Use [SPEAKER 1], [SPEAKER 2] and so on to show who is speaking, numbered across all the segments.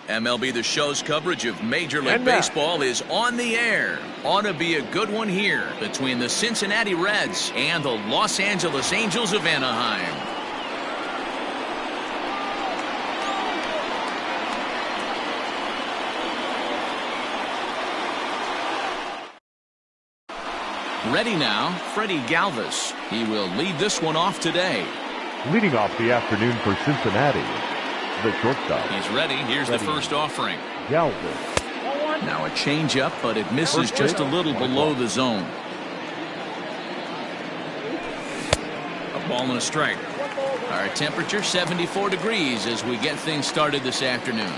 [SPEAKER 1] MLB The Show's coverage of Major League Baseball is on the air. Ought to be a good one here between the Cincinnati Reds and the Los Angeles Angels of Anaheim. Ready now, Freddie Galvis. He will lead this one off today.
[SPEAKER 2] Leading off the afternoon for Cincinnati, the shortstop.
[SPEAKER 1] He's ready. Here's the first offering.
[SPEAKER 2] Galvis.
[SPEAKER 1] Now a changeup, but it misses just a little below the zone. A ball and a strike. Our temperature 74 degrees as we get things started this afternoon.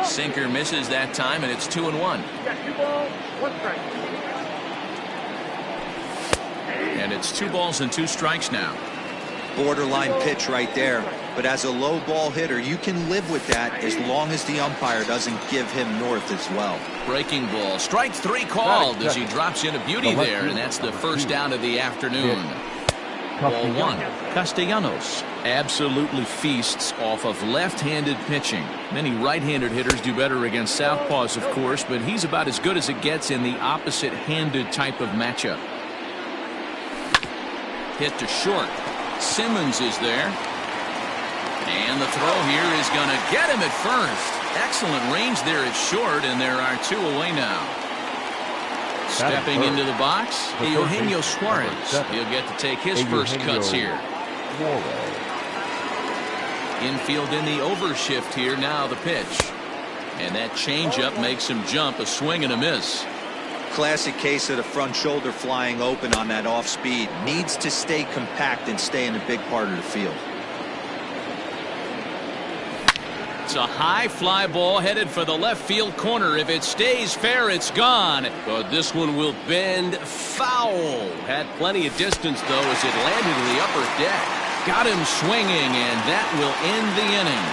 [SPEAKER 1] Sinker misses that time, and it's 2-1. And it's 2 balls and 2 strikes now.
[SPEAKER 3] Borderline pitch right there. But as a low ball hitter, you can live with that as long as the umpire doesn't give him north as well.
[SPEAKER 1] Breaking ball. Strike 3 called as he drops in a beauty there, and that's the first down of the afternoon. Ball 1. Castellanos absolutely feasts off of left-handed pitching. Many right-handed hitters do better against southpaws, of course, but he's about as good as it gets in the opposite-handed type of matchup. Hit to short. Simmons is there. And the throw here is going to get him at first. Excellent range there at short, and there are 2 away now. Stepping into the box, Eugenio Suarez. He'll get to take his first cuts here. Infield in the overshift here now, the pitch. And that changeup makes him jump, a swing and a miss.
[SPEAKER 3] Classic case of the front shoulder flying open on that off speed. Needs to stay compact and stay in a big part of the field.
[SPEAKER 1] It's a high fly ball headed for the left field corner. If it stays fair, it's gone. But this one will bend foul. Had plenty of distance, though, as it landed in the upper deck. Got him swinging, and that will end the inning.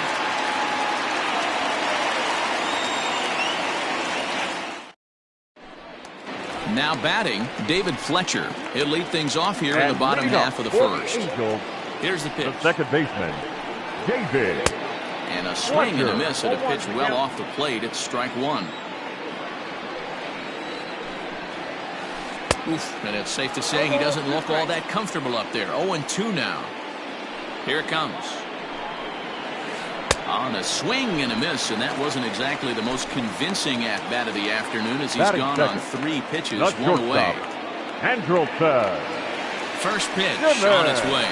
[SPEAKER 1] Now batting, David Fletcher. He'll lead things off here in the bottom half of the first. Here's the pitch.
[SPEAKER 2] The second baseman, David.
[SPEAKER 1] And a swing and a miss at a pitch well off the plate. It's strike 1. Oof, and it's safe to say he doesn't look all that comfortable up there. 0-2 now. Here it comes. On a swing and a miss, and that wasn't exactly the most convincing at-bat of the afternoon as he's gone on 3 pitches, 1 away.
[SPEAKER 2] Andrelton.
[SPEAKER 1] First pitch on its way.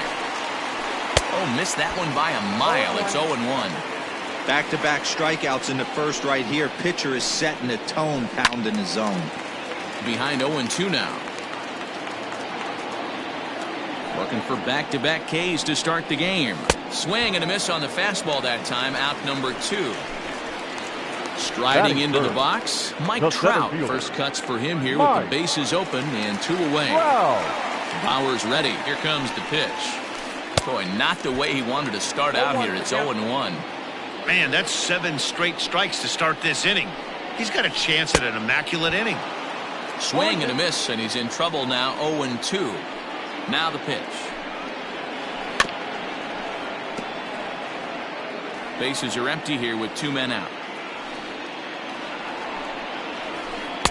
[SPEAKER 1] Oh, missed that one by a mile. It's 0-1.
[SPEAKER 3] Back-to-back strikeouts in the first right here. Pitcher is setting the tone, pounding the zone.
[SPEAKER 1] Behind 0-2 now. Looking for back-to-back Ks to start the game. Swing and a miss on the fastball that time. Out number 2. Striding into the box, Mike Trout. First cuts for him here with the bases open and 2 away. Bauer's ready. Here comes the pitch. Boy, not the way he wanted to start out here. It's 0-1.
[SPEAKER 4] Man, that's 7 straight strikes to start this inning. He's got a chance at an immaculate inning.
[SPEAKER 1] Swing and a miss, and he's in trouble now. 0-2. Now the pitch. Bases are empty here with 2 men out.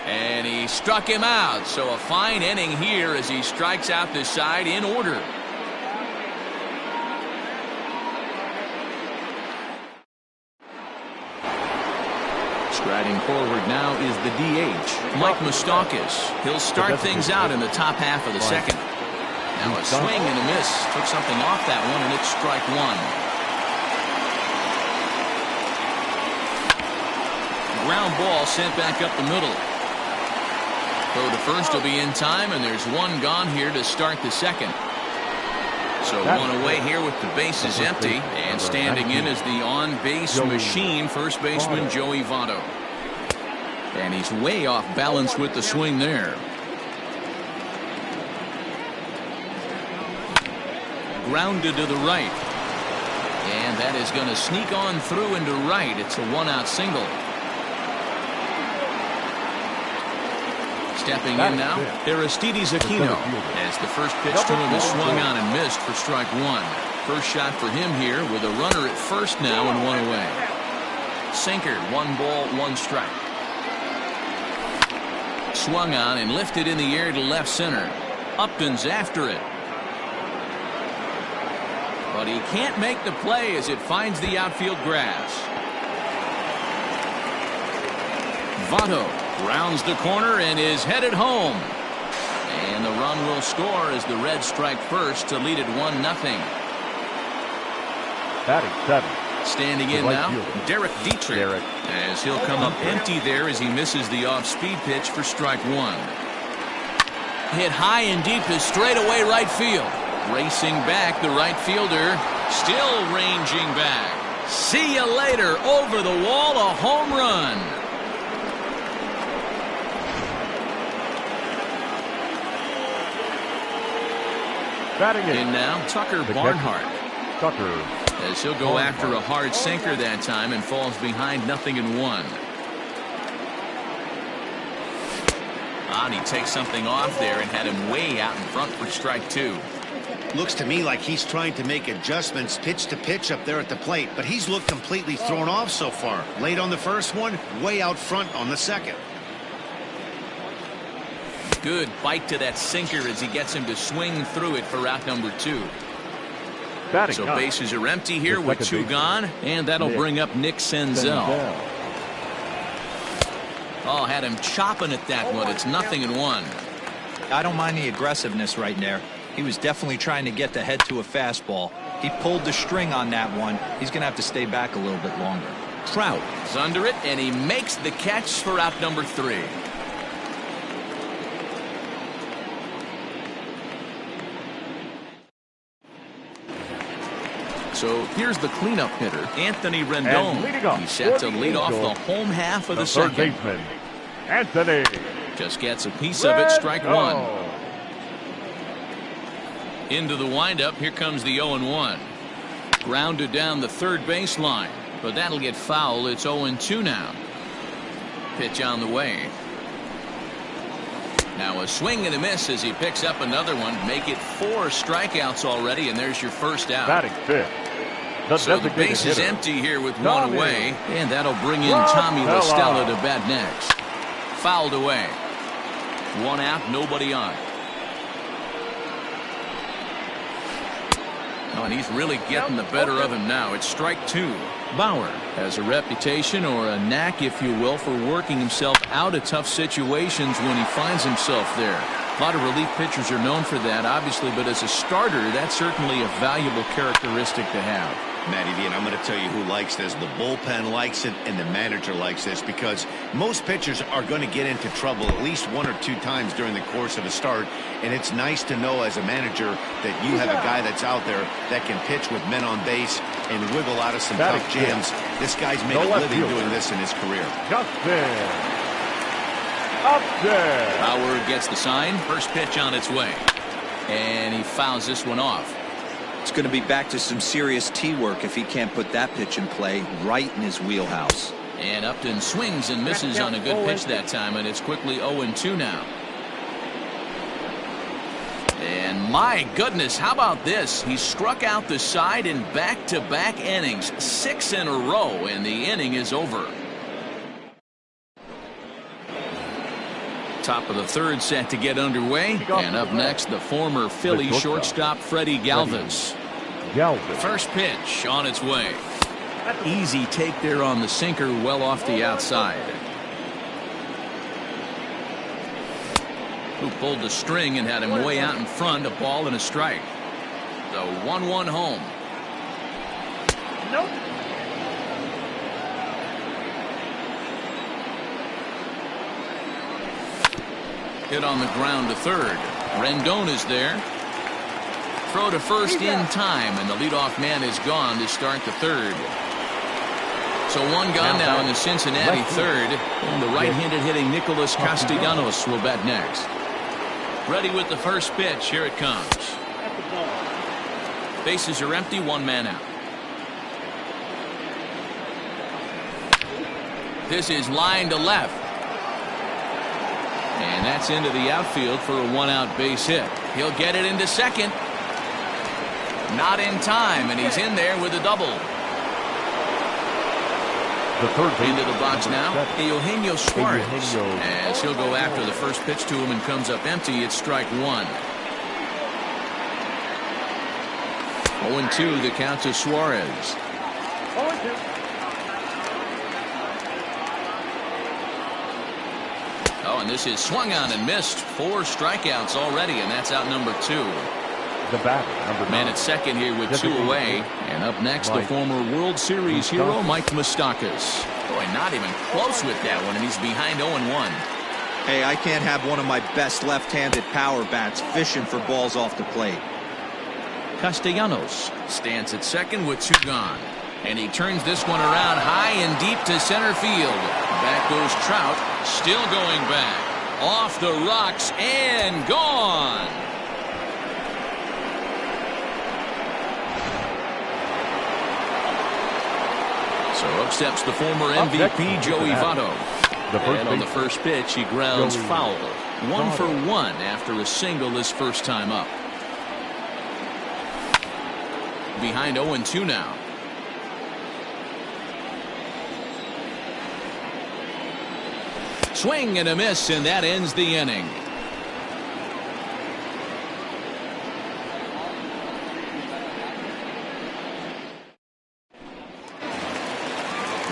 [SPEAKER 1] And he struck him out. So a fine inning here as he strikes out this side in order. Striding forward now is the DH, Mike Moustakas. He'll start things out in the top half of the second. Now a swing and a miss. Took something off that one, and it's strike 1. Ground ball sent back up the middle. Throw to first will be in time, and there's 1 gone here to start the second. So 1 away here with the bases empty, and standing in is the on-base machine, first baseman Joey Votto. And he's way off balance with the swing there. Grounded to the right. And that is going to sneak on through into right. It's a 1-out single. Stepping in now, Aristides Aquino, as the first pitch to him is swung on and missed for strike 1. First shot for him here with a runner at first now and 1 away. Sinker, 1 ball, 1 strike. Swung on and lifted in the air to left center. Upton's after it. But he can't make the play as it finds the outfield grass. Votto rounds the corner and is headed home. And the run will score as the Reds strike first to lead it 1-0.
[SPEAKER 2] Batting 7.
[SPEAKER 1] Standing in now, Derek Dietrich, as he'll come up empty there as he misses the off-speed pitch for strike 1. Hit high and deep to straightaway right field. Racing back, the right fielder still ranging back. See you later. Over the wall, a home run.
[SPEAKER 2] Batting
[SPEAKER 1] in now, Tucker Barnhart.
[SPEAKER 2] Tucker.
[SPEAKER 1] As he'll go after a hard sinker that time and falls behind 0-1. And he takes something off there and had him way out in front for strike 2.
[SPEAKER 4] Looks to me like he's trying to make adjustments pitch to pitch up there at the plate, but he's looked completely thrown off so far. Late on the first one, way out front on the second.
[SPEAKER 1] Good bite to that sinker as he gets him to swing through it for out number 2. So bases are empty here with 2 gone, and that'll bring up Nick Senzel. Oh, had him chopping at that one. It's 0-1.
[SPEAKER 3] I don't mind the aggressiveness right there. He was definitely trying to get the head to a fastball. He pulled the string on that one. He's going to have to stay back a little bit longer.
[SPEAKER 1] Trout is under it, and he makes the catch for out number 3. So here's the cleanup hitter, Anthony Rendon. He's set to lead off the home half of the second.
[SPEAKER 2] Third baseman, Anthony.
[SPEAKER 1] Just gets a piece of it, strike 1. Into the windup, here comes the 0-1. Grounded down the third baseline, but that'll get foul. It's 0-2 now. Pitch on the way. Now a swing and a miss as he picks up another one. Make it 4 strikeouts already, and there's your first out.
[SPEAKER 2] Batting 5th.
[SPEAKER 1] So the base is empty here with 1 away, and that'll bring in Tommy La Stella to bat next. Fouled away. 1 out, nobody on. Oh, and he's really getting the better of him now. It's strike 2. Bauer has a reputation, or a knack, if you will, for working himself out of tough situations when he finds himself there. A lot of relief pitchers are known for that, obviously, but as a starter, that's certainly a valuable characteristic to have.
[SPEAKER 4] Matty V, and I'm going to tell you who likes this. The bullpen likes it, and the manager likes this, because most pitchers are going to get into trouble at least 1 or 2 times during the course of a start, and it's nice to know as a manager that you have a guy that's out there that can pitch with men on base and wiggle out of some tough jams. This guy's made a living doing this in his career.
[SPEAKER 1] Bauer gets the sign. First pitch on its way, and he fouls this one off.
[SPEAKER 3] It's going to be back to some serious tee work if he can't put that pitch in play right in his wheelhouse.
[SPEAKER 1] And Upton swings and misses on a good pitch that time, and it's quickly 0-2 now. And my goodness, how about this? He struck out the side in back-to-back innings, 6 in a row, and the inning is over. Top of the third set to get underway, and up next the former Philly shortstop Freddie Galvis. First pitch on its way. Easy take there on the sinker, well off the outside. Who pulled the string and had him way out in front, a ball and a strike. The 1-1 home.
[SPEAKER 2] Nope.
[SPEAKER 1] Hit on the ground to third. Rendon is there. Throw to first in time, and the leadoff man is gone to start the third. So 1 gone now in the Cincinnati third, and the right-handed hitting Nicholas Castellanos will bat next. Ready with the first pitch. Here it comes. Bases are empty, 1 man out. This is line to left. And that's into the outfield for a 1-out base hit. He'll get it into second. Not in time, and he's in there with a double.
[SPEAKER 2] The third baseman,
[SPEAKER 1] Into the box
[SPEAKER 2] number
[SPEAKER 1] now,
[SPEAKER 2] 7.
[SPEAKER 1] Eugenio Suarez.
[SPEAKER 2] Eugenio.
[SPEAKER 1] As he'll go after the first pitch to him and comes up empty, it's strike one. 0-2 the count to Suarez. Oh, and this is swung on and missed. 4 strikeouts already, and that's out number 2.
[SPEAKER 2] The batter, number 9.
[SPEAKER 1] Man at second here with 2
[SPEAKER 2] Designated
[SPEAKER 1] away. And up next, the
[SPEAKER 2] Mike
[SPEAKER 1] former World Series hero,
[SPEAKER 2] Moustakas.
[SPEAKER 1] Mike Moustakas. Boy, not even close with that one, and he's behind 0-1.
[SPEAKER 3] Hey, I can't have one of my best left-handed power bats fishing for balls off the plate.
[SPEAKER 1] Castellanos stands at second with 2 gone. And he turns this one around high and deep to center field. Back goes Trout, still going back. Off the rocks and gone. So up steps the former
[SPEAKER 2] Up next,
[SPEAKER 1] MVP, Joey Votto.
[SPEAKER 2] The first
[SPEAKER 1] And on the
[SPEAKER 2] baseman,
[SPEAKER 1] first pitch, he grounds
[SPEAKER 2] Joey
[SPEAKER 1] foul. 1 for
[SPEAKER 2] Votto.
[SPEAKER 1] 1 after a single his first time up. Behind 0-2 now. Swing and a miss, and that ends the inning.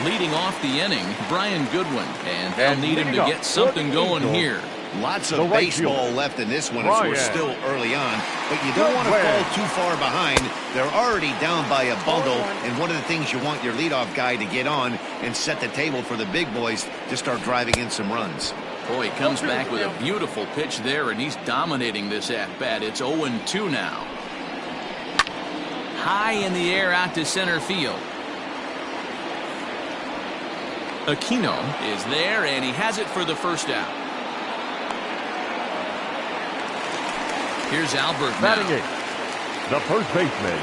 [SPEAKER 1] Leading off the inning, Brian Goodwin, and they'll need him to
[SPEAKER 2] leading
[SPEAKER 1] get
[SPEAKER 2] off,
[SPEAKER 1] something
[SPEAKER 2] Wood
[SPEAKER 1] going
[SPEAKER 2] Angels.
[SPEAKER 1] here.
[SPEAKER 4] Lots of
[SPEAKER 2] The right
[SPEAKER 4] baseball
[SPEAKER 2] fielder,
[SPEAKER 4] left in this one as we're
[SPEAKER 2] Brian.
[SPEAKER 4] still early on, but you don't want to
[SPEAKER 2] Goodwin.
[SPEAKER 4] fall too far behind. They're already down by a bundle, and one of the things you want your leadoff guy to get on and set the table for the big boys to start driving in some runs.
[SPEAKER 1] Boy, he comes back with a beautiful pitch there, and he's dominating this at-bat. It's 0-2 now. High in the air out to center field. Aquino is there, and he has it for the first out. Here's Albert
[SPEAKER 2] batting
[SPEAKER 1] now.
[SPEAKER 2] 8th. The first baseman,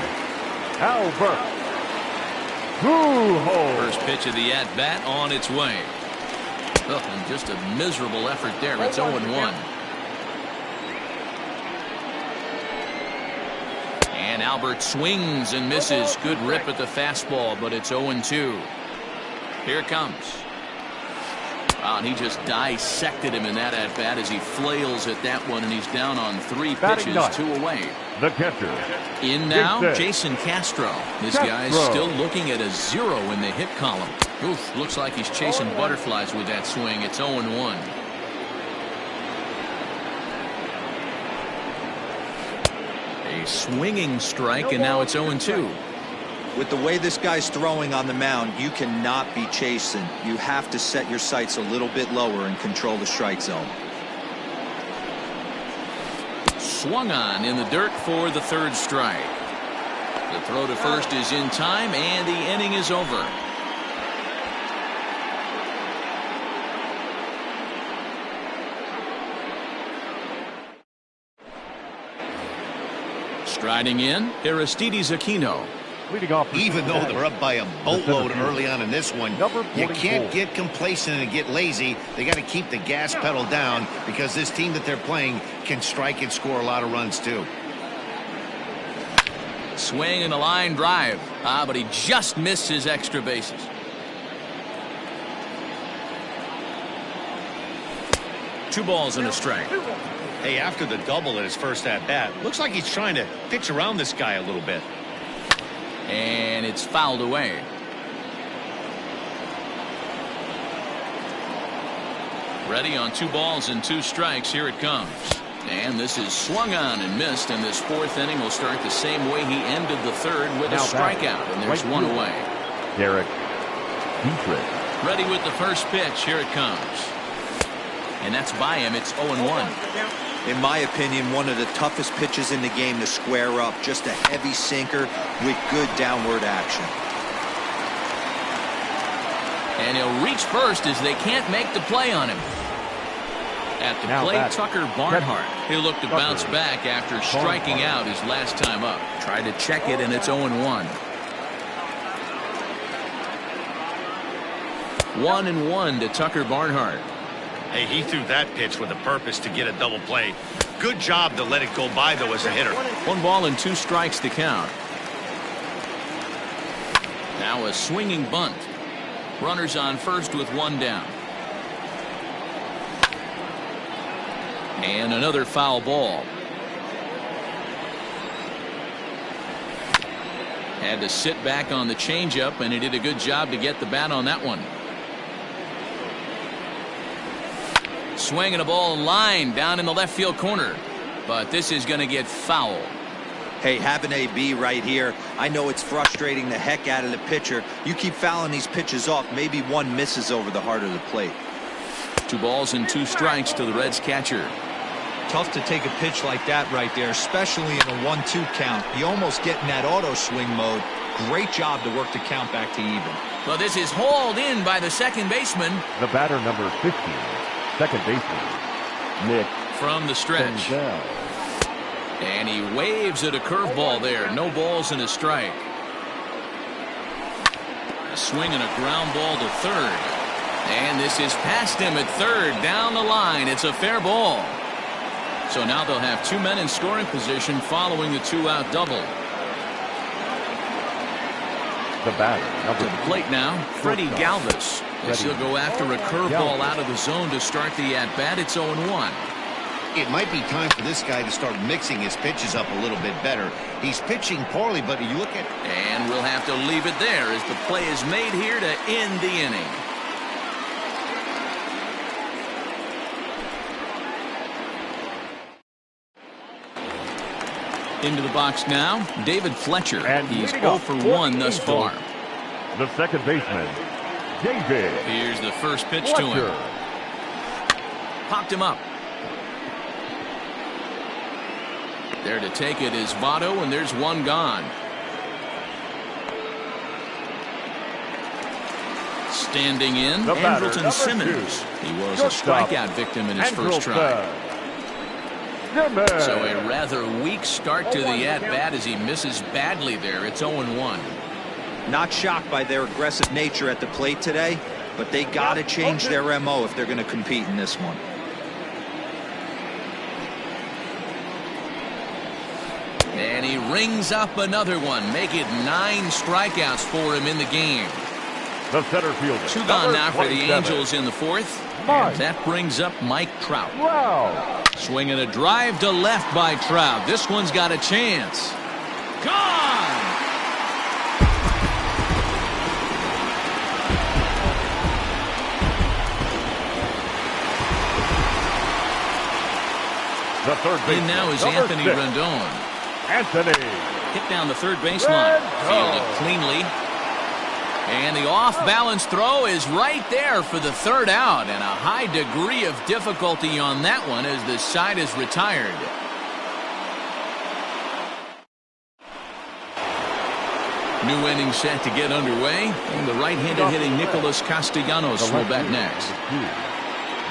[SPEAKER 2] Albert Pujols.
[SPEAKER 1] First pitch of the at-bat on its way. Oh, and just a miserable effort there. It's 0-1. And Albert swings and misses. Good rip at the fastball, but it's 0-2. Here it comes. Wow, and he just dissected him in that at-bat as he flails at that one, and he's down on 3
[SPEAKER 2] Batting
[SPEAKER 1] pitches,
[SPEAKER 2] ninth.
[SPEAKER 1] 2 away.
[SPEAKER 2] The catcher,
[SPEAKER 1] In now,
[SPEAKER 2] Jason
[SPEAKER 1] Jason Castro. This guy's
[SPEAKER 2] Castro.
[SPEAKER 1] still looking at a 0 in the hit column. Oof, looks like he's chasing butterflies with that swing. It's 0-1. A swinging strike, and now it's 0-2.
[SPEAKER 3] With the way this guy's throwing on the mound, you cannot be chasing. You have to set your sights a little bit lower and control the strike zone.
[SPEAKER 1] Swung on in the dirt for the 3rd strike. The throw to first is in time, and the inning is over. Striding in, Aristides Aquino.
[SPEAKER 2] leading off.
[SPEAKER 4] Even though they're up by a boatload early on in this one,
[SPEAKER 2] Number
[SPEAKER 4] you
[SPEAKER 2] 44.
[SPEAKER 4] can't get complacent and get lazy. They got to keep the gas pedal down because this team that they're playing can strike and score a lot of runs too.
[SPEAKER 1] Swing and a line drive. But he just missed his extra bases. Two balls and a strike.
[SPEAKER 4] Hey, after the double at his first at-bat, looks like he's trying to pitch around this guy a little bit.
[SPEAKER 1] And it's fouled away. Ready on 2 balls and 2 strikes. Here it comes. And this is swung on and missed, and this 4th inning will start the same way he ended the 3rd with
[SPEAKER 2] Now
[SPEAKER 1] a strikeout, and there's
[SPEAKER 2] right
[SPEAKER 1] 1
[SPEAKER 2] field.
[SPEAKER 1] away.
[SPEAKER 2] Derek Dietrich.
[SPEAKER 1] Ready with the first pitch. Here it comes. And that's by him. It's 0-1.
[SPEAKER 3] In my opinion, one of the toughest pitches in the game to square up. Just a heavy sinker with good downward action.
[SPEAKER 1] And he'll reach first as they can't make the play on him. At the
[SPEAKER 2] Now
[SPEAKER 1] plate,
[SPEAKER 2] back.
[SPEAKER 1] Tucker Barnhart. He'll look to
[SPEAKER 2] Tucker
[SPEAKER 1] bounce back after striking
[SPEAKER 2] Barnhart.
[SPEAKER 1] out his last time up. Tried to check it, and it's 0-1. 1-1 to Tucker Barnhart.
[SPEAKER 4] Hey, he threw that pitch with a purpose to get a double play. Good job to let it go by, though, as a hitter.
[SPEAKER 1] 1 ball and 2 strikes to count. Now a swinging bunt. Runners on first with one down. And another foul ball. Had to sit back on the changeup, and he did a good job to get the bat on that one. Swinging a ball line down in the left field corner, but this is going to get foul.
[SPEAKER 3] Hey, have an AB right here. I know it's frustrating the heck out of the pitcher. You keep fouling these pitches off, maybe one misses over the heart of the plate.
[SPEAKER 1] 2 balls and 2 strikes to the Reds catcher.
[SPEAKER 3] Tough to take a pitch like that right there, especially in a 1-2 count. You almost get in that auto swing mode. Great job to work the count back to even.
[SPEAKER 1] Well, this is hauled in by the second baseman.
[SPEAKER 2] The batter, number 15, second baseman, Nick
[SPEAKER 1] From the stretch.
[SPEAKER 2] Senzel.
[SPEAKER 1] And he waves at a curveball there. No balls and a strike. A swing and a ground ball to third. And this is past him at third. Down the line. It's a fair ball. So now they'll have 2 men in scoring position following the 2-out double.
[SPEAKER 2] The batter,
[SPEAKER 1] To
[SPEAKER 2] number
[SPEAKER 1] the plate now, Freddie Galvis. As he'll go after a curveball out of the zone to start the at-bat. It's 0-1.
[SPEAKER 4] It might be time for this guy to start mixing his pitches up a little bit better. He's pitching poorly, but you look at it.
[SPEAKER 1] And we'll have to leave it there as the play is made here to end the inning. Into the box now, David Fletcher.
[SPEAKER 2] And
[SPEAKER 1] he's
[SPEAKER 2] leading
[SPEAKER 1] 0
[SPEAKER 2] off
[SPEAKER 1] for
[SPEAKER 2] for
[SPEAKER 1] 1 thus
[SPEAKER 2] the
[SPEAKER 1] far.
[SPEAKER 2] the second baseman, David
[SPEAKER 1] Here's the first pitch to him.
[SPEAKER 2] Fletcher.
[SPEAKER 1] Popped him up. There to take it is Votto, and there's 1 gone. Standing in,
[SPEAKER 2] The batter,
[SPEAKER 1] Andrelton
[SPEAKER 2] number
[SPEAKER 1] Simmons.
[SPEAKER 2] 2.
[SPEAKER 1] He was a
[SPEAKER 2] Shortstop,
[SPEAKER 1] strikeout victim in his first try.
[SPEAKER 2] Andrelton Simmons.
[SPEAKER 1] So a rather weak start to the at-bat as he misses badly there. It's 0-1.
[SPEAKER 3] Not shocked by their aggressive nature at the plate today, but they got to change their MO if they're going to compete in this one.
[SPEAKER 1] And he rings up another one. Make it 9 strikeouts for him in the game.
[SPEAKER 2] The center fielder,
[SPEAKER 1] 2 gone
[SPEAKER 2] number
[SPEAKER 1] now for the
[SPEAKER 2] 27,
[SPEAKER 1] Angels in the 4th.
[SPEAKER 2] Mike
[SPEAKER 1] And that brings up Mike Trout.
[SPEAKER 2] Trout.
[SPEAKER 1] Swinging a drive to left by Trout. This one's got a chance. Gone!
[SPEAKER 2] The third baseman,
[SPEAKER 1] In now is
[SPEAKER 2] number
[SPEAKER 1] Anthony
[SPEAKER 2] 6,
[SPEAKER 1] Rendon.
[SPEAKER 2] Anthony
[SPEAKER 1] Hit down the third baseline. Fielded cleanly. And the off-balance throw is right there for the 3rd out. And a high degree of difficulty on that one as the side is retired. New inning set to get underway. And the right-handed hitting Nicholas Castellanos will bat next.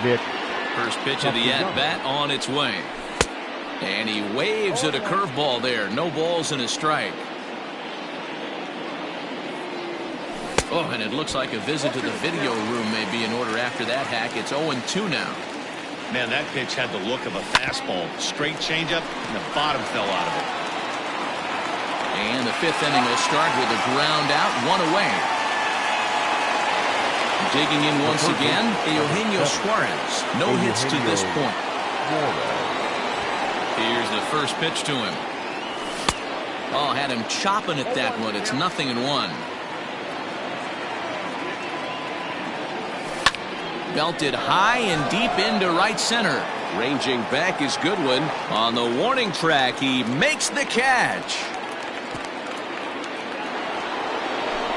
[SPEAKER 2] Nick
[SPEAKER 1] First pitch of the at-bat on its way. And he waves at a curveball there. No balls and a strike. Oh, and it looks like a visit to the video room may be in order after that hack. It's 0-2 now.
[SPEAKER 4] Man, that pitch had the look of a fastball. Straight changeup, and the bottom fell out of it.
[SPEAKER 1] And the 5th inning will start with a ground out, 1 away. Digging in once again, Eugenio Suarez. No hits to this point. Here's the first pitch to him. Oh, had him chopping at that one. It's 0-1. Belted high and deep into right center. Ranging back is Goodwin. On the warning track, he makes the catch.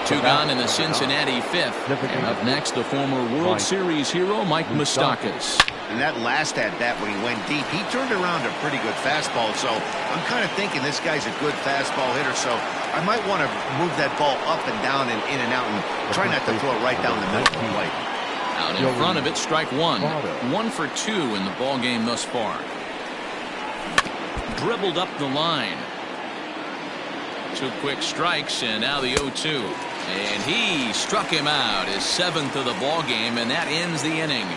[SPEAKER 1] 2 gone in the Cincinnati 5th. And up next, the former World Series hero, Mike Moustakas.
[SPEAKER 4] And that last at-bat when he went deep, he turned around a pretty good fastball. So I'm kind of thinking this guy's a good fastball hitter. So I might want to move that ball up and down and in and out and try not to throw it right down the middle of the plate.
[SPEAKER 1] Out in front of it, strike 1. 1 for 2 in the ball game thus far. Dribbled up the line. 2 quick strikes, and now the 0-2. And he struck him out, his 7th of the ball game, and that ends the inning.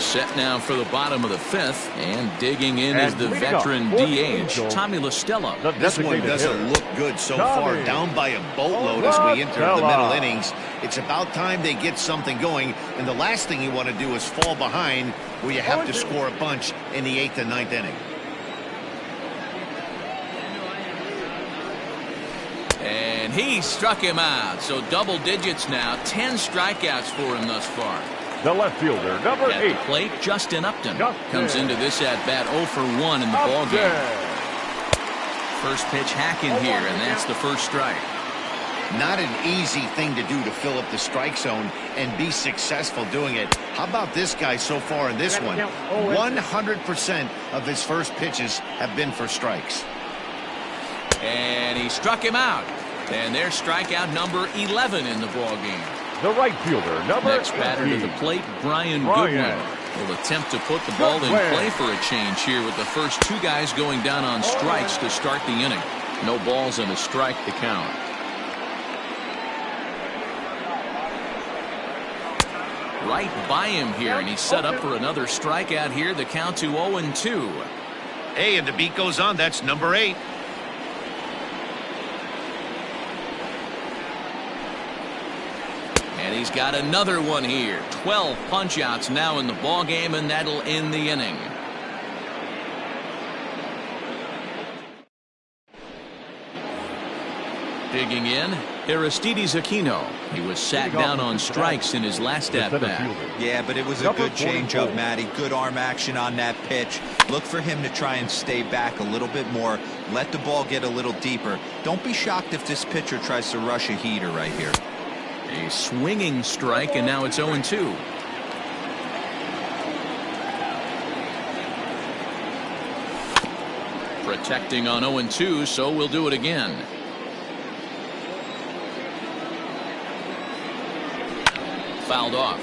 [SPEAKER 1] Set now for the bottom of the fifth, and digging in is
[SPEAKER 2] And
[SPEAKER 1] the
[SPEAKER 2] leading off,
[SPEAKER 1] veteran
[SPEAKER 2] fourth
[SPEAKER 1] DH,
[SPEAKER 2] angel,
[SPEAKER 1] Tommy La Stella.
[SPEAKER 4] This one doesn't look good so far. Down by a boatload as we enter the middle innings. It's about time they get something going, and the last thing you want to do is fall behind where you have to score a bunch in the 8th and 9th inning.
[SPEAKER 1] And he struck him out. So double digits now. 10 strikeouts for him thus far.
[SPEAKER 2] The left fielder, number
[SPEAKER 1] At
[SPEAKER 2] 8.
[SPEAKER 1] the plate, Justin Upton
[SPEAKER 2] Justin.
[SPEAKER 1] comes into this at bat 0 for 1 in the ballgame. First pitch hacking here, and that's the first strike.
[SPEAKER 4] Not an easy thing to do to fill up the strike zone and be successful doing it. How about this guy so far in this one? 100% of his first pitches have been for strikes.
[SPEAKER 1] And he struck him out. And there's strikeout number 11 in the ballgame.
[SPEAKER 2] The right fielder, number
[SPEAKER 1] Next batter to
[SPEAKER 2] 18.
[SPEAKER 1] the plate, Brian Goodwin will attempt to put the ball in play for a change here with the first two guys going down on strikes to start the inning. No balls and a strike to count. Right by him here, and he's set up for another strikeout here. The count to 0-2.
[SPEAKER 4] Hey, and the beat goes on. That's number 8.
[SPEAKER 1] And he's got another one here. 12 punch-outs now in the ballgame, and that'll end the inning. Digging in, Aristides Aquino. He was sat down on strikes in his last at-bat.
[SPEAKER 3] Yeah, but it was a good changeup, Matty. Good arm action on that pitch. Look for him to try and stay back a little bit more. Let the ball get a little deeper. Don't be shocked if this pitcher tries to rush a heater right here.
[SPEAKER 1] A swinging strike, and now it's 0-2. Protecting on 0-2, so we'll do it again. Fouled off.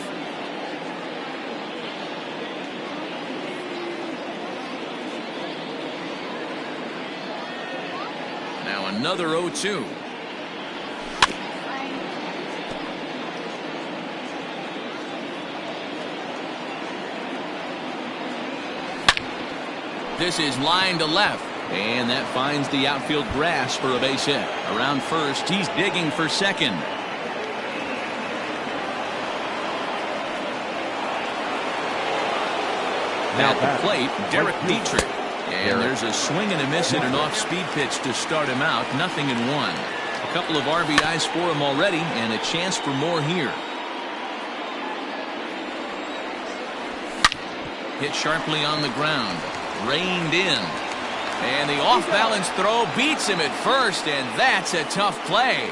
[SPEAKER 1] Now another 0-2. This is line to left, and that finds the outfield grass for a base hit. Around first, he's digging for second. Now at the plate, Derek Dietrich. And there's a swing and a miss and an off-speed pitch to start him out. 0-1. A couple of RBIs for him already, and a chance for more here. Hit sharply on the ground. Reined in. And the off-balance throw beats him at first, and that's a tough play.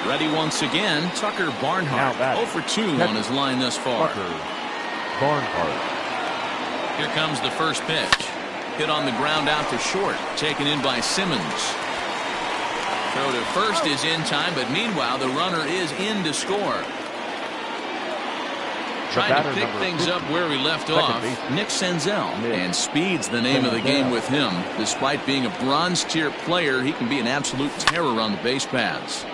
[SPEAKER 1] Ready once again, Tucker Barnhart. 0 for 2 on his line thus far.
[SPEAKER 2] Barnhart.
[SPEAKER 1] Here comes the first pitch. Hit on the ground out to short. Taken in by Simmons. Throw to first is in time, but meanwhile the runner is in to score. Trying to pick things up where we left off, Nick Senzel. And speed's the name of the game with him. Despite being a bronze tier player, he can be an absolute terror on the base paths.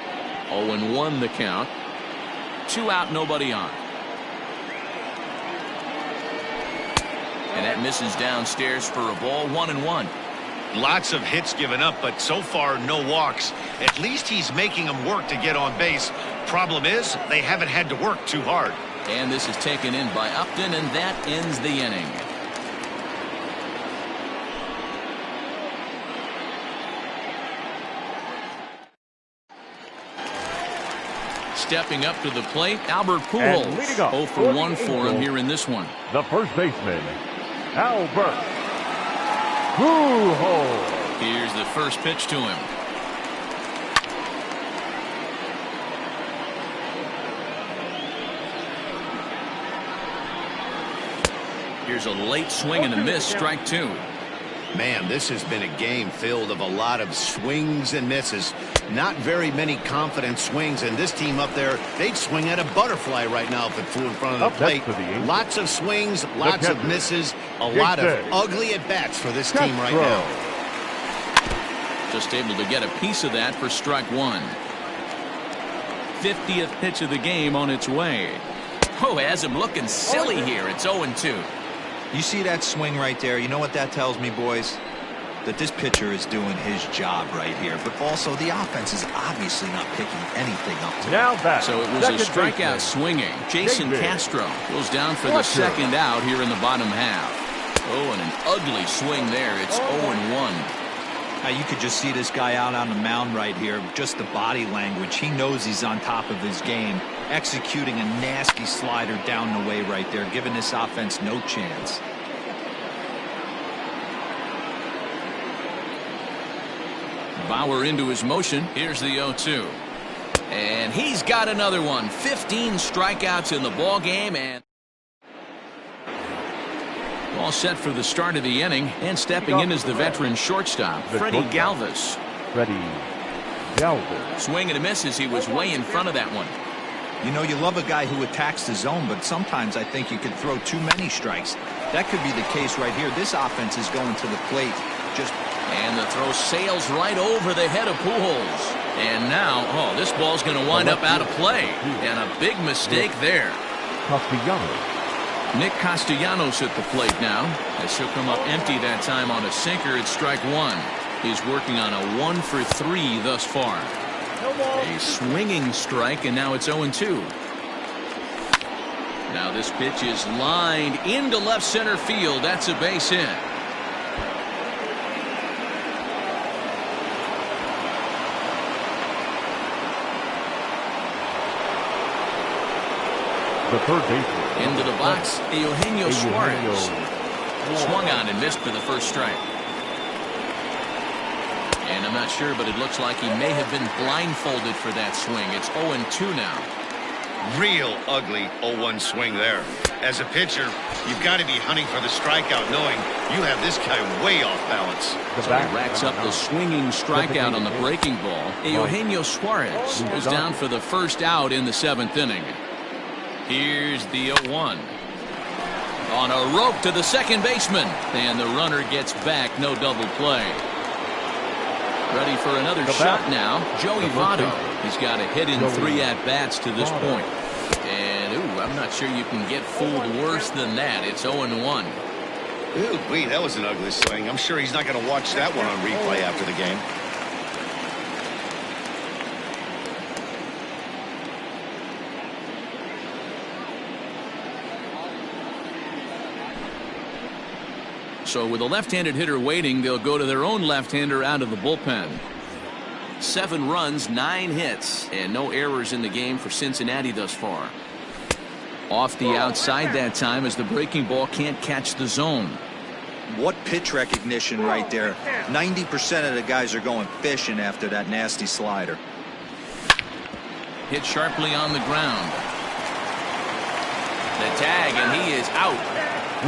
[SPEAKER 1] 0-1 the count. 2 out, nobody on. And that misses downstairs for a ball. 1-1.
[SPEAKER 4] Lots of hits given up, but so far no walks. At least he's making them work to get on base. Problem is, they haven't had to work too hard.
[SPEAKER 1] And this is taken in by Upton, and that ends the inning. Stepping up to the plate, Albert Pujols. 0 for 1 for him here in this one.
[SPEAKER 2] The first baseman, Albert Pujols.
[SPEAKER 1] Here's the first pitch to him. Here's a late swing and a miss, strike 2.
[SPEAKER 4] Man, this has been a game filled of a lot of swings and misses. Not very many confident swings, and this team up there, they'd swing at a butterfly right now if it flew in front of the plate. Lots of swings, lots of misses, a lot of ugly at-bats for this team right now.
[SPEAKER 1] Just able to get a piece of that for strike 1. 50th pitch of the game on its way. Oh, has him looking silly here. It's 0-2.
[SPEAKER 3] You see that swing right there? You know what that tells me, boys? That this pitcher is doing his job right here. But also, the offense is obviously not picking anything up today.
[SPEAKER 2] Now back.
[SPEAKER 1] So it was a strikeout swinging. Jason Castro goes down for the second out here in the bottom half. Oh, and an ugly swing there. It's 0-1.
[SPEAKER 3] Now you could just see this guy out on the mound right here. Just the body language. He knows he's on top of his game. Executing a nasty slider down the way right there, giving this offense no chance.
[SPEAKER 1] Bauer into his motion. Here's the 0-2. And he's got another one. 15 strikeouts in the ball game, and all set for the start of the inning. And stepping in is the veteran shortstop, Freddie Galvis.
[SPEAKER 2] Freddie Galvis.
[SPEAKER 1] Swing and a miss as he was way in front of that one.
[SPEAKER 3] You know, you love a guy who attacks the zone, but sometimes I think you could throw too many strikes. That could be the case right here. This offense is going to the plate. And
[SPEAKER 1] the throw sails right over the head of Pujols. And now, oh, this ball's going to wind up out of play. And a big mistake there.
[SPEAKER 2] Castellanos.
[SPEAKER 1] Nick Castellanos at the plate now, as he'll come up empty that time on a sinker at strike one. He's working on a 1 for 3 thus far. A swinging strike, and now it's 0-2. Now this pitch is lined into left center field. That's a base hit.
[SPEAKER 2] The third baseman.
[SPEAKER 1] Into the box, Eugenio Suarez. Swung on and missed for the first strike. And I'm not sure, but it looks like he may have been blindfolded for that swing. It's 0-2 now.
[SPEAKER 4] Real ugly 0-1 swing there. As a pitcher, you've got to be hunting for the strikeout, knowing you have this guy way off balance.
[SPEAKER 1] So he racks up the swinging strikeout on the breaking ball. Eugenio Suarez goes down for the first out in the 7th inning. Here's the 0-1. On a rope to the second baseman. And the runner gets back. No double play. Ready for another shot now. Joey Votto. He's got a hit in 3 at-bats to this point. And, ooh, I'm not sure you can get fooled worse than that. It's 0-1.
[SPEAKER 4] Ooh, wait, that was an ugly swing. I'm sure he's not going to watch that one on replay after the game.
[SPEAKER 1] So with a left-handed hitter waiting, they'll go to their own left-hander out of the bullpen. 7 runs, 9 hits, and no errors in the game for Cincinnati thus far. Off the outside that time as the breaking ball can't catch the zone.
[SPEAKER 3] What pitch recognition right there. 90% of the guys are going fishing after that nasty slider.
[SPEAKER 1] Hit sharply on the ground. The tag, and he is out.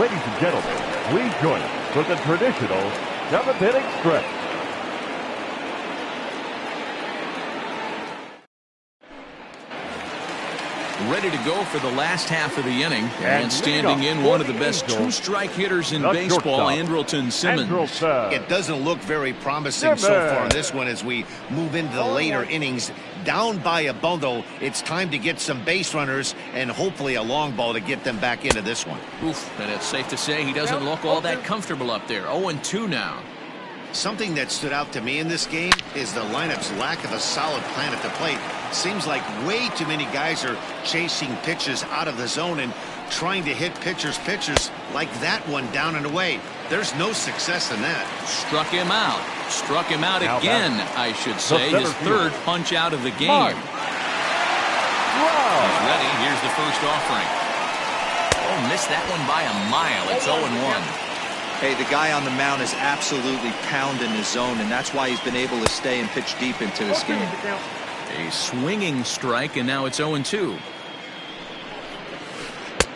[SPEAKER 2] Ladies and gentlemen, please join us for the traditional 7th inning stretch.
[SPEAKER 1] Ready to go for the last half of the inning. And standing in one of the best 2-strike hitters in baseball, Andrelton Simmons.
[SPEAKER 4] It doesn't look very promising so far in this one as we move into the later innings. Down by a bundle, it's time to get some base runners and hopefully a long ball to get them back into this one.
[SPEAKER 1] Oof, and it's safe to say he doesn't look all that comfortable up there. 0-2 now.
[SPEAKER 4] Something that stood out to me in this game is the lineup's lack of a solid plan at the plate. Seems like way too many guys are chasing pitches out of the zone and trying to hit pitchers like that one down and away. There's no success in that.
[SPEAKER 1] Struck him out. Struck him out again, I should say. His 3rd punch out of the game. He's ready. Here's the first offering. Oh, missed that one by a mile. It's 0-1.
[SPEAKER 3] Hey, the guy on the mound is absolutely pounding his zone, and that's why he's been able to stay and pitch deep into this game.
[SPEAKER 1] A swinging strike, and now it's 0-2.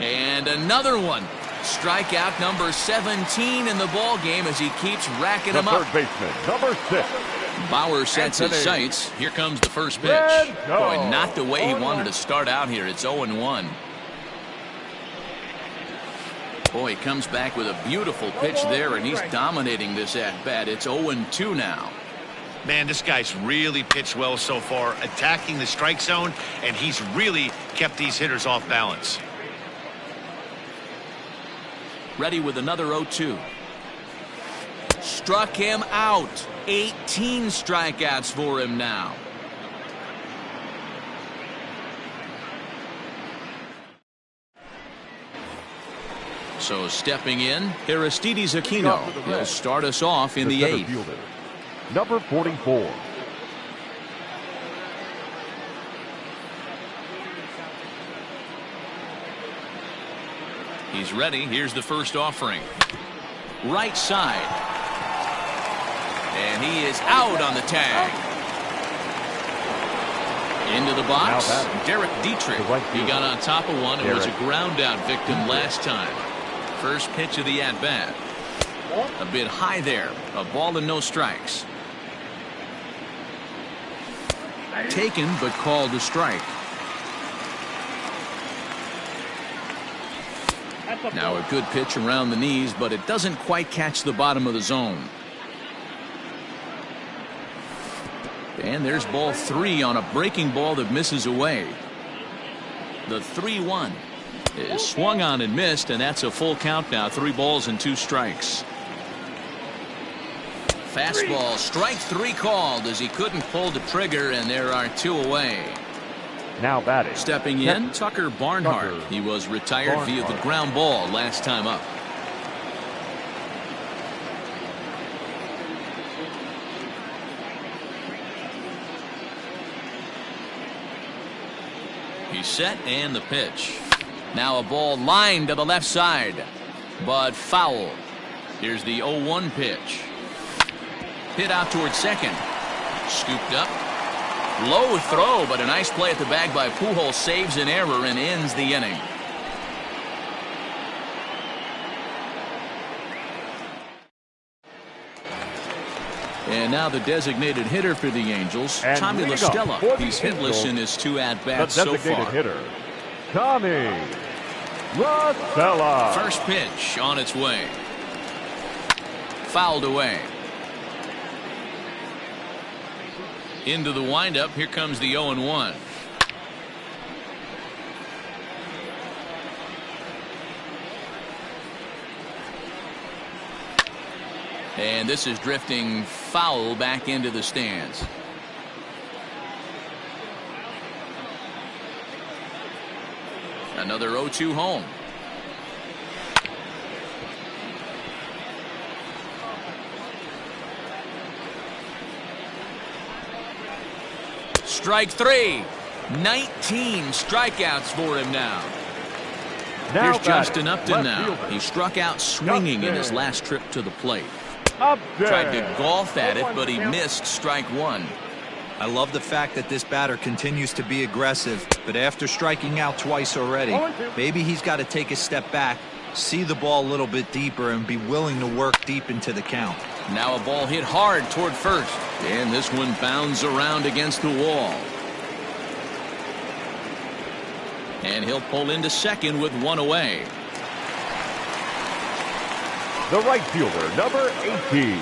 [SPEAKER 1] And another one. Strikeout number 17 in the ball game as he keeps racking them up.
[SPEAKER 2] Third baseman, number 6.
[SPEAKER 1] Bauer sets his sights. Here comes the first pitch. Boy, not the way he wanted to start out here. It's 0-1. Boy, he comes back with a beautiful pitch there, and he's dominating this at-bat. It's 0-2 now.
[SPEAKER 4] Man, this guy's really pitched well so far, attacking the strike zone, and he's really kept these hitters off balance.
[SPEAKER 1] Ready with another 0-2. Struck him out. 18 strikeouts for him now. So stepping in, Aristides Aquino. He'll start us off in the 8th.
[SPEAKER 2] Fielder, number 44.
[SPEAKER 1] He's ready. Here's the first offering. Right side. And he is out on the tag. Into the box. Derek Dietrich. He got on top of one and was a ground out victim last time. First pitch of the at-bat. A bit high there. A ball and no strikes. Taken but called a strike. Now a good pitch around the knees, but it doesn't quite catch the bottom of the zone. And there's ball 3 on a breaking ball that misses away. The 3-1 is swung on and missed, and that's a full count now. 3 balls and 2 strikes. Fastball, strike 3 called as he couldn't pull the trigger, and there are 2 away.
[SPEAKER 2] Now batting.
[SPEAKER 1] Stepping in, Tucker Barnhart. He was retired via the ground ball last time up. He's set and the pitch. Now a ball lined to the left side, but foul. Here's the 0-1 pitch. Hit out towards second. Scooped up. Low throw, but a nice play at the bag by Pujols, saves an error and ends the inning. And now the designated hitter for the Angels,
[SPEAKER 2] And
[SPEAKER 1] Tommy La Stella. He's hitless in his 2 at-bats so far.
[SPEAKER 2] Hitter, Tommy La Stella.
[SPEAKER 1] First pitch on its way. Fouled away. Into the windup. Here comes the 0-1. And this is drifting foul back into the stands. Another 0-2 home. Strike 3. 19 strikeouts for him now. Here's Justin Upton now. He struck out swinging in his last trip to the plate. Tried to golf at it, but he missed strike 1.
[SPEAKER 3] I love the fact that this batter continues to be aggressive, but after striking out twice already, maybe he's got to take a step back, see the ball a little bit deeper, and be willing to work deep into the count.
[SPEAKER 1] Now a ball hit hard toward first, and this one bounds around against the wall. And he'll pull into second with 1 away.
[SPEAKER 2] The right fielder, number 18,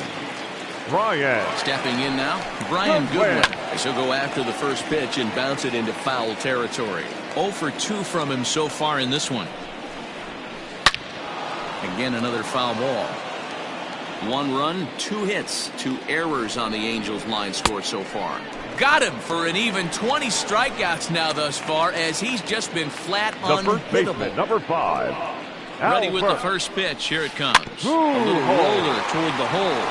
[SPEAKER 2] Brian.
[SPEAKER 1] Stepping in now, Brian Goodwin. He'll go after the first pitch and bounce it into foul territory. 0 for 2 from him so far in this one. Again, another foul ball. 1 run, 2 hits, 2 errors on the Angels line score so far. Got him for an even 20 strikeouts now thus far, as he's just been flat unhittable.
[SPEAKER 2] The first baseman, number 5.
[SPEAKER 1] Ready with the first pitch. Here it comes. A little roller toward the hole.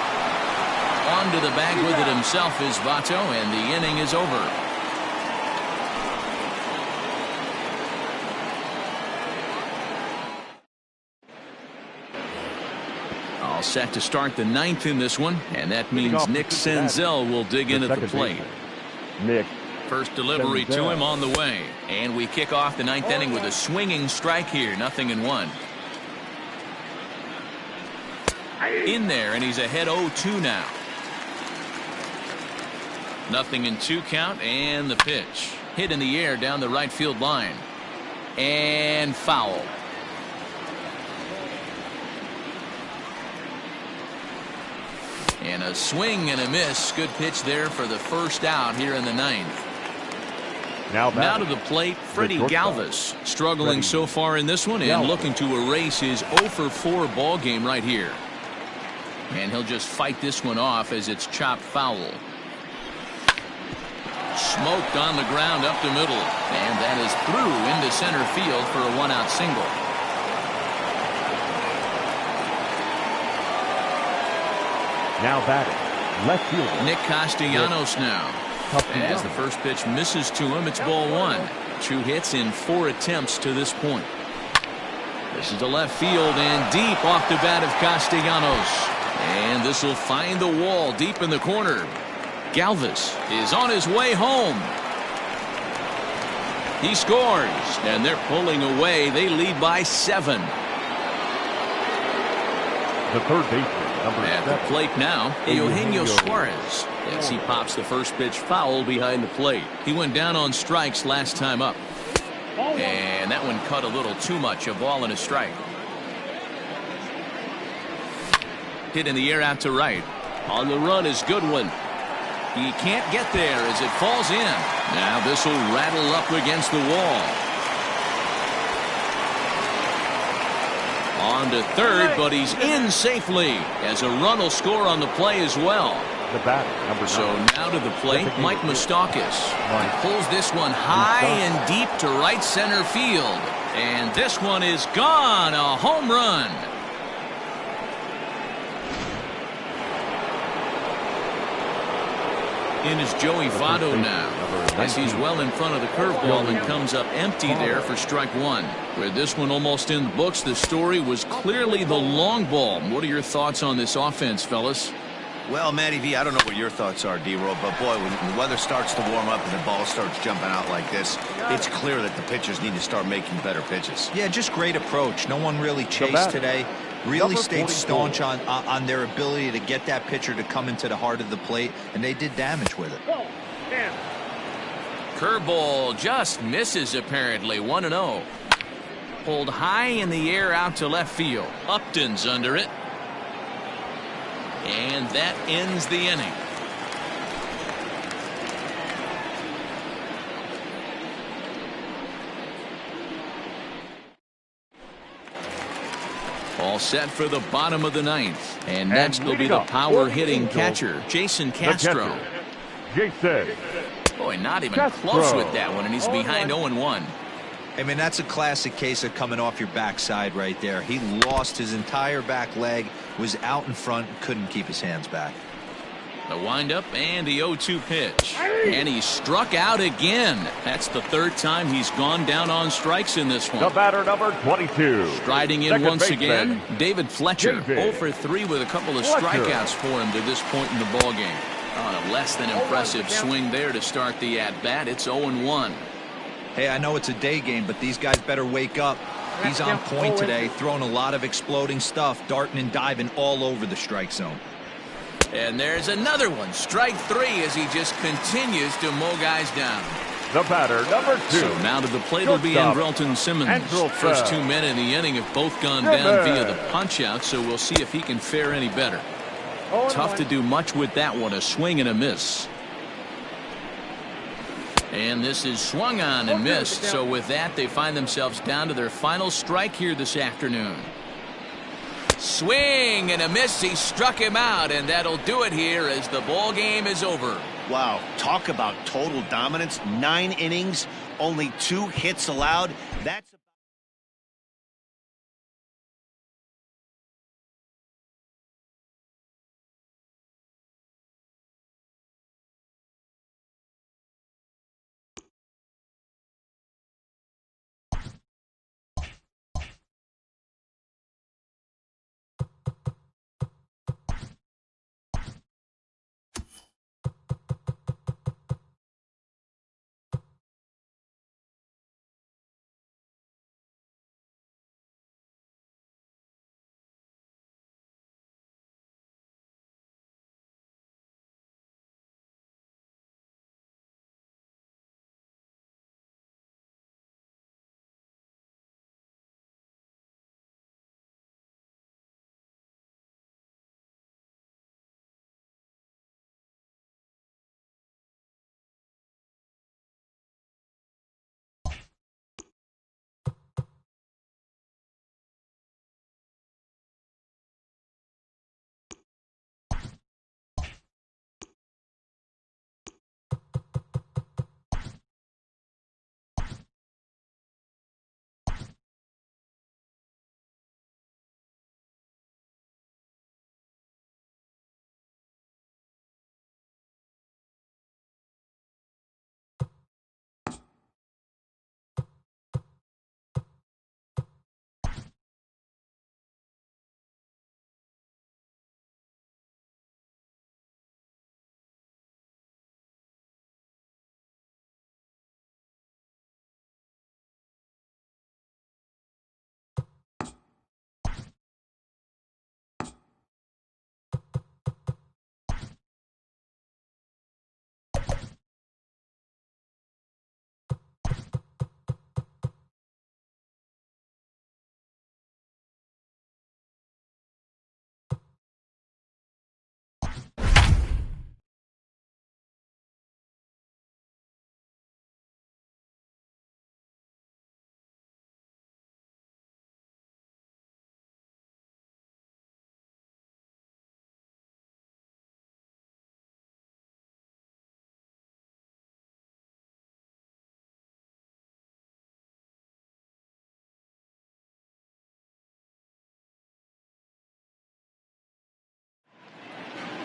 [SPEAKER 1] Onto the bag with it himself is Votto, and the inning is over. All set to start the 9th in this one, and that means Nick Senzel will dig in at the plate.
[SPEAKER 2] Nick.
[SPEAKER 1] First delivery to him on the way, and we kick off the 9th inning with a swinging strike here. 0-1. In there, and he's ahead 0-2 now. 0-2 count, and the pitch hit in the air down the right field line, and foul. And a swing and a miss. Good pitch there for the first out here in the 9th. Now to the plate, Freddie Galvis. Struggling so far in this one and looking to erase his 0 for 4 ball game right here. And he'll just fight this one off as it's chopped foul. Smoked on the ground up the middle. And that is through into center field for a 1-out single.
[SPEAKER 2] Now batting, left fielder
[SPEAKER 1] Nick Castellanos now. As the first pitch misses to him, it's ball 1. 2 hits in 4 attempts to this point. This is the left field and deep off the bat of Castellanos. And this will find the wall deep in the corner. Galvis is on his way home. He scores, and they're pulling away. They lead by 7.
[SPEAKER 2] The third baseman, number
[SPEAKER 1] At
[SPEAKER 2] 7.
[SPEAKER 1] the plate now, Eugenio Suarez, as he pops the first pitch foul behind the plate. He went down on strikes last time up. And that one cut a little too much, a ball and a strike. Hit in the air out to right. On the run is Goodwin. He can't get there as it falls in. Now this will rattle up against the wall. On to third, but he's in safely as a run will score on the play as well.
[SPEAKER 2] The batter, number 9.
[SPEAKER 1] So now to the plate, Mike Moustakas. He pulls this one high and deep to right center field. And this one is gone, a home run. In is Joey Votto now, as he's well in front of the curveball and comes up empty there for strike 1. With this one almost in the books, the story was clearly the long ball. What are your thoughts on this offense, fellas?
[SPEAKER 4] Well, Matty V, I don't know what your thoughts are, D-Roll, but boy, when the weather starts to warm up and the ball starts jumping out like this, it's clear that the pitchers need to start making better pitches.
[SPEAKER 3] Yeah, just great approach. No one really chased today. Really stayed staunch on their ability to get that pitcher to come into the heart of the plate, and they did damage with it.
[SPEAKER 1] Curveball just misses apparently. 1-0. Pulled high in the air out to left field. Upton's under it. And that ends the inning. All set for the bottom of the 9th. And next will be the power hitting catcher, Jason Castro.
[SPEAKER 2] Jason.
[SPEAKER 1] Boy, not even close with that one, and he's behind 0-1.
[SPEAKER 3] I mean, that's a classic case of coming off your backside right there. He lost his entire back leg, was out in front, couldn't keep his hands back.
[SPEAKER 1] The windup and the 0-2 pitch. And he struck out again. That's the 3rd time he's gone down on strikes in this one.
[SPEAKER 2] The batter, number 22.
[SPEAKER 1] Striding in once again, David Fletcher. 0 for 3 with a couple of strikeouts for him to this point in the ballgame. On a less than impressive swing there to start the at-bat. It's 0-1.
[SPEAKER 3] Hey, I know it's a day game, but these guys better wake up. He's on point today, throwing a lot of exploding stuff, darting and diving all over the strike zone.
[SPEAKER 1] And there's another one. Strike 3 as he just continues to mow guys down.
[SPEAKER 2] The batter, number 2.
[SPEAKER 1] So now to the plate will be Andrelton Simmons. First 2 men in the inning have both gone down via the punch-out, so we'll see if he can fare any better. Tough to do much with that one. A swing and a miss. And this is swung on and missed. So with that, they find themselves down to their final strike here this afternoon. Swing and a miss. He struck him out, and that'll do it here as the ball game is over.
[SPEAKER 4] Wow, talk about total dominance. 9 innings, only 2 hits allowed. That's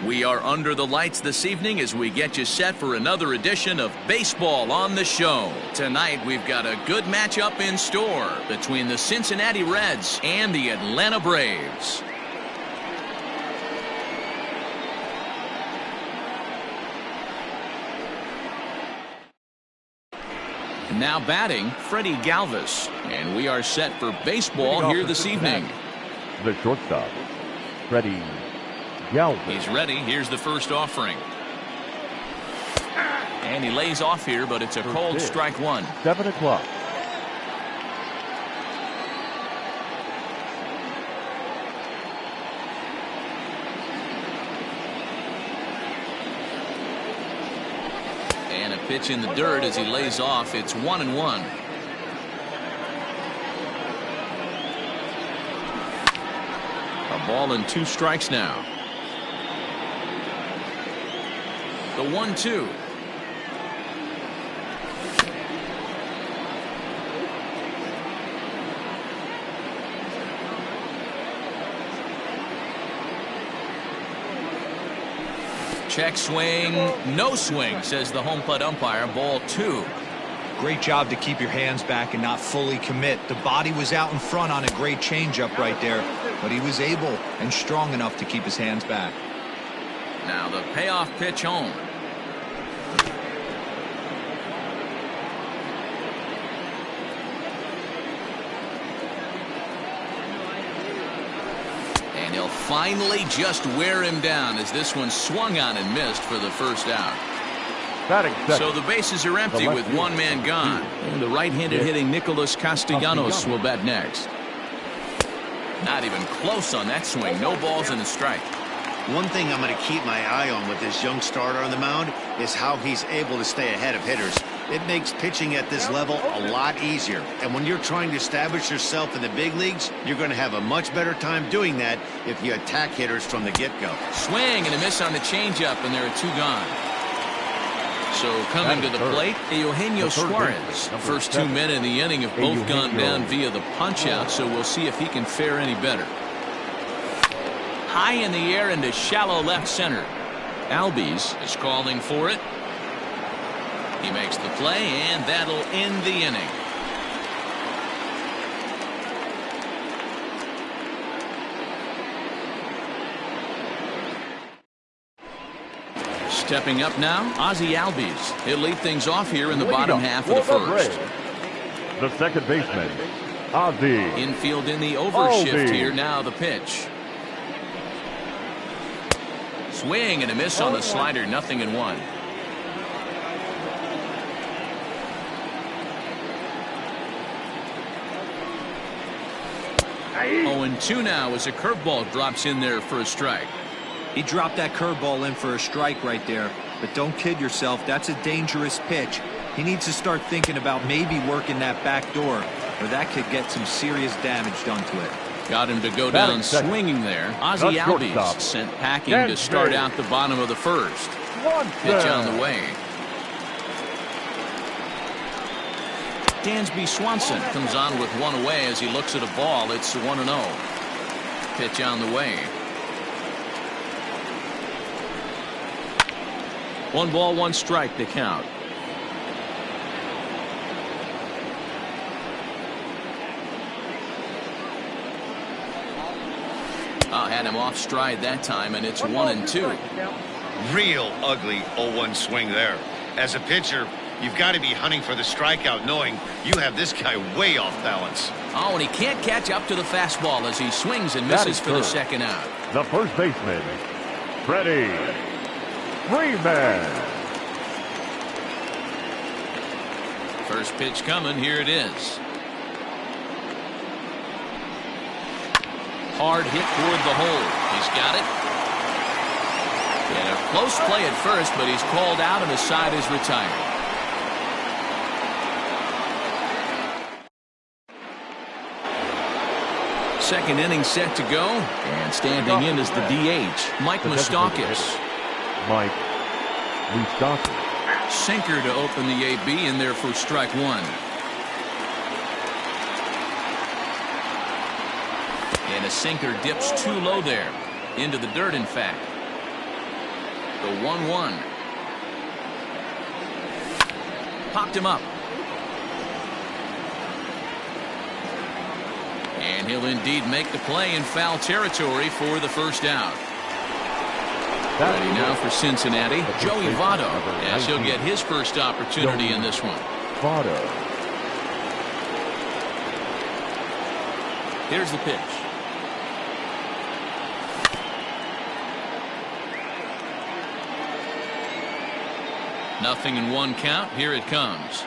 [SPEAKER 1] We are under the lights this evening as we get you set for another edition of Baseball on the Show. Tonight, we've got a good matchup in store between the Cincinnati Reds and the Atlanta Braves. Now batting, Freddie Galvis. And we are set for baseball here this evening.
[SPEAKER 2] The shortstop, Freddie Galvis.
[SPEAKER 1] He's ready. Here's the first offering. And he lays off here, but it's a cold strike one.
[SPEAKER 2] 7 o'clock.
[SPEAKER 1] And a pitch in the dirt as he lays off. It's 1-1. A ball and 2 strikes now. The 1-2. Check swing, no swing, says the home plate umpire. Ball 2.
[SPEAKER 3] Great job to keep your hands back and not fully commit. The body was out in front on a great changeup right there, but he was able and strong enough to keep his hands back.
[SPEAKER 1] Now the payoff pitch home. And he'll finally just wear him down as this one swung on and missed for the first out. So the bases are empty with one man gone. And the right-handed hitting Nicholas Castellanos will bat next. Not even close on that swing. No balls and a strike.
[SPEAKER 4] One thing I'm going to keep my eye on with this young starter on the mound is how he's able to stay ahead of hitters. It makes pitching at this level a lot easier. And when you're trying to establish yourself in the big leagues, you're going to have a much better time doing that if you attack hitters from the get-go.
[SPEAKER 1] Swing and a miss on the changeup, and there are 2 gone. So coming to the plate, Eugenio Suarez. First 2 men in the inning have both gone down via the punch-out, so we'll see if he can fare any better. High in the air into shallow left center. Albies is calling for it. He makes the play, and that'll end the inning. Stepping up now, Ozzie Albies. He'll lead things off here in the bottom half of the first.
[SPEAKER 2] The second baseman, Ozzie.
[SPEAKER 1] Infield in the overshift here. Now the pitch. Swing and a miss on the slider. 0-1. Oh, and 2 now as a curveball drops in there for a strike.
[SPEAKER 3] He dropped that curveball in for a strike right there, but don't kid yourself, that's a dangerous pitch. He needs to start thinking about maybe working that back door, or that could get some serious damage done to it.
[SPEAKER 1] Got him to go down swinging there. Ozzie Albies sent packing to start out the bottom of the first. Pitch on the way. Dansby Swanson comes on with 1 away as he looks at a ball. It's 1-0. Pitch on the way. 1 ball, 1 strike to count. Had him off stride that time, and it's 1-2.
[SPEAKER 4] Real ugly 0-1 swing there. As a pitcher, you've got to be hunting for the strikeout, knowing you have this guy way off balance.
[SPEAKER 1] Oh, and he can't catch up to the fastball as he swings and misses for the second out.
[SPEAKER 2] The first baseman, Freddie Freeman.
[SPEAKER 1] First pitch coming. Here it is. Hard hit toward the hole. He's got it. And a close play at first, but he's called out and the side is retired. Second inning set to go. And standing in is the DH, Mike Moustakas.
[SPEAKER 2] Mike Moustakas.
[SPEAKER 1] Sinker to open the AB in there for strike 1. And a sinker dips too low there. Into the dirt, in fact. The 1-1. Popped him up. And he'll indeed make the play in foul territory for the first out. Ready now for Cincinnati, Joey Votto, as he'll get his first opportunity in this one.
[SPEAKER 2] Votto.
[SPEAKER 1] Here's the pitch. Nothing in one count. Here it comes.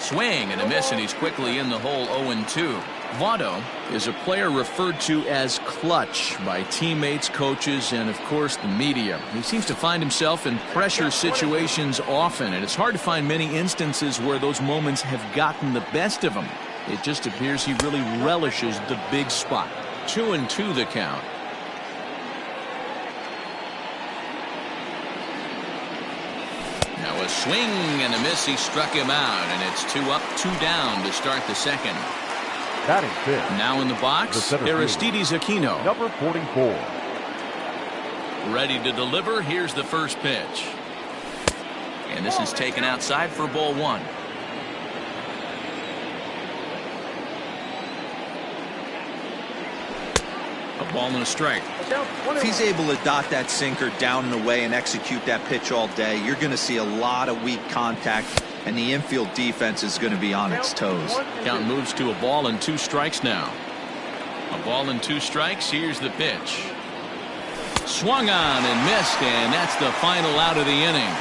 [SPEAKER 1] Swing and a miss, and he's quickly in the hole. 0-2. Votto is a player referred to as clutch by teammates, coaches, and of course the media. He seems to find himself in pressure situations often, and it's hard to find many instances where those moments have gotten the best of him. It just appears he really relishes the big spot. 2-2 the count. Now a swing and a miss. He struck him out, and it's 2 up, 2 down to start the second.
[SPEAKER 2] Batting fifth.
[SPEAKER 1] Now in the box, Aristides Aquino.
[SPEAKER 2] Number 44.
[SPEAKER 1] Ready to deliver. Here's the first pitch. And this is taken outside for ball 1. A ball and a strike.
[SPEAKER 3] If he's able to dot that sinker down and away and execute that pitch all day, you're going to see a lot of weak contact, and the infield defense is going to be on its toes.
[SPEAKER 1] Count moves to a ball and 2 strikes now. A ball and 2 strikes. Here's the pitch. Swung on and missed, and that's the final out of the inning.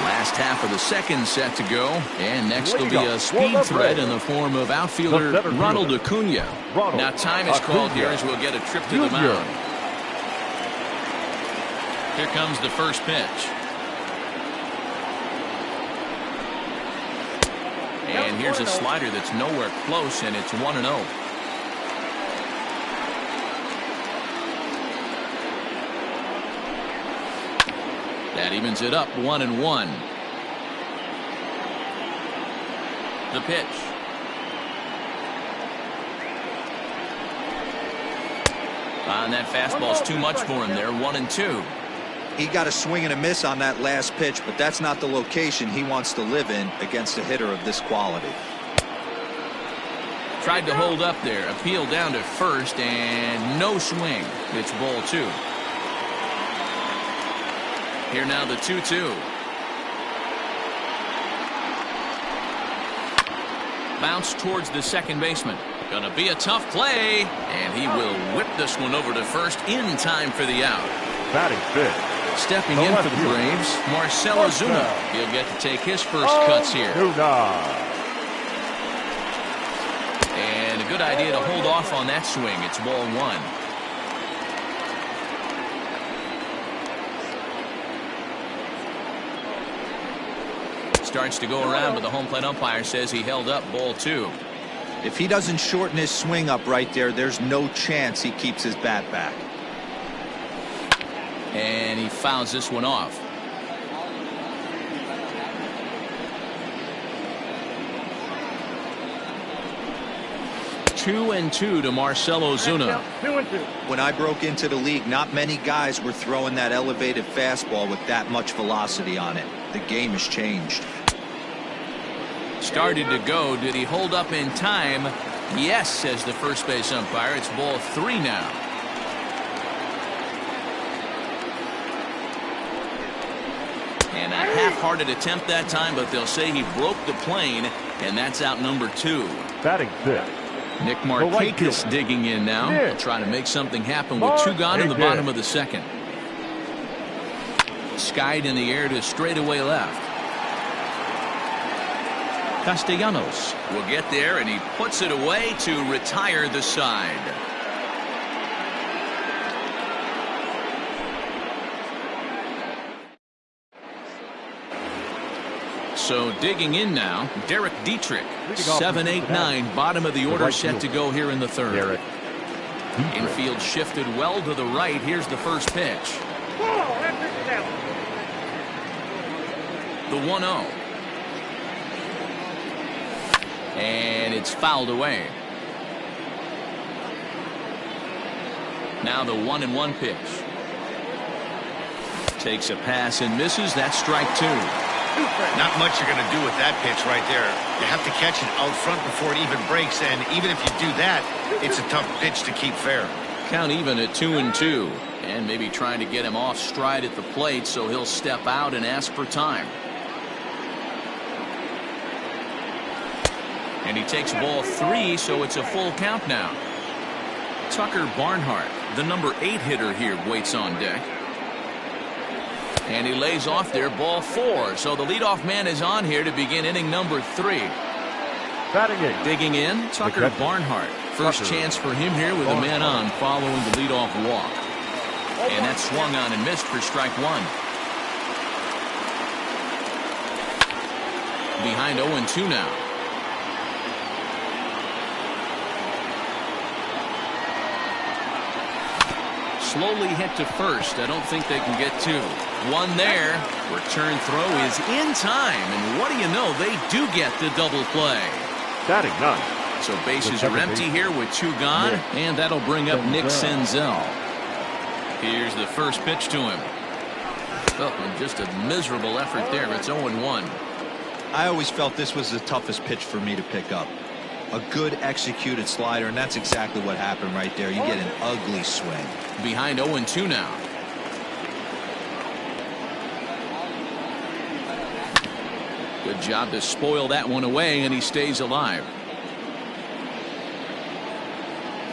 [SPEAKER 1] Last half of the second set to go, and next will be a speed threat in the form of outfielder Ronald Acuna. Now time is called here as we'll get a trip to the mound. Here comes the first pitch. And here's a slider that's nowhere close, and it's 1-0. That evens it up, 1-1. The pitch. And that fastball's too much for him there. 1-2.
[SPEAKER 3] He got a swing and a miss on that last pitch, but that's not the location he wants to live in against a hitter of this quality.
[SPEAKER 1] Tried to hold up there. Appeal down to first, and no swing. It's ball 2. Here now the 2-2. Bounce towards the second baseman. Gonna be a tough play, and he will whip this one over to first in time for the out.
[SPEAKER 2] Batting fifth.
[SPEAKER 1] Stepping in for the Braves, Marcell Ozuna. He'll get to take his first cuts here. And a good idea to hold off on that swing. It's ball 1. Starts to go around, but the home plate umpire says he held up ball 2.
[SPEAKER 3] If he doesn't shorten his swing up right there, there's no chance he keeps his bat back.
[SPEAKER 1] And he fouls this one off. Two and 2 to Marcell Ozuna.
[SPEAKER 3] When I broke into the league, not many guys were throwing that elevated fastball with that much velocity on it. The game has changed.
[SPEAKER 1] Started to go. Did he hold up in time? Yes, says the first base umpire. It's ball 3 now. And a half-hearted attempt that time, but they'll say he broke the plane, and that's out number 2.
[SPEAKER 2] Batting fifth.
[SPEAKER 1] Nick Markakis digging in now. He'll try to make something happen with 2 gone in the bottom of the second. Skied in the air to straightaway left. Castellanos will get there, and he puts it away to retire the side. So digging in now, Derek Dietrich. 7-8-9, bottom of the order, set to go here in the third. Infield shifted well to the right. Here's the first pitch. The 1-0. And it's fouled away. Now the 1-1 pitch. Takes a pass and misses. That's strike 2.
[SPEAKER 4] Not much you're going to do with that pitch right there. You have to catch it out front before it even breaks, and even if you do that, it's a tough pitch to keep fair.
[SPEAKER 1] Count even at 2-2, and maybe trying to get him off stride at the plate, so he'll step out and ask for time. And he takes ball 3, so it's a full count now. Tucker Barnhart, the number 8 hitter here, waits on deck. And he lays off there, ball 4. So the leadoff man is on here to begin inning number 3.
[SPEAKER 2] Batting in.
[SPEAKER 1] Digging in, Tucker Barnhart. First chance for him here with a man on following the leadoff walk. And that swung on and missed for strike 1. Behind 0-2 now. Slowly hit to first. I don't think they can get 2. One there. Return throw is in time. And what do you know? They do get the double play.
[SPEAKER 2] Batting 9.
[SPEAKER 1] So bases are empty here with 2 gone. And that'll bring up Nick Senzel. Here's the first pitch to him. Oh, and just a miserable effort there. It's 0-1.
[SPEAKER 3] I always felt this was the toughest pitch for me to pick up. A good executed slider, and that's exactly what happened right there. You get an ugly swing.
[SPEAKER 1] Behind 0-2 now. Good job to spoil that one away, and he stays alive.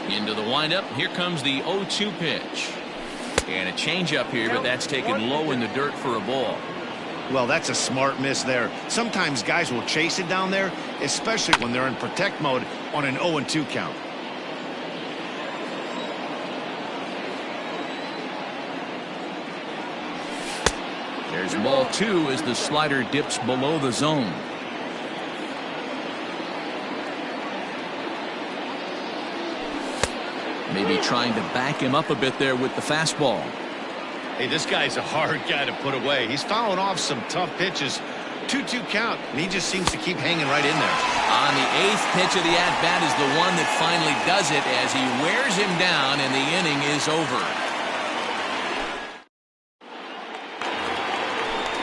[SPEAKER 1] Into the windup. Here comes the 0-2 pitch. And a changeup here, but that's taken low in the dirt for a ball.
[SPEAKER 4] Well, that's a smart miss there. Sometimes guys will chase it down there, especially when they're in protect mode on an 0-2 count.
[SPEAKER 1] There's ball 2 as the slider dips below the zone. Maybe trying to back him up a bit there with the fastball.
[SPEAKER 4] Hey, this guy's a hard guy to put away. He's fouling off some tough pitches. 2-2 count, and he just seems to keep hanging right in there.
[SPEAKER 1] On the 8th pitch of the at-bat is the one that finally does it as he wears him down, and the inning is over.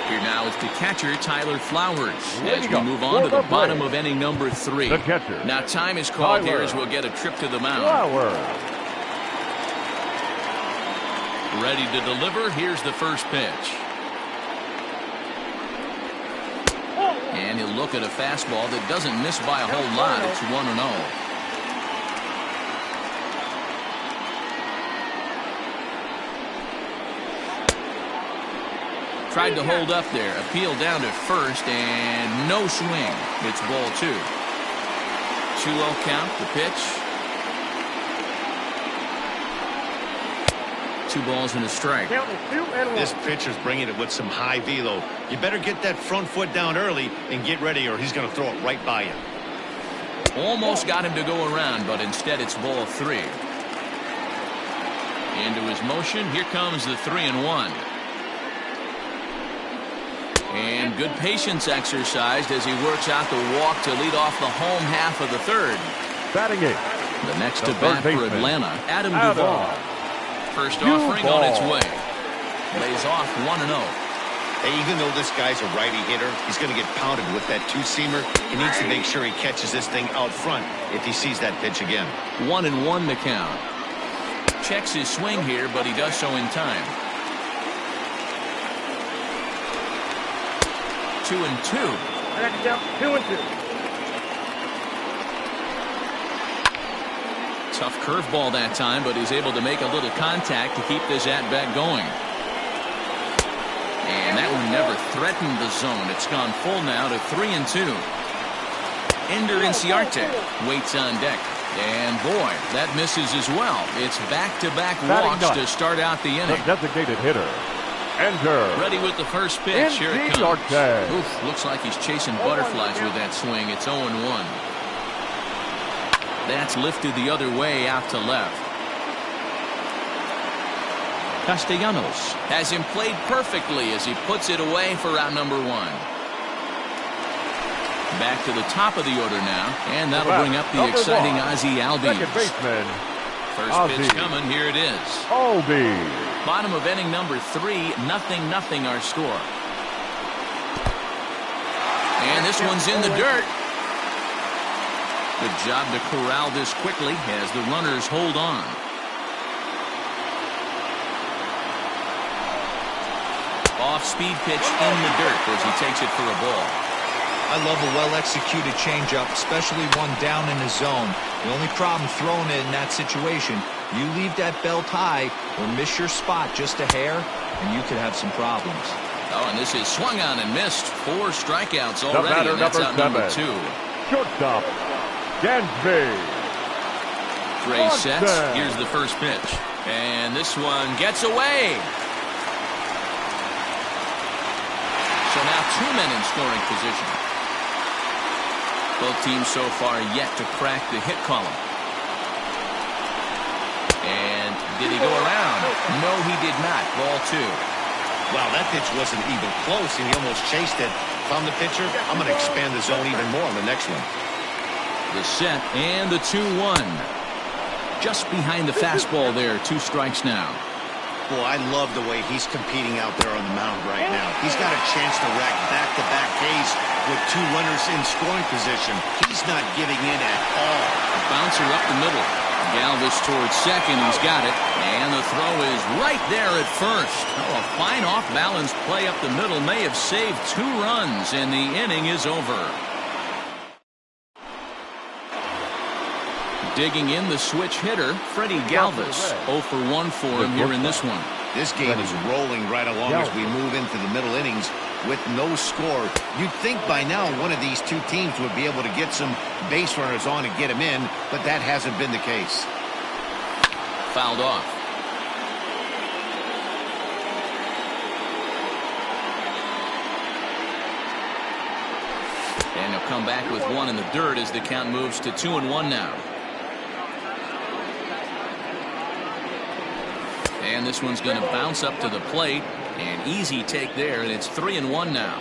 [SPEAKER 1] Here now is the catcher, Tyler Flowers, as we move on to the bottom of inning number 3.
[SPEAKER 2] The catcher.
[SPEAKER 1] Now time is called here as we'll get a trip to the mound.
[SPEAKER 2] Flowers.
[SPEAKER 1] Ready to deliver. Here's the first pitch. And he'll look at a fastball that doesn't miss by a whole lot. It's 1-0. Tried to hold up there. Appeal down to first and no swing. It's ball 2. 2-0 count. The pitch. 2 balls and a strike.
[SPEAKER 4] This pitcher's bringing it with some high velo. You better get that front foot down early and get ready, or he's going to throw it right by you.
[SPEAKER 1] Almost got him to go around, but instead it's ball 3. Into his motion. Here comes the 3-1. And good patience exercised as he works out the walk to lead off the home half of the 3rd.
[SPEAKER 2] Batting 8.
[SPEAKER 1] The next to bat for Atlanta, Adam Duvall. First offering on its way. Lays off 1-0.
[SPEAKER 4] Hey, even though this guy's a righty hitter, he's going to get pounded with that 2-seamer. He needs to make sure he catches this thing out front if he sees that pitch again.
[SPEAKER 1] 1-1 the count. Checks his swing here, but he does so in time. 2-2.
[SPEAKER 2] 2-2.
[SPEAKER 1] Tough curveball that time, but he's able to make a little contact to keep this at-bat going. And that one never threatened the zone. It's gone full now to 3-2. Ender Inciarte waits on deck. And boy, that misses as well. It's back-to-back walks to start out the inning.
[SPEAKER 2] The designated hitter, Ender.
[SPEAKER 1] Ready with the first pitch. Here it comes.
[SPEAKER 2] Inciarte.
[SPEAKER 1] Oof, looks like he's chasing butterflies with that swing. It's 0-1. That's lifted the other way out to left. Castellanos has him played perfectly as he puts it away for out number 1. Back to the top of the order now, and that'll bring up the exciting Ozzie Albies.
[SPEAKER 2] Second baseman,
[SPEAKER 1] First pitch coming, here it is.
[SPEAKER 2] Albies.
[SPEAKER 1] Bottom of inning number 3, 0-0 our score. And this one's in the dirt. Good job to corral this quickly as the runners hold on. Off-speed pitch in the dirt as he takes it for a ball.
[SPEAKER 3] I love a well-executed changeup, especially one down in the zone. The only problem throwing it in that situation, you leave that belt high or miss your spot just a hair, and you could have some problems.
[SPEAKER 1] Oh, and this is swung on and missed. 4 strikeouts already, and that's out number 2.
[SPEAKER 2] Shortstop, Dansby.
[SPEAKER 1] Gray sets. Here's the first pitch. And this one gets away. So now 2 men in scoring position. Both teams so far yet to crack the hit column. And did he go around? No, he did not. Ball 2.
[SPEAKER 4] Wow, that pitch wasn't even close, and he almost chased it. If I'm the pitcher, I'm going to expand the zone even more on the next one.
[SPEAKER 1] The set and the 2-1. Just behind the fastball there. 2 strikes now.
[SPEAKER 4] Boy, I love the way he's competing out there on the mound right now. He's got a chance to rack back-to-back Ks with 2 runners in scoring position. He's not giving in at all.
[SPEAKER 1] A bouncer up the middle. Galvis towards second. He's got it. And the throw is right there at first. Oh, a fine off-balance play up the middle may have saved 2 runs, and the inning is over. Digging in the switch hitter, Freddie Galvis. 0 for 1 for him here in this one.
[SPEAKER 4] This game is rolling right along as we move into the middle innings with no score. You'd think by now one of these 2 teams would be able to get some base runners on and get them in, but that hasn't been the case.
[SPEAKER 1] Fouled off. And he'll come back with 1 in the dirt as the count moves to 2-1 now. And this one's going to bounce up to the plate. An easy take there, and it's 3-1 now.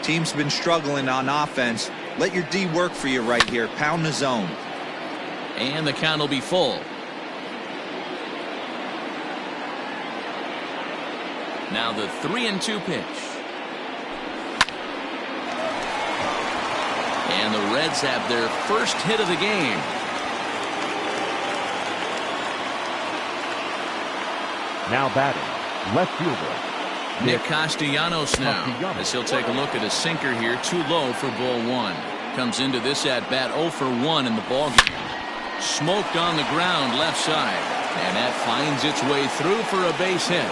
[SPEAKER 3] Team's been struggling on offense. Let your D work for you right here. Pound the zone.
[SPEAKER 1] And the count will be full. Now the 3-2 pitch. And the Reds have their first hit of the game.
[SPEAKER 2] Now batting, left fielder,
[SPEAKER 1] Nick Castellanos now, as he'll take a look at a sinker here, too low for ball 1. Comes into this at-bat 0 for 1 in the ballgame. Smoked on the ground left side, and that finds its way through for a base hit.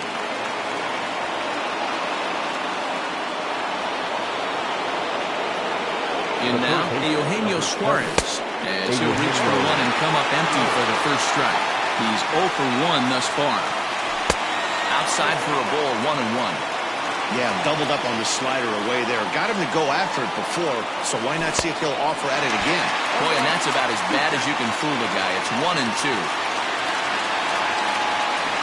[SPEAKER 1] In now, Eugenio Suarez, as he'll reach for 1 and come up empty for the first strike. He's 0 for 1 thus far. Outside for a ball, 1-1.
[SPEAKER 4] Yeah, doubled up on the slider away there. Got him to go after it before, so why not see if he'll offer at it again?
[SPEAKER 1] Boy, and that's about as bad as you can fool a guy. It's 1-2.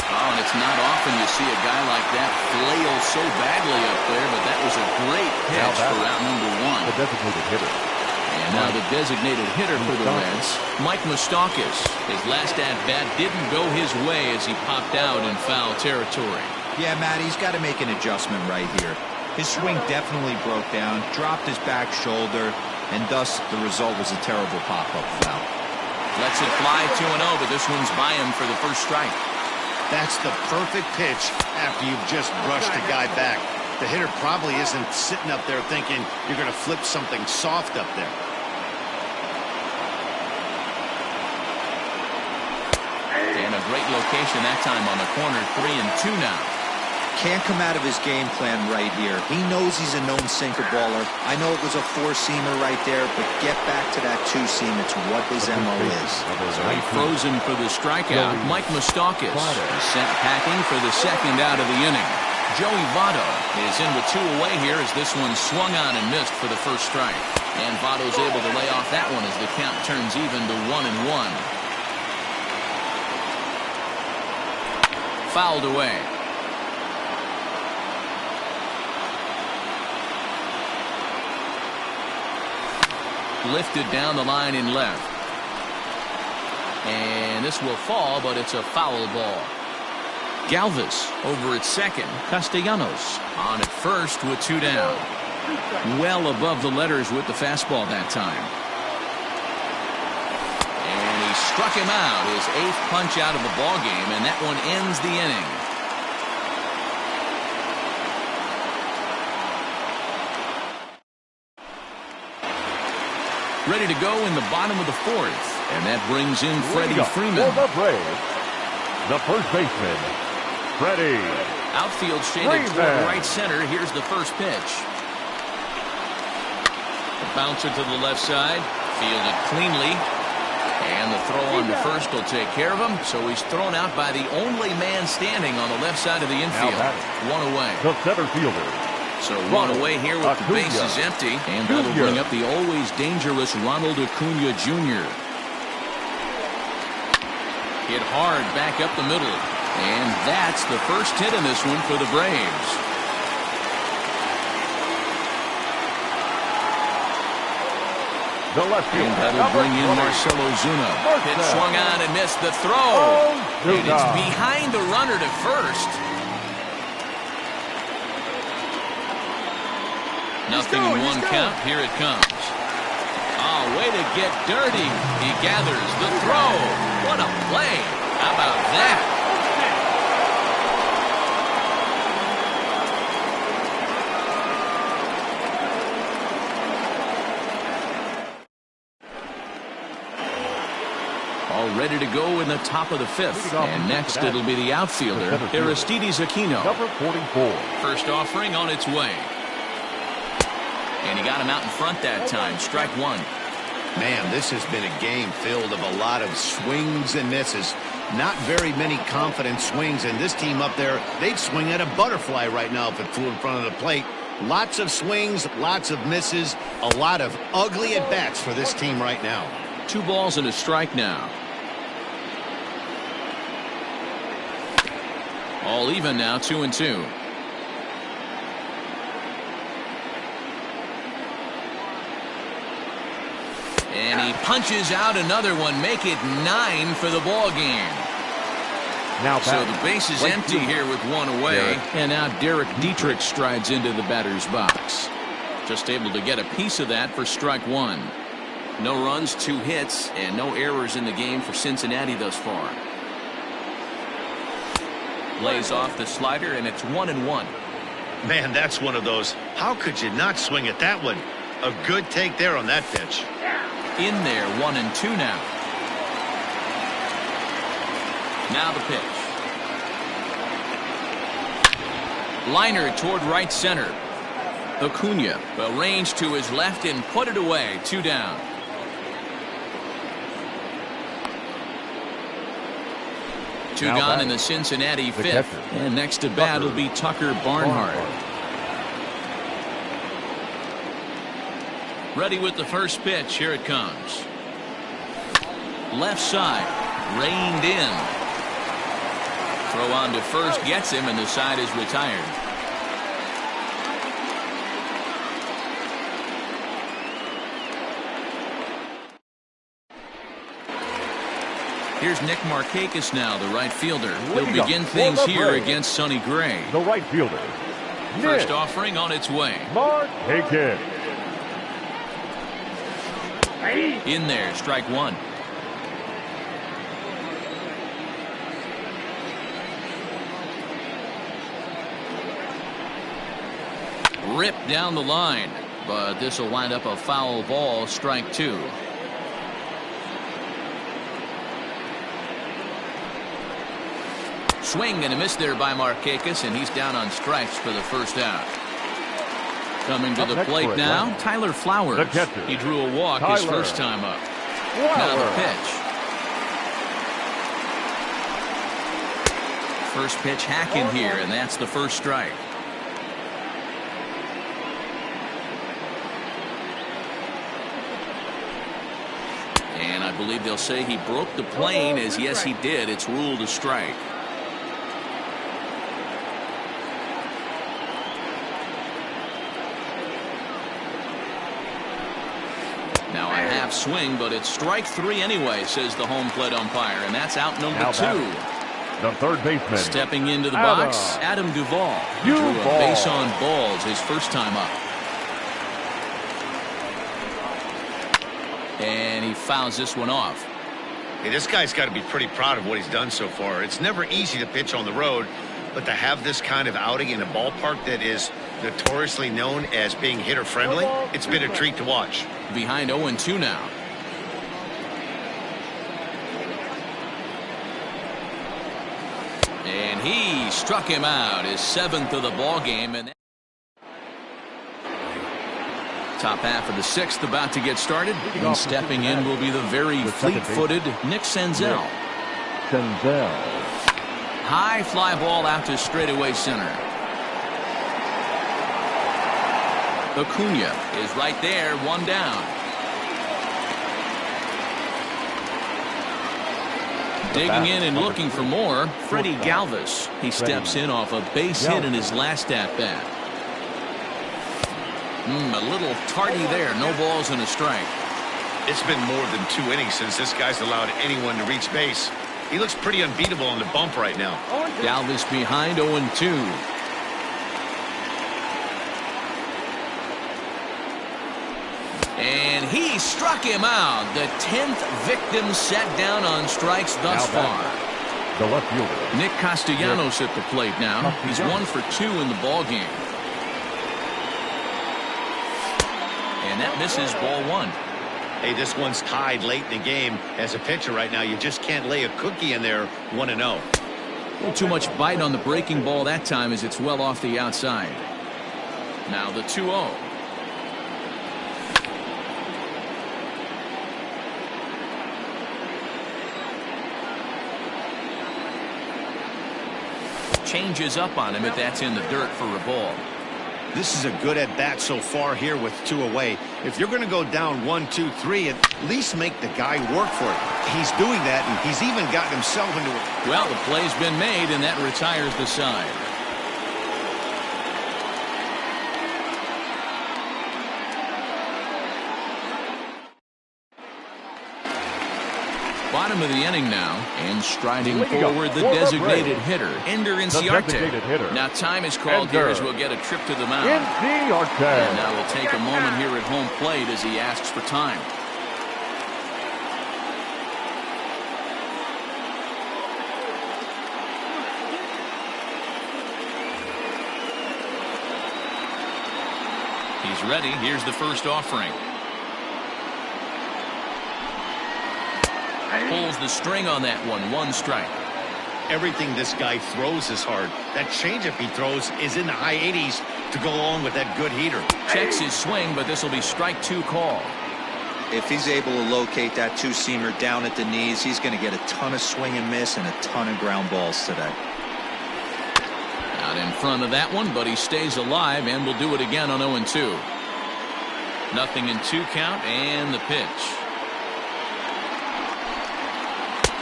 [SPEAKER 1] Oh, and it's not often you see a guy like that flail so badly up there, but that was a great pitch for out number 1.
[SPEAKER 2] The designated hitter.
[SPEAKER 1] And now the designated hitter for the Reds, Mike Moustakas. His last at-bat didn't go his way as he popped out in foul territory.
[SPEAKER 3] Yeah, Matt, he's got to make an adjustment right here. His swing definitely broke down, dropped his back shoulder, and thus the result was a terrible pop-up foul.
[SPEAKER 1] Lets it fly 2-0, but this one's by him for the first strike.
[SPEAKER 4] That's the perfect pitch after you've just brushed a guy back. The hitter probably isn't sitting up there thinking you're going to flip something soft up there.
[SPEAKER 1] And a great location that time on the corner. 3-2 now.
[SPEAKER 3] Can't come out of his game plan right here. He knows he's a known sinker baller. I know it was a 4-seamer right there, but get back to that 2-seam. It's what his MO is.
[SPEAKER 1] So he froze him for the strikeout. Mike Moustakas is sent packing for the second out of the inning. Joey Votto is in with 2 away here as this one swung on and missed for the first strike. And Votto's able to lay off that one as the count turns even to 1-1. Fouled away. Lifted down the line in left. And this will fall, but it's a foul ball. Galvis over at second. Castellanos on at first with 2 down. Well above the letters with the fastball that time. And he struck him out. His 8th punch out of the ball game, and that one ends the inning. Ready to go in the bottom of the 4th. And that brings in Freddie Freeman.
[SPEAKER 2] For the Braves, the first baseman, Freddie.
[SPEAKER 1] Outfield shaded toward right center. Here's the first pitch. A bouncer to the left side. Fielded cleanly. And the throw on to first will take care of him. So he's thrown out by the only man standing on the left side of the infield. 1 away.
[SPEAKER 2] The center fielder.
[SPEAKER 1] So 1 away here with the bases empty. And that'll bring up the always dangerous Ronald Acuna Jr. Hit hard back up the middle. And that's the first hit in this one for the Braves.
[SPEAKER 2] The left fielder.
[SPEAKER 1] And that'll bring in Marcell Ozuna. Hit swung on and missed the throw. And it's behind the runner to first. Nothing in 1 count. Here it comes. Oh, way to get dirty. He gathers the throw. What a play. How about that? All ready to go in the top of the 5th. And next it'll be the outfielder, Aristides Aquino.
[SPEAKER 2] Number 44.
[SPEAKER 1] First offering on its way. And he got him out in front that time. Strike 1.
[SPEAKER 4] Man, this has been a game filled of a lot of swings and misses. Not very many confident swings, and this team up there, they'd swing at a butterfly right now if it flew in front of the plate. Lots of swings, lots of misses, a lot of ugly at-bats for this team right now.
[SPEAKER 1] 2 balls and a strike now. All even now, 2-2. And he punches out another one, make it 9 for the ball game.
[SPEAKER 2] Now
[SPEAKER 1] so the base is empty here with 1 away. And now Derek Dietrich strides into the batter's box. Just able to get a piece of that for strike 1. No runs, 2 hits, and no errors in the game for Cincinnati thus far. Lays off the slider, and it's 1-1.
[SPEAKER 4] Man, that's one of those. How could you not swing at that one? A good take there on that pitch.
[SPEAKER 1] In there, 1-2 now. Now the pitch. Liner toward right center. Acuna will range to his left and put it away. 2 down. Two gone in the Cincinnati 5th. And next to bat will be Tucker Barnhart. Ready with the first pitch. Here it comes. Left side. Reined in. Throw on to first. Gets him, and the side is retired. Here's Nick Markakis now, the right fielder. He'll begin things here against Sonny Gray.
[SPEAKER 2] The right fielder.
[SPEAKER 1] First offering on its way.
[SPEAKER 2] Markakis.
[SPEAKER 1] In there, strike 1. Ripped down the line, but this will wind up a foul ball. Strike 2. Swing and a miss there by Markakis, and he's down on strikes for the first out. Coming to the plate now, Tyler Flowers. He drew a walk his first time up. Now the pitch. First pitch hacking here, and that's the first strike. And I believe they'll say he broke the plane, as yes he did. It's ruled a strike. half swing, but it's strike 3 anyway, says the home plate umpire, and that's out number
[SPEAKER 2] Now
[SPEAKER 1] 2.
[SPEAKER 2] The third baseman.
[SPEAKER 1] Stepping into the box, Adam Duvall. He drew a base on balls his first time up. And he fouls this one off.
[SPEAKER 4] Hey, this guy's got to be pretty proud of what he's done so far. It's never easy to pitch on the road, but to have this kind of outing in a ballpark that is notoriously known as being hitter-friendly, it's been a treat to watch.
[SPEAKER 1] Behind 0-2 now. And he struck him out, his 7th of the ball game. And top half of the 6th about to get started. And stepping in will be the very fleet-footed Nick Senzel. High fly ball out to straightaway center. Acuna is right there, 1 down. Digging in and looking for more, Freddie Galvis. He steps in off a base hit in his last at-bat. A little tardy there. No balls and a strike.
[SPEAKER 4] It's been more than 2 innings since this guy's allowed anyone to reach base. He looks pretty unbeatable on the bump right now.
[SPEAKER 1] Galvis behind 0-2. And he struck him out. The 10th victim set down on strikes thus far.
[SPEAKER 2] The left fielder.
[SPEAKER 1] Nick Castellanos at the plate now. He's 1 for 2 in the ball game. And that misses, ball 1.
[SPEAKER 4] Hey, this one's tied late in the game. As a pitcher right now, you just can't lay a cookie in there 1-0.
[SPEAKER 1] A little too much bite on the breaking ball that time as it's well off the outside. Now the 2-0. Changes up on him if that's in the dirt for a ball.
[SPEAKER 4] This is a good at-bat so far here with 2 away. If you're going to go down 1, 2, 3, at least make the guy work for it. He's doing that, and he's even gotten himself into it.
[SPEAKER 1] Well, the play's been made, and that retires the side. Bottom of the inning now, and striding forward the designated hitter, Ender Inciarte. Now time is called here as we'll get a trip to the mound. And now we'll take a moment here at home plate as he asks for time. He's ready. Here's the first offering. Pulls the string on that one. 1 strike.
[SPEAKER 4] Everything this guy throws is hard. That changeup he throws is in the high 80s to go along with that good heater.
[SPEAKER 1] Checks his swing, but this will be strike 2 call.
[SPEAKER 3] If he's able to locate that 2-seamer down at the knees, he's going to get a ton of swing and miss and a ton of ground balls today.
[SPEAKER 1] Out in front of that one, but he stays alive and will do it again on 0-2. 0-2 count and the pitch.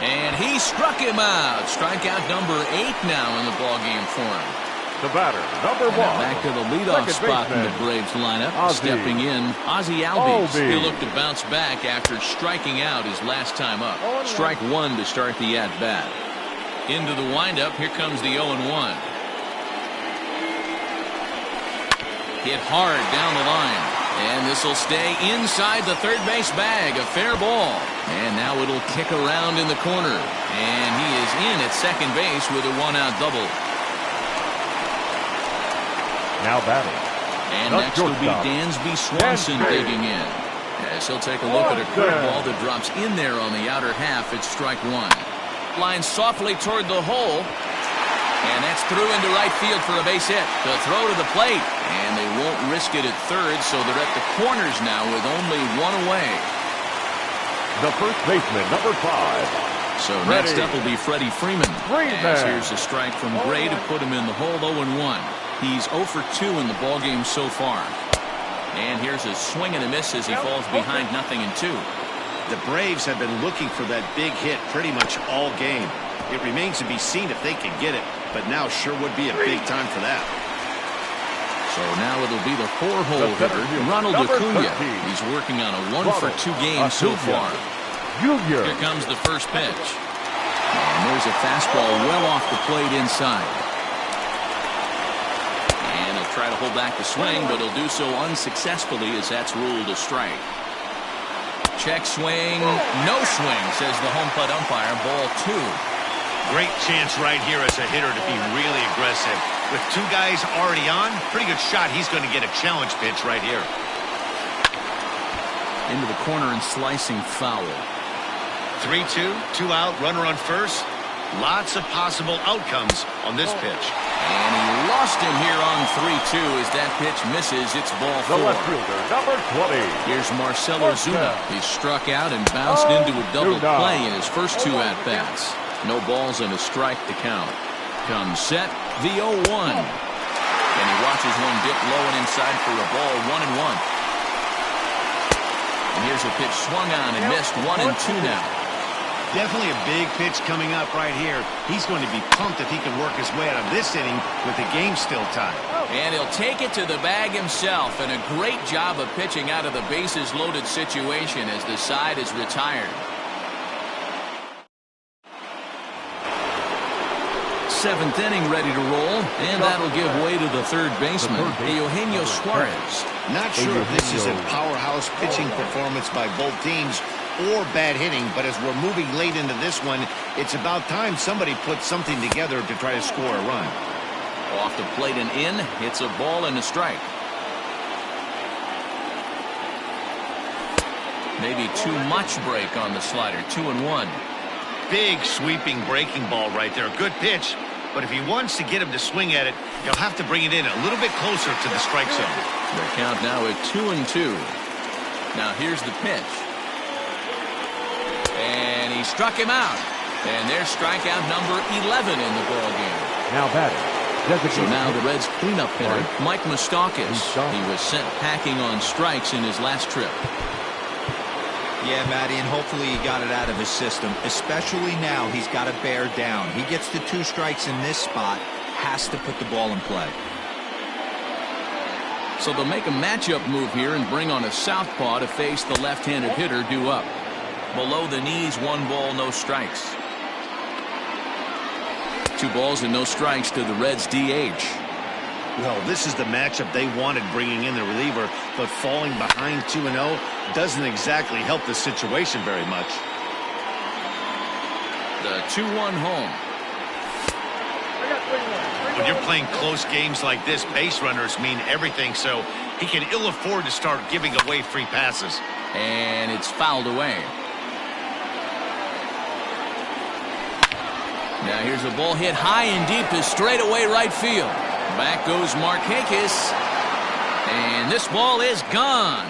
[SPEAKER 1] And he struck him out. Strikeout number 8 now in the ballgame for him.
[SPEAKER 2] The batter, number 1.
[SPEAKER 1] Back to the leadoff spot in the Braves lineup. Stepping in, Ozzie Albies. He'll look to bounce back after striking out his last time up. Strike 1 to start the at-bat. Into the windup, here comes the 0-1. Hit hard down the line. And this will stay inside the third base bag. A fair ball. And now it'll kick around in the corner. And he is in at second base with a 1-out double.
[SPEAKER 2] Now batting.
[SPEAKER 1] And next will be Dansby Swanson digging in. As he'll take a look at a curveball that drops in there on the outer half. It's strike 1. Lines softly toward the hole. And that's through into right field for a base hit. The throw to the plate. And they won't risk it at third, so they're at the corners now with only 1 away.
[SPEAKER 2] The first baseman, number 5.
[SPEAKER 1] So next up will be Freddie Freeman. As here's a strike from Gray to put him in the hole. 0-1. He's 0 for 2 in the ballgame so far. And here's a swing and a miss as he falls behind 0-2.
[SPEAKER 4] The Braves have been looking for that big hit pretty much all game. It remains to be seen if they can get it, but now sure would be a big time for that.
[SPEAKER 1] So now it'll be the 4-hole hitter, Ronald Acuna. He's working on a 1-for-2 game so far.
[SPEAKER 2] Junior.
[SPEAKER 1] Here comes the first pitch. And there's a fastball well off the plate inside. And he'll try to hold back the swing, but he'll do so unsuccessfully as that's ruled a strike. Check swing, no swing, says the home plate umpire. Ball 2.
[SPEAKER 4] Great chance right here as a hitter to be really aggressive. With 2 guys already on, pretty good shot. He's going to get a challenge pitch right here.
[SPEAKER 1] Into the corner and slicing foul.
[SPEAKER 4] 3-2, 2 out, runner on first. Lots of possible outcomes on this pitch.
[SPEAKER 1] And he lost him here on 3-2 as that pitch misses. It's ball 4.
[SPEAKER 2] The left fielder, number 20.
[SPEAKER 1] Here's Marcell Ozuna. He struck out and bounced into a double play in his first 2 at-bats. No balls and a strike to count. Comes set, the 0-1. And he watches one dip low and inside for a ball, 1-1. And here's a pitch swung on and missed, 1-2 now.
[SPEAKER 4] Definitely a big pitch coming up right here. He's going to be pumped if he can work his way out of this inning with the game still tied.
[SPEAKER 1] And he'll take it to the bag himself. And a great job of pitching out of the bases loaded situation as the side is retired. 7th inning ready to roll, and that'll give way to the third baseman, Eugenio Suarez.
[SPEAKER 4] Not sure if this is a powerhouse pitching performance by both teams or bad hitting, but as we're moving late into this one, it's about time somebody puts something together to try to score a run.
[SPEAKER 1] Off the plate and in, it's a ball and a strike. Maybe too much break on the slider, 2-1.
[SPEAKER 4] Big sweeping breaking ball right there. Good pitch. But if he wants to get him to swing at it, he'll have to bring it in a little bit closer to the strike zone.
[SPEAKER 1] The count now at 2-2. Now here's the pitch. And he struck him out. And there's strikeout number 11 in the ball game.
[SPEAKER 2] Now batting.
[SPEAKER 1] So now the Reds cleanup hitter, Mike Moustakas. He was sent packing on strikes in his last trip.
[SPEAKER 3] Yeah, Matty, and hopefully he got it out of his system, especially now he's got to bear down. He gets the 2 strikes in this spot, has to put the ball in play.
[SPEAKER 1] So they'll make a matchup move here and bring on a southpaw to face the left-handed hitter due up. Below the knees, 1 ball, no strikes. 2 balls and no strikes to the Reds DH.
[SPEAKER 4] Well, this is the matchup they wanted, bringing in the reliever, but falling behind 2-0 doesn't exactly help the situation very much.
[SPEAKER 1] The 2-1 home.
[SPEAKER 4] When you're playing close games like this, base runners mean everything, so he can ill afford to start giving away free passes.
[SPEAKER 1] And it's fouled away. Now here's a ball hit high and deep to straightaway right field. Back goes Markakis. And this ball is gone.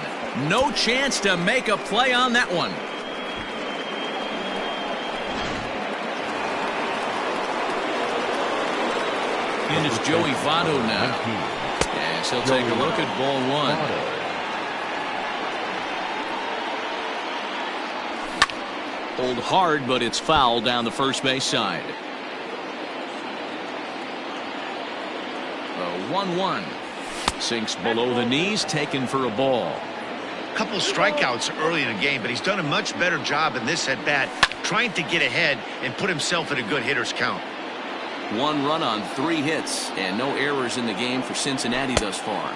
[SPEAKER 1] No chance to make a play on that one. And it's Joey Votto now. Yes, he'll take a look at ball 1. Hold hard, but it's foul down the first base side. 1-1. Sinks below the knees, taken for a ball.
[SPEAKER 4] Couple strikeouts early in the game, but he's done a much better job in this at-bat trying to get ahead and put himself in a good hitter's count.
[SPEAKER 1] 1 run on 3 hits and no errors in the game for Cincinnati thus far.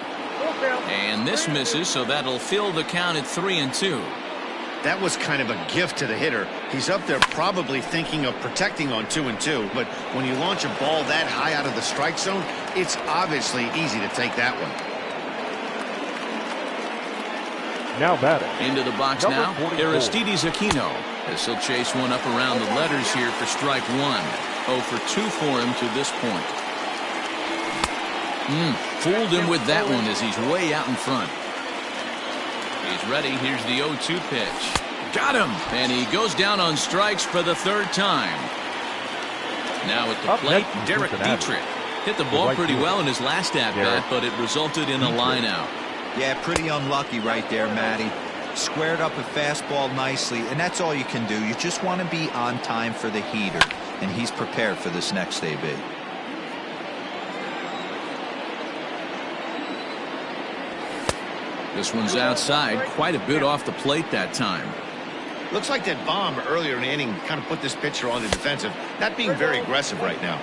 [SPEAKER 1] And this misses, so that'll fill the count at 3-2.
[SPEAKER 4] That was kind of a gift to the hitter. He's up there probably thinking of protecting on 2-2, but when you launch a ball that high out of the strike zone, it's obviously easy to take that one.
[SPEAKER 2] Now batting.
[SPEAKER 1] Into the box now, Aristides Aquino. As he'll chase one up around the letters here for strike 1. 0 for 2 for him to this point. Fooled him with that one as he's way out in front. He's ready. Here's the 0-2 pitch. Got him. And he goes down on strikes for the 3rd time. Now at the plate, Derek Dietrich. Hit the ball pretty well in his last at-bat, but it resulted in a line out.
[SPEAKER 3] Yeah, pretty unlucky right there, Matty. Squared up a fastball nicely, and that's all you can do. You just want to be on time for the heater, and he's prepared for this next AB.
[SPEAKER 1] This one's outside, quite a bit off the plate that time.
[SPEAKER 4] Looks like that bomb earlier in the inning kind of put this pitcher on the defensive, not being very aggressive right now.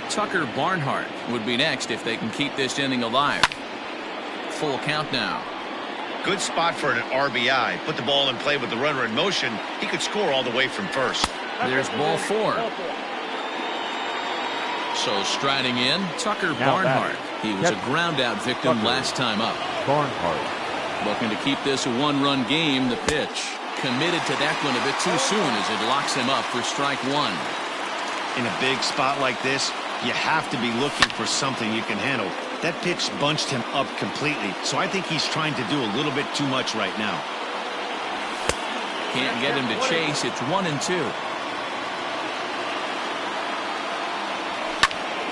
[SPEAKER 1] Tucker Barnhart would be next if they can keep this inning alive. Full count now.
[SPEAKER 4] Good spot for an RBI. Put the ball in play with the runner in motion. He could score all the way from first.
[SPEAKER 1] There's ball 4. So striding in, Tucker Barnhart. He was a ground-out victim last time up.
[SPEAKER 2] Barnhart.
[SPEAKER 1] Looking to keep this a one-run game. The pitch. Committed to that one a bit too soon as it locks him up for strike 1.
[SPEAKER 4] In a big spot like this, you have to be looking for something you can handle. That pitch bunched him up completely, so I think he's trying to do a little bit too much right now.
[SPEAKER 1] Can't get him to chase. It's 1-2.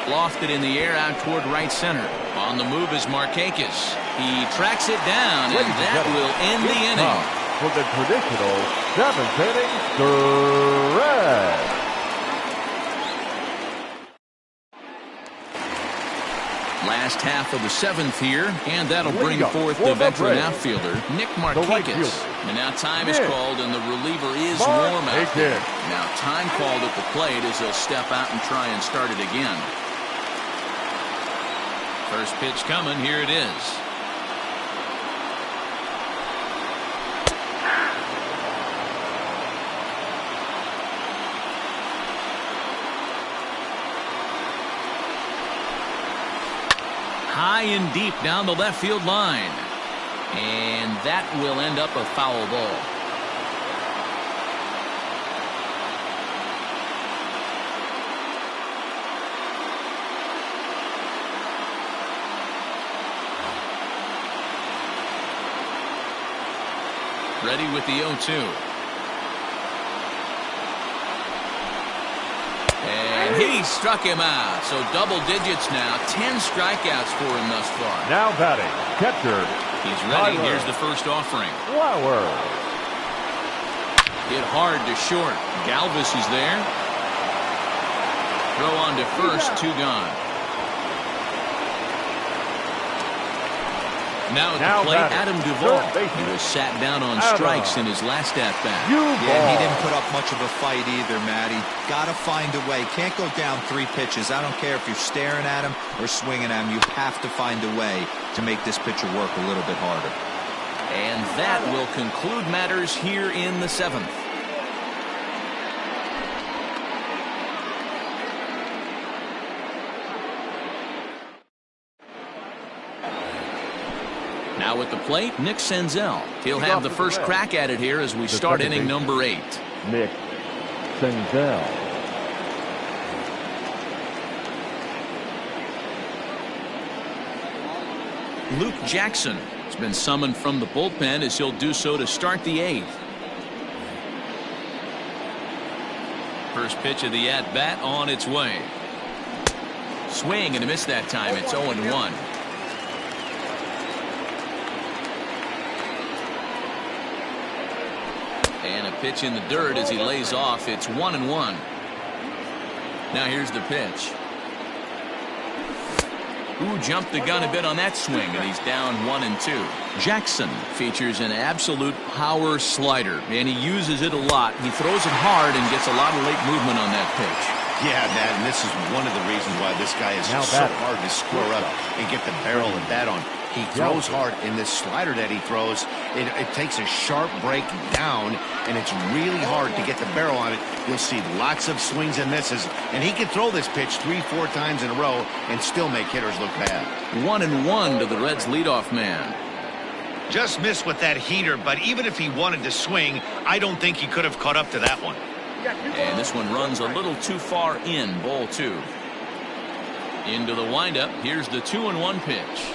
[SPEAKER 1] Lofted in the air out toward right center. On the move is Markakis. He tracks it down, and that will end the inning.
[SPEAKER 2] For the traditional 7th inning stretch.
[SPEAKER 1] Last half of the 7th here, and that'll bring forth the veteran outfielder, Nick Markakis. And now time is called, and the reliever is warm out there. Now time called at the plate as he'll step out and try and start it again. First pitch coming, here it is. High and deep down the left field line. And that will end up a foul ball. Ready with the 0-2. And he struck him out. So double digits now. 10 strikeouts for him thus far.
[SPEAKER 2] Now batting, catcher.
[SPEAKER 1] He's ready. Here's the first offering.
[SPEAKER 2] Flowers.
[SPEAKER 1] Hit hard to short. Galvis is there. Throw on to first. 2 gone. Now at the plate, Adam Duvall. He was sat down on strikes in his last at-bat.
[SPEAKER 3] Yeah, he didn't put up much of a fight either, Matty. Got to find a way. Can't go down 3 pitches. I don't care if you're staring at him or swinging at him. You have to find a way to make this pitcher work a little bit harder.
[SPEAKER 1] And that will conclude matters here in the 7th. Now at the plate, Nick Senzel. He'll have the first crack at it here as we start inning number 8.
[SPEAKER 2] Nick Senzel.
[SPEAKER 1] Luke Jackson has been summoned from the bullpen as he'll do so to start the 8th. First pitch of the at-bat on its way. Swing and a miss that time. It's 0-1. And a pitch in the dirt as he lays off. It's 1-1. Now here's the pitch. Ooh, jumped the gun a bit on that swing, and he's down 1-2. Jackson features an absolute power slider, and he uses it a lot. He throws it hard and gets a lot of late movement on that pitch.
[SPEAKER 4] Yeah, Matt, and this is one of the reasons why this guy is so hard to square up and get the barrel of bat on. He throws hard, and this slider that he throws, it takes a sharp break down, and it's really hard to get the barrel on it. You'll see lots of swings and misses, and he can throw this pitch 3-4 times in a row and still make hitters look bad.
[SPEAKER 1] 1-1 to the Reds' leadoff man.
[SPEAKER 4] Just missed with that heater, but even if he wanted to swing, I don't think he could have caught up to that one.
[SPEAKER 1] And this one runs a little too far in, ball 2. Into the windup, here's the 2-1 pitch.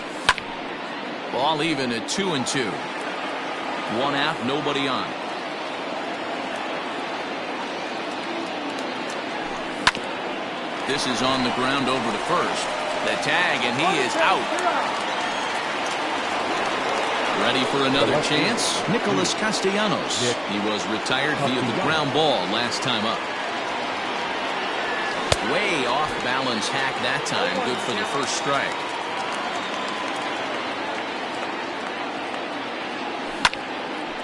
[SPEAKER 1] Ball even at 2-2. 1 out, nobody on. This is on the ground over to first. The tag, and he is out. Ready for another chance? Nicholas Castellanos. He was retired via the ground ball last time up. Way off balance hack that time. Good for the first strike.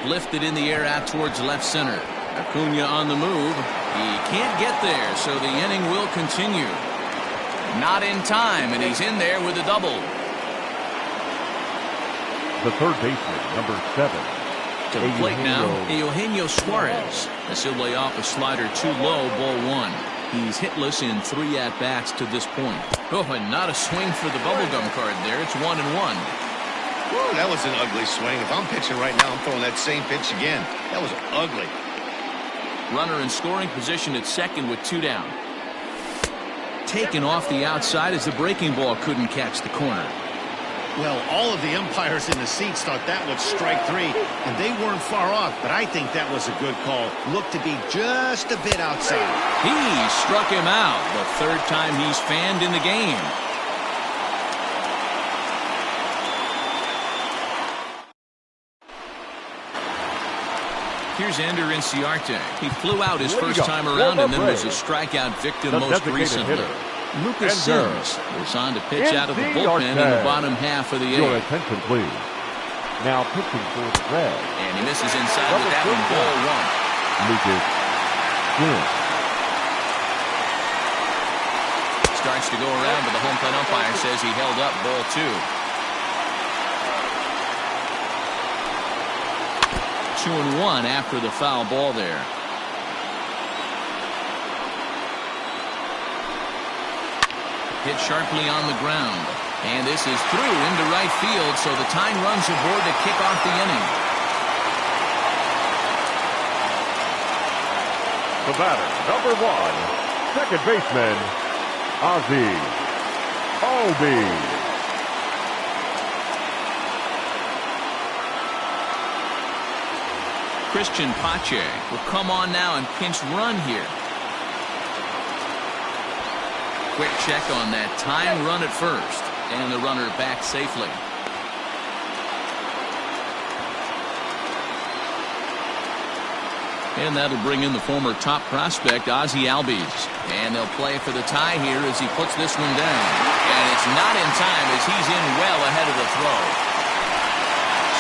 [SPEAKER 1] lifted in the air out towards left center. Acuna on the move. He can't get there, so the inning will continue. Not in time, and he's in there with a double.
[SPEAKER 2] The third baseman, number 7.
[SPEAKER 1] To the plate now, Eugenio Suarez. As he'll lay off a slider too low, ball 1. He's hitless in 3 at-bats to this point. Oh, and not a swing for the bubblegum card there. It's 1-1.
[SPEAKER 4] Whoa, that was an ugly swing. If I'm pitching right now, I'm throwing that same pitch again. That was ugly.
[SPEAKER 1] Runner in scoring position at second with 2 down. Taken off the outside as the breaking ball couldn't catch the corner.
[SPEAKER 4] Well, all of the umpires in the seats thought that was strike 3, and they weren't far off, but I think that was a good call. Looked to be just a bit outside.
[SPEAKER 1] He struck him out, the third time he's fanned in the game. Here's Ender Inciarte. He flew out his first time around and then was a strikeout victim most recently. Lucas Sims was on to pitch out of the bullpen in the bottom half of the 8th.
[SPEAKER 2] Your attention, please. Now pitching for the Reds.
[SPEAKER 1] And he misses inside with that one, ball 1.
[SPEAKER 2] Lucas Sims.
[SPEAKER 1] Starts to go around, but the home plate umpire says he held up ball 2. 2-1 after the foul ball there. Hit sharply on the ground. And this is through into right field, so the tying runs aboard to kick off the inning.
[SPEAKER 2] The batter, number 1, second baseman, Ozzie Albies.
[SPEAKER 1] Christian Pache will come on now and pinch run here. Quick check on that tying run at first, and the runner back safely. And that'll bring in the former top prospect, Ozzie Albies. And they'll play for the tie here as he puts this one down. And it's not in time as he's in well ahead of the throw.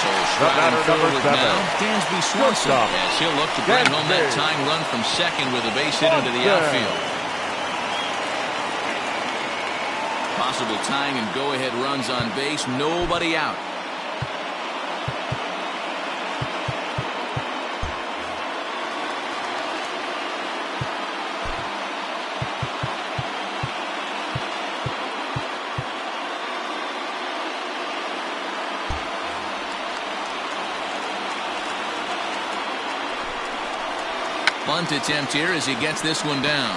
[SPEAKER 1] So striding forward now, Dansby Swanson, as he'll look to bring home that tying run from second with a base hit into the outfield. Possible tying and go-ahead runs on base, nobody out. Bunt attempt here as he gets this one down.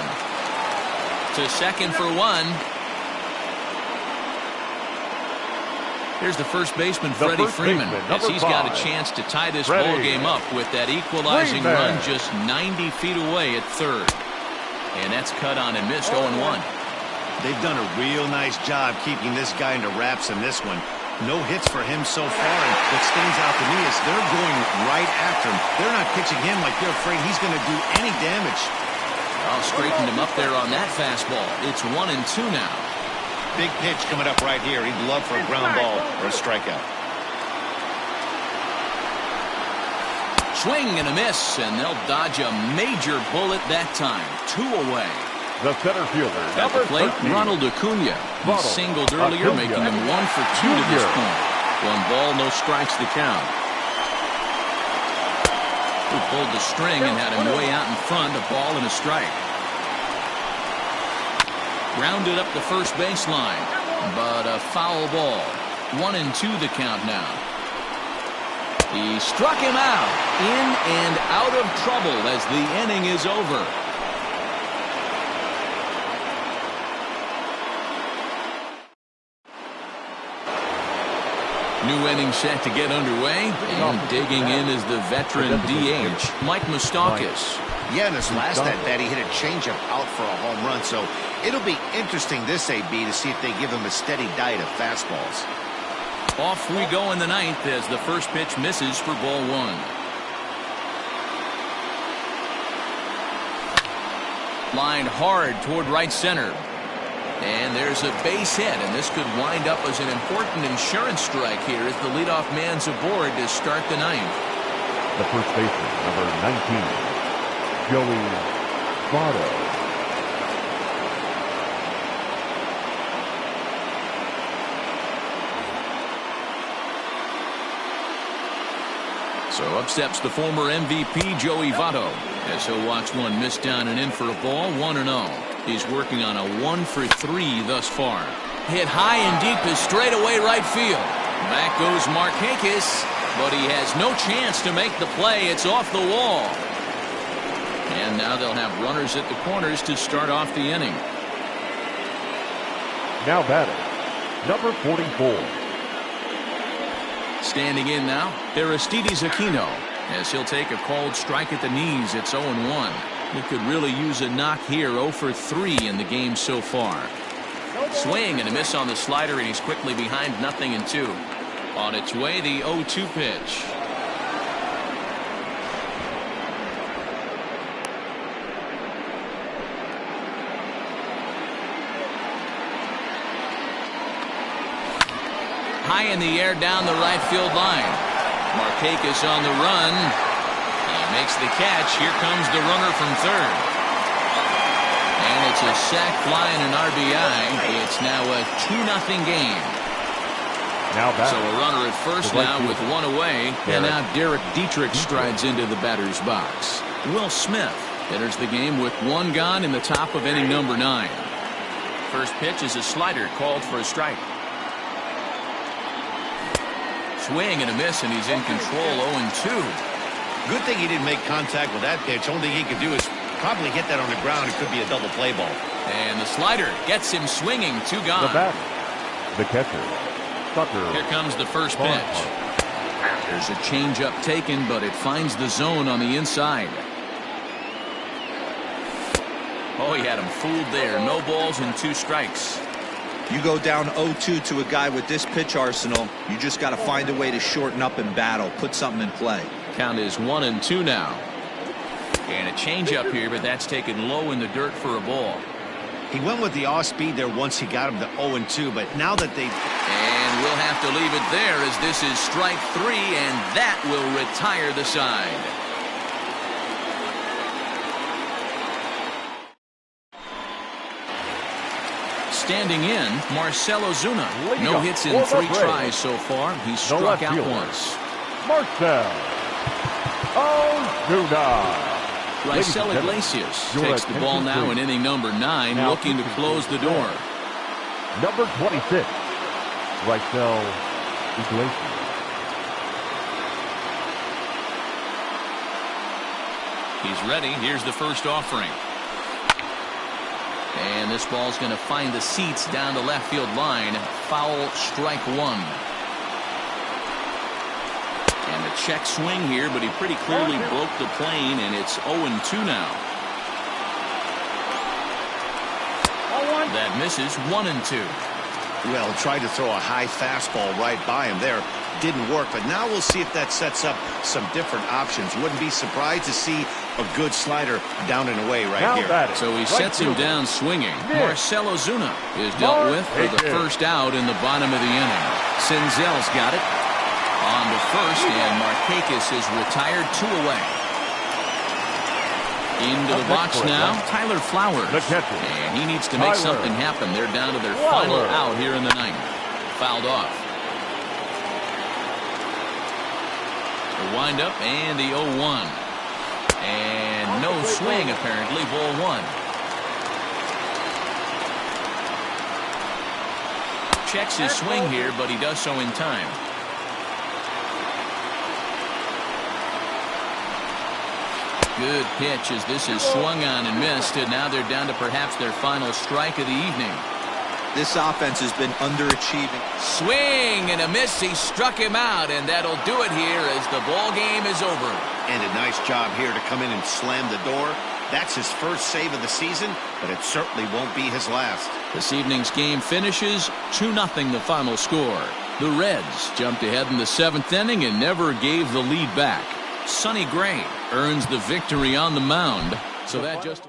[SPEAKER 1] To second for 1. Here's the first baseman, Freddie Freeman, as he's got a chance to tie this ball game up with that equalizing run just 90 feet away at third. And that's cut on and missed 0-1.
[SPEAKER 4] They've done a real nice job keeping this guy into wraps in this one. No hits for him so far, and what stands out to me is they're going right after him. They're not pitching him like they're afraid he's going to do any damage.
[SPEAKER 1] Well, straightened him up there on that fastball. It's 1-2 now.
[SPEAKER 4] Big pitch coming up right here. He'd love for a ground ball or a strikeout.
[SPEAKER 1] Swing and a miss, and they'll dodge a major bullet that time. 2 away.
[SPEAKER 2] The center fielder,
[SPEAKER 1] at the plate, Ronald Acuna. He singled earlier, making him 1 for 2 to this point. 1 ball, no strikes to count. Who pulled the string and had him way out in front, a ball and a strike. Grounded up the first baseline, but a foul ball. 1-2 the count now. He struck him out, in and out of trouble as the inning is over. New inning set to get underway, and digging in is the veteran DH, Mike Moustakas.
[SPEAKER 4] Yeah, in his last at-bat, he hit a changeup out for a home run, so it'll be interesting this AB to see if they give him a steady diet of fastballs.
[SPEAKER 1] Off we go in the 9th as the first pitch misses for ball 1. Lined hard toward right center. And there's a base hit, and this could wind up as an important insurance strike here as the leadoff man's aboard to start the 9th.
[SPEAKER 2] The first baseman, number 19, Joey Votto.
[SPEAKER 1] So up steps the former MVP Joey Votto as he'll watch one miss down and in for a ball. 1-0. He's working on a 1-for-3 thus far. Hit high and deep is straight away right field. Back goes Markakis, but he has no chance to make the play. It's off the wall. And now they'll have runners at the corners to start off the inning.
[SPEAKER 2] Now batting, number 44.
[SPEAKER 1] Standing in now, Aristides Aquino, as he'll take a called strike at the knees. It's 0-1. He could really use a knock here. 0-for-3 in the game so far. Swing and a miss on the slider, and he's quickly behind 0-2. On its way, the 0-2 pitch. High in the air down the right field line. Markakis on the run. He makes the catch. Here comes the runner from third. And it's a sac fly and an RBI. It's now a 2-0 game.
[SPEAKER 2] Now
[SPEAKER 1] so a runner at first now with one away. And now Derek Dietrich strides into the batter's box. Will Smith enters the game with one gone in the top of inning number 9. First pitch is a slider called for a strike. Swing and a miss, and he's in control. 0-2.
[SPEAKER 4] Good thing he didn't make contact with that pitch. Only thing he could do is probably hit that on the ground. It could be a double play ball.
[SPEAKER 1] And the slider gets him swinging. 2 gone.
[SPEAKER 2] The batter, the catcher, Tucker.
[SPEAKER 1] Here comes the first pitch. There's a changeup taken, but it finds the zone on the inside. Oh, he had him fooled there. No balls and 2 strikes.
[SPEAKER 3] You go down 0-2 to a guy with this pitch arsenal, you just got to find a way to shorten up and battle, put something in play.
[SPEAKER 1] Count is 1-2 now. And a changeup here, but that's taken low in the dirt for a ball.
[SPEAKER 4] He went with the off speed there once he got him to 0-2, but now that they...
[SPEAKER 1] And we'll have to leave it there as this is strike 3, and that will retire the side. Standing in, Marcell Ozuna. No hits in 3 tries so far. He's struck out once.
[SPEAKER 2] Marcell Ozuna.
[SPEAKER 1] Raisel Iglesias takes the ball now in inning number 9, looking to close the door.
[SPEAKER 2] Number 26, Raisel Iglesias.
[SPEAKER 1] He's ready. Here's the first offering. And this ball's going to find the seats down the left field line. Foul, strike 1. And a check swing here, but he pretty clearly broke the plane, and it's 0-2 now. That misses. 1-2.
[SPEAKER 4] Well, tried to throw a high fastball right by him there. Didn't work, but now we'll see if that sets up some different options. Wouldn't be surprised to see a good slider down and away right here.
[SPEAKER 1] So he sets him down swinging. Marcell Ozuna is dealt with for the first out in the bottom of the inning. Senzel's got it on to first, and Markakis is retired 2 away. Into the box now, Tyler Flowers. And he needs to make something happen. They're down to their final out here in the 9th. Fouled off. The windup and the 0-1. And no swing, apparently. Ball 1. Checks his swing here, but he does so in time. Good pitch as this is swung on and missed, and now they're down to perhaps their final strike of the evening.
[SPEAKER 3] This offense has been underachieving.
[SPEAKER 1] Swing and a miss. He struck him out, and that'll do it here as the ball game is over.
[SPEAKER 4] And a nice job here to come in and slam the door. That's his first save of the season, but it certainly won't be his last.
[SPEAKER 1] This evening's game finishes 2-0 the final score. The Reds jumped ahead in the 7th inning and never gave the lead back. Sonny Gray earns the victory on the mound. So that just...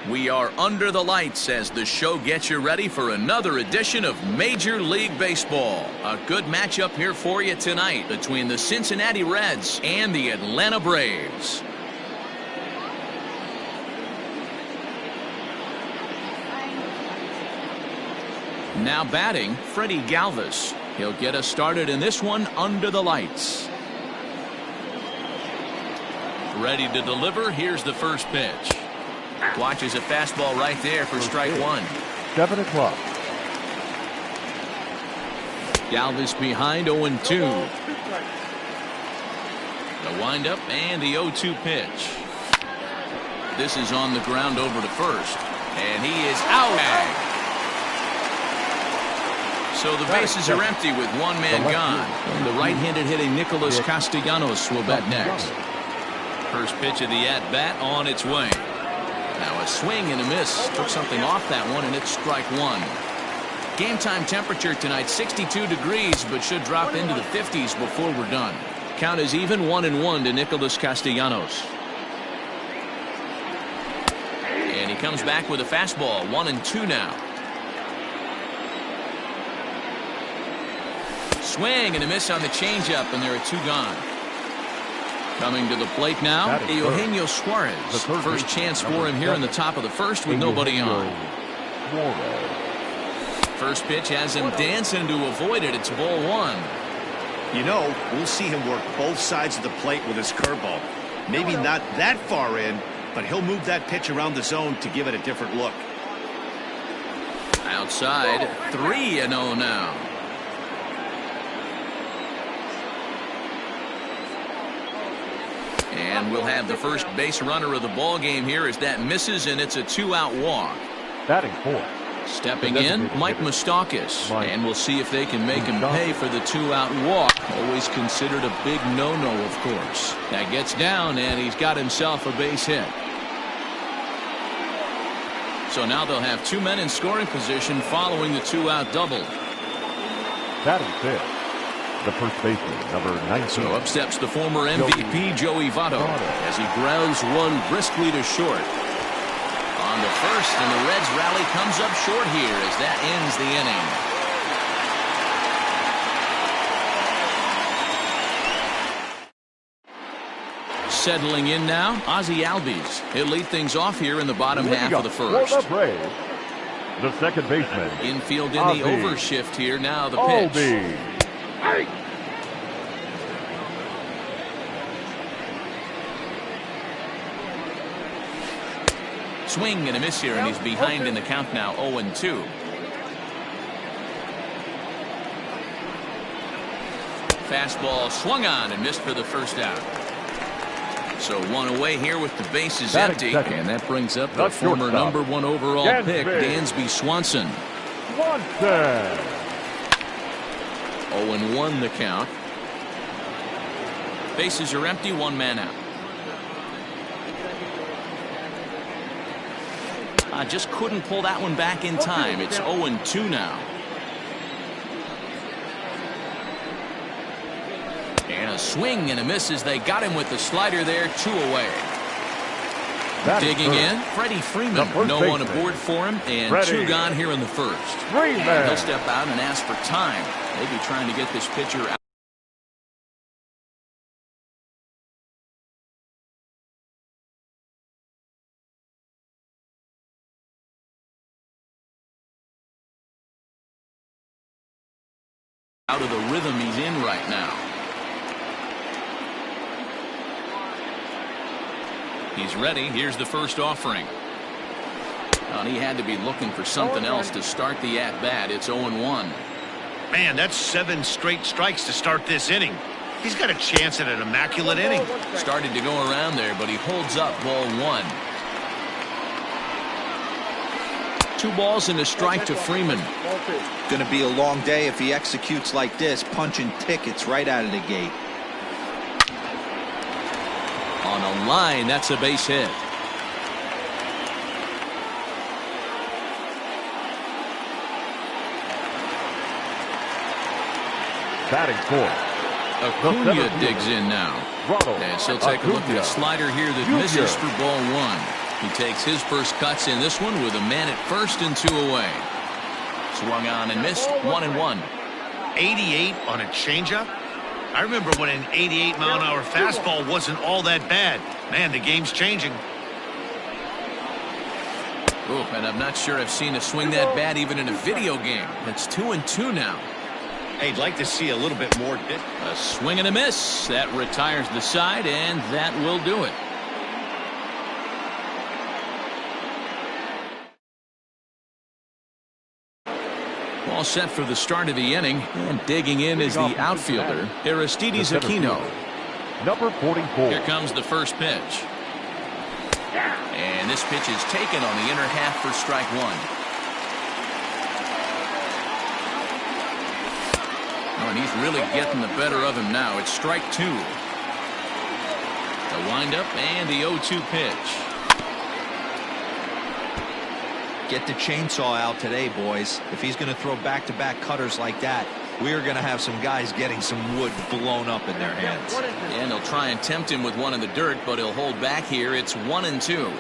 [SPEAKER 1] We are under the lights as the show gets you ready for another edition of Major League Baseball. A good matchup here for you tonight between the Cincinnati Reds and the Atlanta Braves. Now batting, Freddie Galvis. He'll get us started in this one under the lights. Ready to deliver. Here's the first pitch. Watches a fastball right there for strike one.
[SPEAKER 2] 7 o'clock.
[SPEAKER 1] Galvis behind 0-2. The windup and the 0-2 pitch. This is on the ground over to first. And he is out. So the bases are empty with one man gone. And the right-handed hitting Nicholas Castellanos will bat next. First pitch of the at-bat on its way. Now a swing and a miss. Took something off that one, and it's strike one. Game time temperature tonight 62 degrees, but should drop into the 50s before we're done. Count is even 1-1 to Nicholas Castellanos. And he comes back with a fastball. 1-2 now. Swing and a miss on the changeup, and there are two gone. Coming to the plate now, Eugenio Suarez. First chance for him here in the top of the first with nobody on. First pitch has him dancing to avoid it. It's ball one.
[SPEAKER 4] You know, we'll see him work both sides of the plate with his curveball. Maybe not that far in, but he'll move that pitch around the zone to give it a different look.
[SPEAKER 1] Outside, 3-0 now. And we'll have the first base runner of the ball game here as that misses, and it's a 2-out walk.
[SPEAKER 2] Batting fourth.
[SPEAKER 1] Stepping in, Mike Moustakas. And we'll see if they can make him pay for the 2-out walk. Always considered a big no-no, of course. That gets down, and he's got himself a base hit. So now they'll have two men in scoring position following the 2-out double.
[SPEAKER 2] Batting fifth. The first baseman, number 19.
[SPEAKER 1] So up steps the former MVP, Joey Votto, as he grounds one briskly to short. On the first, and the Reds rally comes up short here as that ends the inning. Settling in now, Ozzie Albies. He'll lead things off here in the bottom half of the first.
[SPEAKER 2] For the Braves, the second baseman.
[SPEAKER 1] Infield in the overshift here. Now the pitch.
[SPEAKER 2] Albies.
[SPEAKER 1] Swing and a miss here, and he's behind in the count now. 0-2. Fastball swung on and missed for the first out. So one away here with the bases empty, and that brings up the former number 1 overall pick, Dansby Swanson. 0-1 the count. Bases are empty, one man out. Just couldn't pull that one back in time. It's 0-2 now. And a swing and a miss as they got him with the slider there. 2 away. Digging in, Freddie Freeman. No one aboard for him, and 2 gone here in the first. And he'll step out and ask for time. Maybe trying to get this pitcher out. Out of the rhythm he's in right now. He's ready. Here's the first offering. And he had to be looking for something else to start the at-bat. It's 0-1.
[SPEAKER 4] Man, that's 7 straight strikes to start this inning. He's got a chance at an immaculate inning.
[SPEAKER 1] Started to go around there, but he holds up ball 1. 2 balls and a strike to Freeman.
[SPEAKER 3] Going to be a long day if he executes like this, punching tickets right out of the gate.
[SPEAKER 1] On a line, that's a base hit.
[SPEAKER 2] Batting fourth.
[SPEAKER 1] Acuna digs in now. And so take a look at a slider here that misses for ball 1. He takes his first cuts in this one with a man at first and 2 away. Swung on and missed, 1-1.
[SPEAKER 4] 88 on a changeup? I remember when an 88-mile-an-hour fastball wasn't all that bad. Man, the game's changing.
[SPEAKER 1] Oh, and I'm not sure I've seen a swing that bad even in a video game. It's 2-2 now.
[SPEAKER 4] Hey, I'd like to see a little bit more.
[SPEAKER 1] A swing and a miss. That retires the side, and that will do it. All set for the start of the inning, and digging in is the outfielder, Aristides Aquino.
[SPEAKER 2] Number 44.
[SPEAKER 1] Here comes the first pitch. And this pitch is taken on the inner half for strike 1. Oh, and he's really getting the better of him now. It's strike 2. The windup and the 0-2 pitch.
[SPEAKER 3] Get the chainsaw out today, boys. If he's going to throw back-to-back cutters like that, we are going to have some guys getting some wood blown up in their hands.
[SPEAKER 1] And they'll try and tempt him with one in the dirt, but he'll hold back here. It's 1-2.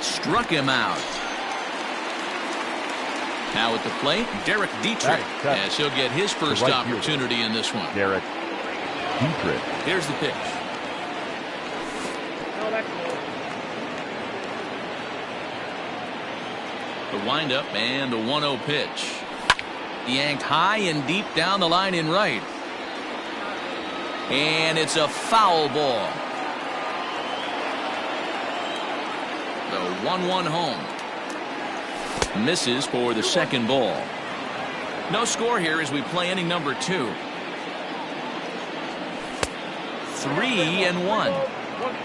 [SPEAKER 1] Struck him out. Now at the plate, Derek Dietrich, as he'll get his first opportunity in this one.
[SPEAKER 2] Derek Dietrich.
[SPEAKER 1] Here's the pitch. The windup and the 1-0 pitch. Yanked high and deep down the line in right. And it's a foul ball. The 1-1 home. Misses for the second ball. No score here as we play inning number 2. 3-1.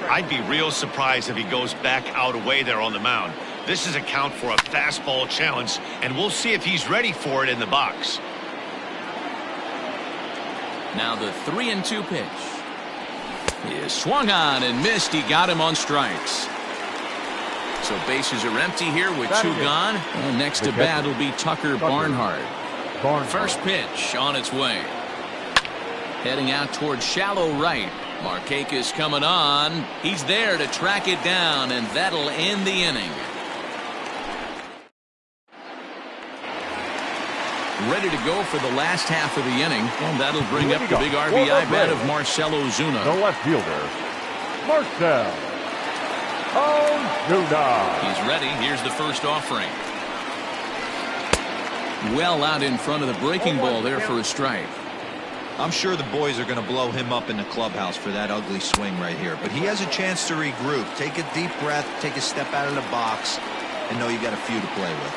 [SPEAKER 4] I'd be real surprised if he goes back out away there on the mound. This is a count for a fastball challenge, and we'll see if he's ready for it in the box.
[SPEAKER 1] Now the 3-2 pitch. He is swung on and missed. He got him on strikes. So bases are empty here with 2 gone. And next to bat will be Tucker Barnhart. First pitch on its way. Heading out towards shallow right. Markakis coming on. He's there to track it down, and that'll end the inning. Ready to go for the last half of the inning, and that'll bring up the big RBI bat of Marcell Ozuna.
[SPEAKER 2] The left fielder, Marcell Ozuna.
[SPEAKER 1] He's ready. Here's the first offering. Well out in front of the breaking ball there for a strike.
[SPEAKER 3] I'm sure the boys are going to blow him up in the clubhouse for that ugly swing right here, but he has a chance to regroup. Take a deep breath, take a step out of the box, and know you got a few to play with.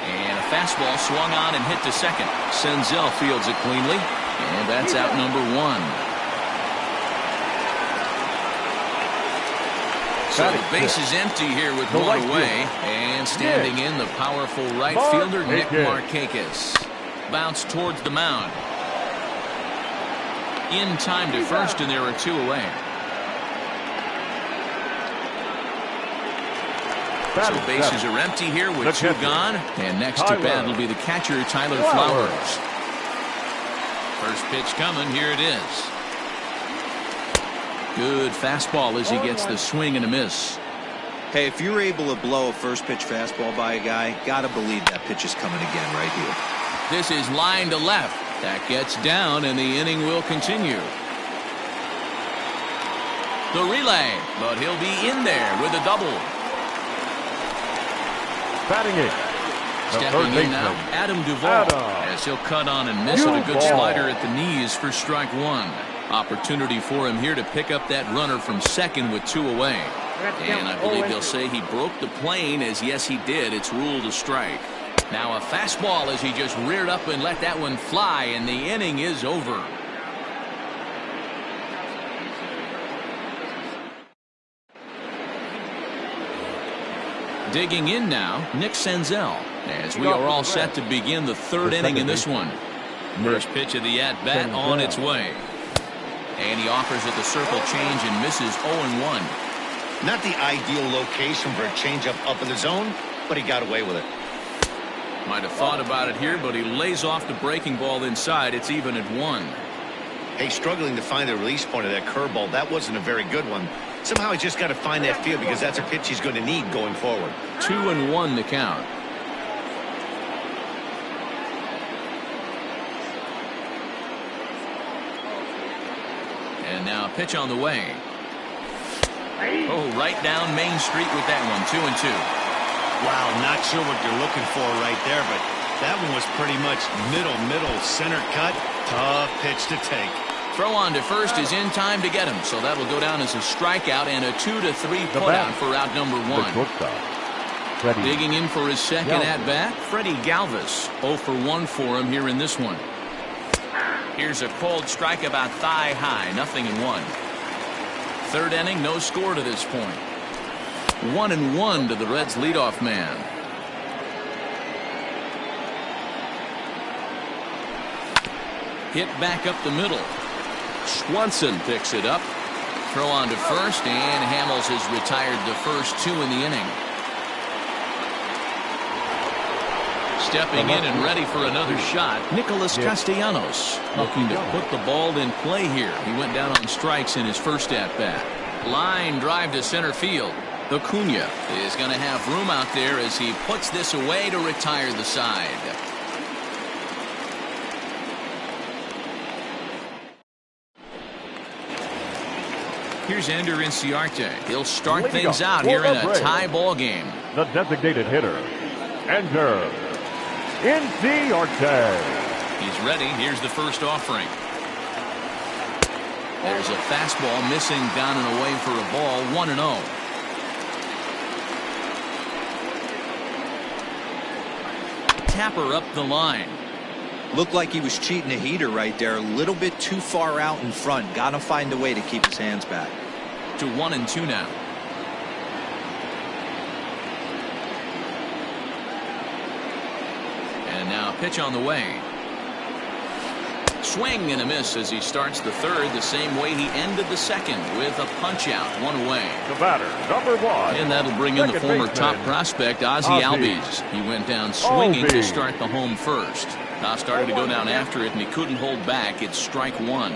[SPEAKER 1] And a fastball swung on and hit to second. Senzel fields it cleanly, and that's out number 1. So the base is empty here with 1 away, and standing in the powerful right fielder Nick Markakis. Bounce towards the mound. In time to first, and there are 2 away. So bases are empty here with 2 gone. And next to bat will be the catcher, Tyler Flowers. First pitch coming. Here it is. Good fastball as he gets the swing and a miss.
[SPEAKER 3] Hey, if you're able to blow a first pitch fastball by a guy, gotta believe that pitch is coming again right here.
[SPEAKER 1] This is line to left. That gets down, and the inning will continue. The relay, but he'll be in there with a double.
[SPEAKER 2] Batting it.
[SPEAKER 1] Stepping in now, Adam Duvall, as he'll cut on and miss it. A good slider at the knees for strike 1. Opportunity for him here to pick up that runner from second with 2 away. And I believe they'll say he broke the plane, as yes he did. It's ruled a strike. Now a fastball as he just reared up and let that one fly, and the inning is over. Digging in now, Nick Senzel, as we are all set to begin the 3rd inning in this one. First pitch of the at-bat on its way. And he offers it the circle change and misses 0-1.
[SPEAKER 4] Not the ideal location for a changeup up in the zone, but he got away with it.
[SPEAKER 1] Might have thought about it here, but he lays off the breaking ball inside. It's even at 1.
[SPEAKER 4] Hey, struggling to find the release point of that curveball. That wasn't a very good one. Somehow he's just got to find that feel because that's a pitch he's going to need going forward.
[SPEAKER 1] 2-1 the count. And now a pitch on the way. Oh, right down Main Street with that one. 2-2.
[SPEAKER 4] Wow, not sure what you're looking for right there, but that one was pretty much middle, center cut. Tough pitch to take.
[SPEAKER 1] Throw on to first is in time to get him, so that'll go down as a strikeout and a 2-3 putout for out number 1. Digging in for his second at-bat, Freddie Galvis. 0 for 1 for him here in this one. Here's a cold strike about thigh high, 0-1. Third inning, no score to this point. 1-1 to the Reds leadoff man. Hit back up the middle. Swanson picks it up. Throw on to first, and Hamels has retired the first 2 in the inning. Stepping in and ready for another shot, Nicholas Castellanos, looking to put the ball in play here. He went down on strikes in his first at-bat. Line drive to center field. Acuna is going to have room out there as he puts this away to retire the side. Here's Ender Inciarte. He'll start things out here in a tie ball game.
[SPEAKER 2] The designated hitter, Ender Inciarte.
[SPEAKER 1] He's ready. Here's the first offering. There's a fastball missing down and away for a ball. 1-0. Tapper up the line.
[SPEAKER 3] Looked like he was cheating a heater right there. A little bit too far out in front. Got to find a way to keep his hands back.
[SPEAKER 1] To 1-2 now. And now pitch on the way. Swing and a miss as he starts the third the same way he ended the second with a punch out. 1 away.
[SPEAKER 2] The batter, number 1.
[SPEAKER 1] And that'll bring in the former top prospect Ozzie Albies. He went down swinging to start the home first. Now started to go down after it, and he couldn't hold back. It's strike 1.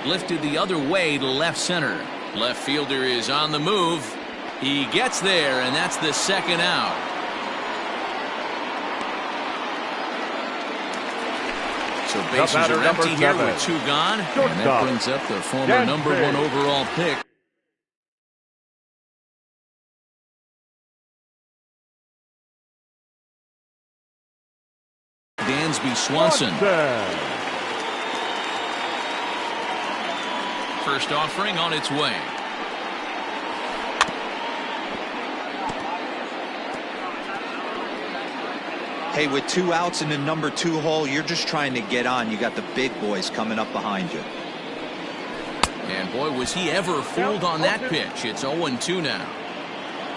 [SPEAKER 1] Lifted the other way to left center. Left fielder is on the move. He gets there, and that's the second out. So bases are empty here with 2 gone. And that brings up the former number 1 overall pick. Dansby Swanson. First offering on its way.
[SPEAKER 3] Hey, with 2 outs in the number 2 hole, you're just trying to get on. You got the big boys coming up behind you.
[SPEAKER 1] And boy, was he ever fooled on that pitch. It's 0-2 now.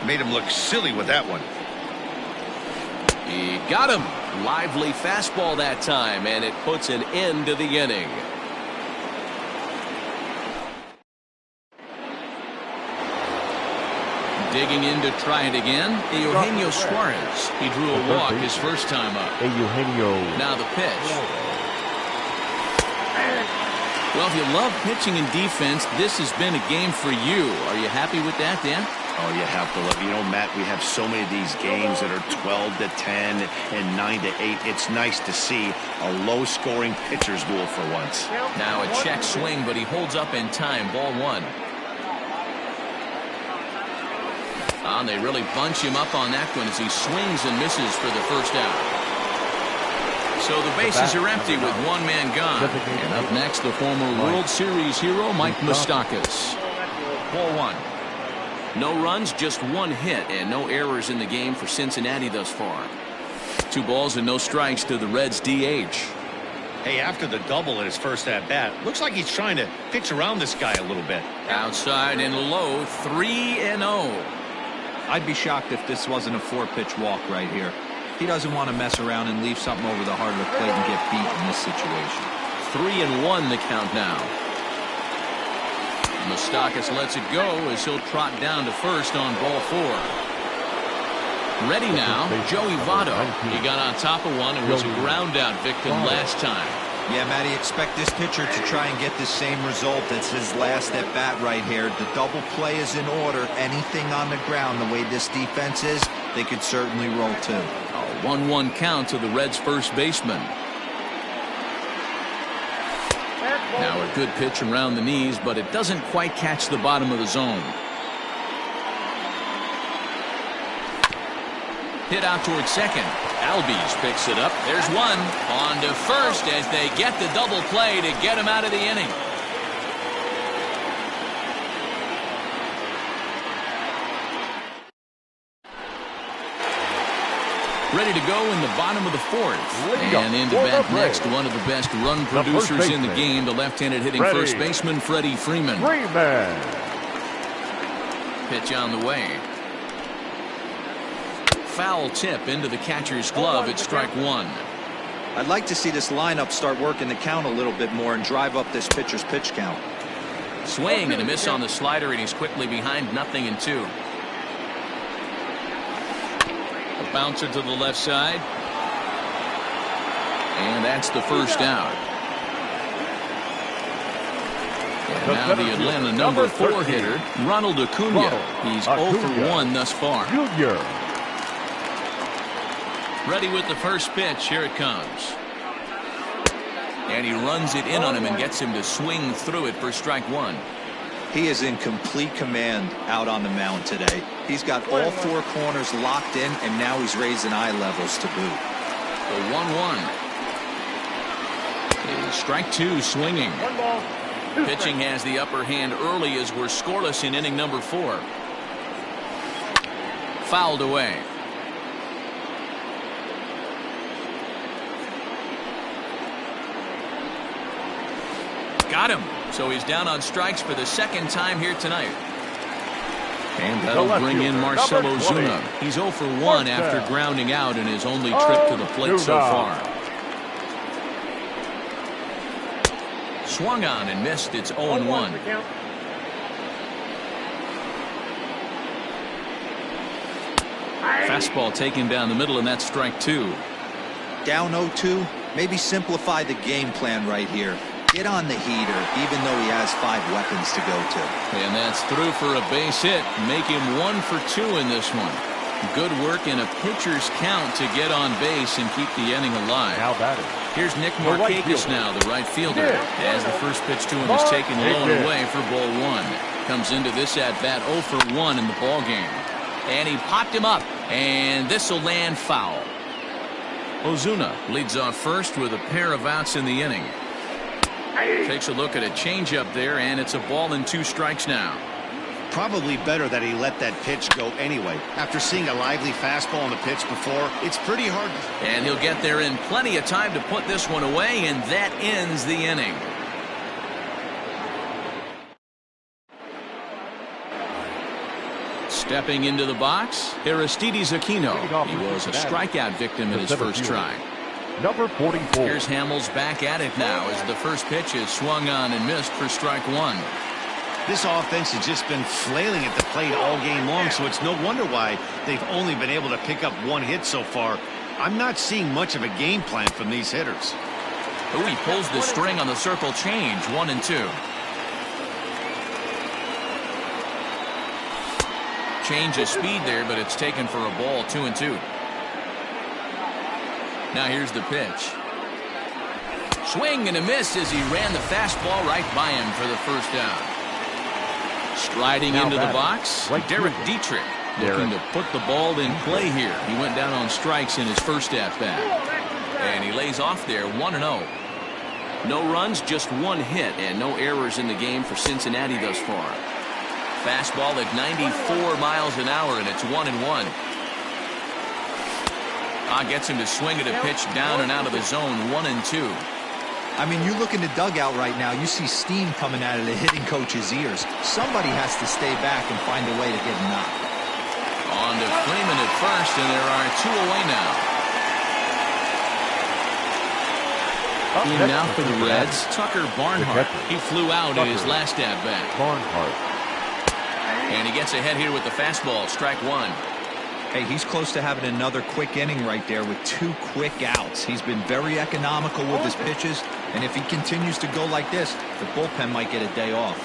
[SPEAKER 4] Made him look silly with that one.
[SPEAKER 1] He got him. Lively fastball that time, and it puts an end to the inning. Digging in to try it again, Eugenio Suarez. He drew a walk his first time up. Now the pitch. Well, if you love pitching and defense, this has been a game for you. Are you happy with that, Dan?
[SPEAKER 4] Oh, you have to love it. You know, Matt, we have so many of these games that are 12-10 and 9-8. It's nice to see a low-scoring pitcher's duel for once.
[SPEAKER 1] Now a check swing, but he holds up in time. Ball 1. And they really bunch him up on that one as he swings and misses for the first out. So the bases are empty with 1 man gone. And up next, the former World Series hero, Mike Moustakas. Ball 1. No runs, just 1 hit, and no errors in the game for Cincinnati thus far. 2 balls and no strikes to the Reds DH.
[SPEAKER 4] Hey, after the double in his first at-bat, looks like he's trying to pitch around this guy a little bit.
[SPEAKER 1] Outside and low, 3-0.
[SPEAKER 3] I'd be shocked if this wasn't a 4-pitch walk right here. He doesn't want to mess around and leave something over the heart of the plate and get beat in this situation.
[SPEAKER 1] 3-1 the count now. Moustakas lets it go as he'll trot down to first on ball 4. Ready now, Joey Votto. He got on top of one and was a ground out victim last time.
[SPEAKER 3] Yeah, Matty, expect this pitcher to try and get the same result as his last at bat right here. The double play is in order. Anything on the ground, the way this defense is, they could certainly roll too.
[SPEAKER 1] A 1-1 count to the Reds' first baseman. Now a good pitch around the knees, but it doesn't quite catch the bottom of the zone. Hit out towards second. Albies picks it up. There's one. On to first as they get the double play to get him out of the inning. Ready to go in the bottom of the fourth. And into bat next, one of the best run producers in the game, the left-handed hitting first baseman, Freddie Freeman. Pitch on the way. Foul tip into the catcher's glove at strike one.
[SPEAKER 3] I'd like to see this lineup start working the count a little bit more and drive up this pitcher's pitch count.
[SPEAKER 1] Swing and a miss on the slider, and he's quickly behind 0-2. A bouncer to the left side. And that's the first out. And now the Atlanta number 4 hitter, Ronald Acuna. He's 0 for 1 thus far. Ready with the first pitch. Here it comes. And he runs it in on him and gets him to swing through it for strike one.
[SPEAKER 3] He is in complete command out on the mound today. He's got all 4 corners locked in, and now he's raising eye levels to boot.
[SPEAKER 1] The 1-1. Strike two, swinging. Pitching has the upper hand early as we're scoreless in inning number 4. Fouled away. Got him. So he's down on strikes for the second time here tonight. And that'll bring in Marcell Ozuna. He's 0 for 1 after grounding out in his only trip to the plate so far. Swung on and missed. It's 0-1. Fastball taken down the middle, and that's strike two.
[SPEAKER 3] Down 0-2. Maybe simplify the game plan right here. Get on the heater, even though he has 5 weapons to go to.
[SPEAKER 1] And that's through for a base hit. Make him 1 for 2 in this one. Good work in a pitcher's count to get on base and keep the inning alive.
[SPEAKER 2] Now batting.
[SPEAKER 1] Here's Nick Markakis now, the right fielder, as the first pitch to him is taken low and away for ball 1. Comes into this at bat 0 for 1 in the ball game. And he popped him up, and this will land foul. Ozuna leads off first with a pair of outs in the inning. Takes a look at a changeup there, and it's a ball and 2 strikes now.
[SPEAKER 4] Probably better that he let that pitch go anyway. After seeing a lively fastball on the pitch before, it's pretty hard.
[SPEAKER 1] And he'll get there in plenty of time to put this one away, and that ends the inning. Stepping into the box, Aristides Aquino. He was a strikeout victim in his first try.
[SPEAKER 2] Number 44.
[SPEAKER 1] Here's Hamels back at it now as the first pitch is swung on and missed for strike one.
[SPEAKER 4] This offense has just been flailing at the plate all game long, so it's no wonder why they've only been able to pick up 1 hit so far. I'm not seeing much of a game plan from these hitters.
[SPEAKER 1] Ooh, he pulls the string on the circle change, 1-2. Change of speed there, but it's taken for a ball, 2-2. Now here's the pitch. Swing and a miss as he ran the fastball right by him for the first down. Striding into the box, Derek Dietrich looking to put the ball in play here. He went down on strikes in his first at-bat. And he lays off there, 1-0. No runs, just 1 hit, and no errors in the game for Cincinnati thus far. Fastball at 94 miles an hour, and it's 1-1. Gets him to swing at a pitch down and out of the zone, 1-2.
[SPEAKER 3] I mean, you look in the dugout right now, you see steam coming out of the hitting coach's ears. Somebody has to stay back and find a way to get him out.
[SPEAKER 1] On to Freeman at first, and there are 2 away now. In now for the Reds, Tucker Barnhart. He flew out in his last at-bat.
[SPEAKER 2] Barnhart.
[SPEAKER 1] And he gets ahead here with the fastball, strike one.
[SPEAKER 3] Hey, he's close to having another quick inning right there with 2 quick outs. He's been very economical with his pitches, and if he continues to go like this, the bullpen might get a day off.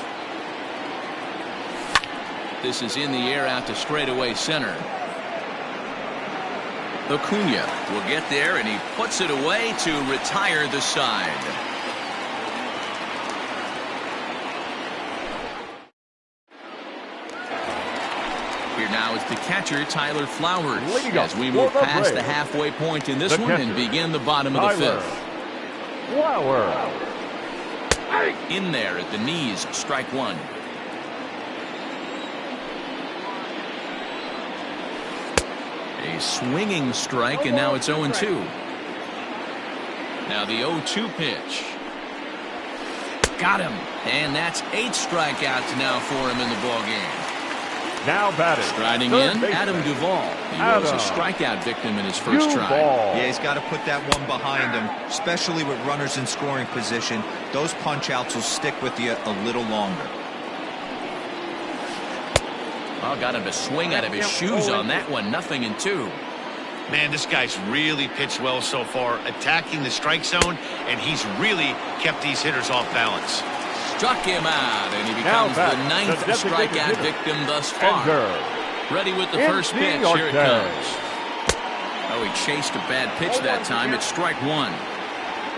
[SPEAKER 1] This is in the air out to straightaway center. Acuna will get there, and he puts it away to retire the side. Here now is the catcher, Tyler Flowers, as we move past the halfway point in this one and begin the bottom of the 5th.
[SPEAKER 2] Flowers.
[SPEAKER 1] In there at the knees, strike 1. A swinging strike, and now it's 0-2. Now the 0-2 pitch. Got him. And that's 8 strikeouts now for him in the ballgame.
[SPEAKER 2] Now batting.
[SPEAKER 1] Striding in, Adam Duvall. He was a strikeout victim in his first try.
[SPEAKER 3] Yeah, he's got to put that one behind him, especially with runners in scoring position. Those punch-outs will stick with you a little longer.
[SPEAKER 1] Oh, got him to swing out of his shoes on that one. 0-2.
[SPEAKER 4] Man, this guy's really pitched well so far, attacking the strike zone, and he's really kept these hitters off balance.
[SPEAKER 1] Struck him out, and he becomes the 9th strikeout victim thus far. Ready with the first pitch. Here it comes. Oh, he chased a bad pitch that time. It's strike 1.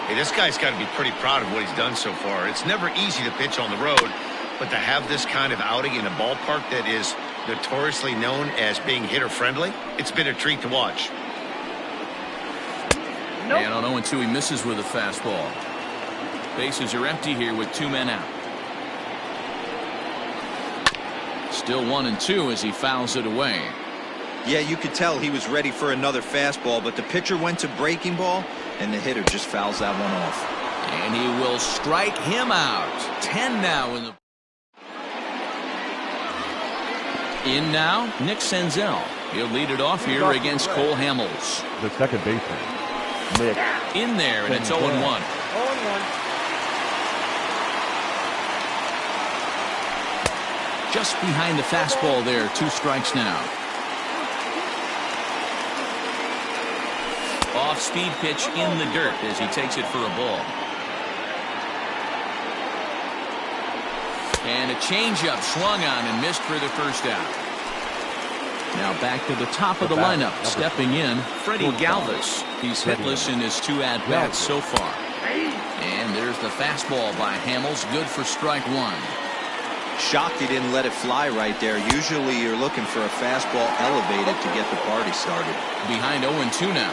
[SPEAKER 4] Hey, this guy's got to be pretty proud of what he's done so far. It's never easy to pitch on the road, but to have this kind of outing in a ballpark that is notoriously known as being hitter-friendly, it's been a treat to watch.
[SPEAKER 1] And on 0-2, he misses with a fastball. Bases are empty here with 2 men out. Still 1-2 as he fouls it away.
[SPEAKER 3] Yeah, you could tell he was ready for another fastball, but the pitcher went to breaking ball, and the hitter just fouls that one off.
[SPEAKER 1] And he will strike him out. 10 now in the... In now, Nick Senzel. He'll lead it off here against Cole Hamels.
[SPEAKER 2] The second baseman, Nick.
[SPEAKER 1] In there, and it's 0-1.
[SPEAKER 2] 0-1.
[SPEAKER 1] Just behind the fastball there. 2 strikes now. Off-speed pitch in the dirt as he takes it for a ball. And a changeup swung on and missed for the first out. Now back to the top of the lineup. Stepping in, Freddie Galvis. He's hitless in his 2 at-bats so far. And there's the fastball by Hamels. Good for strike 1.
[SPEAKER 3] Shocked he didn't let it fly right there. Usually you're looking for a fastball elevated to get the party started.
[SPEAKER 1] Behind 0-2 now.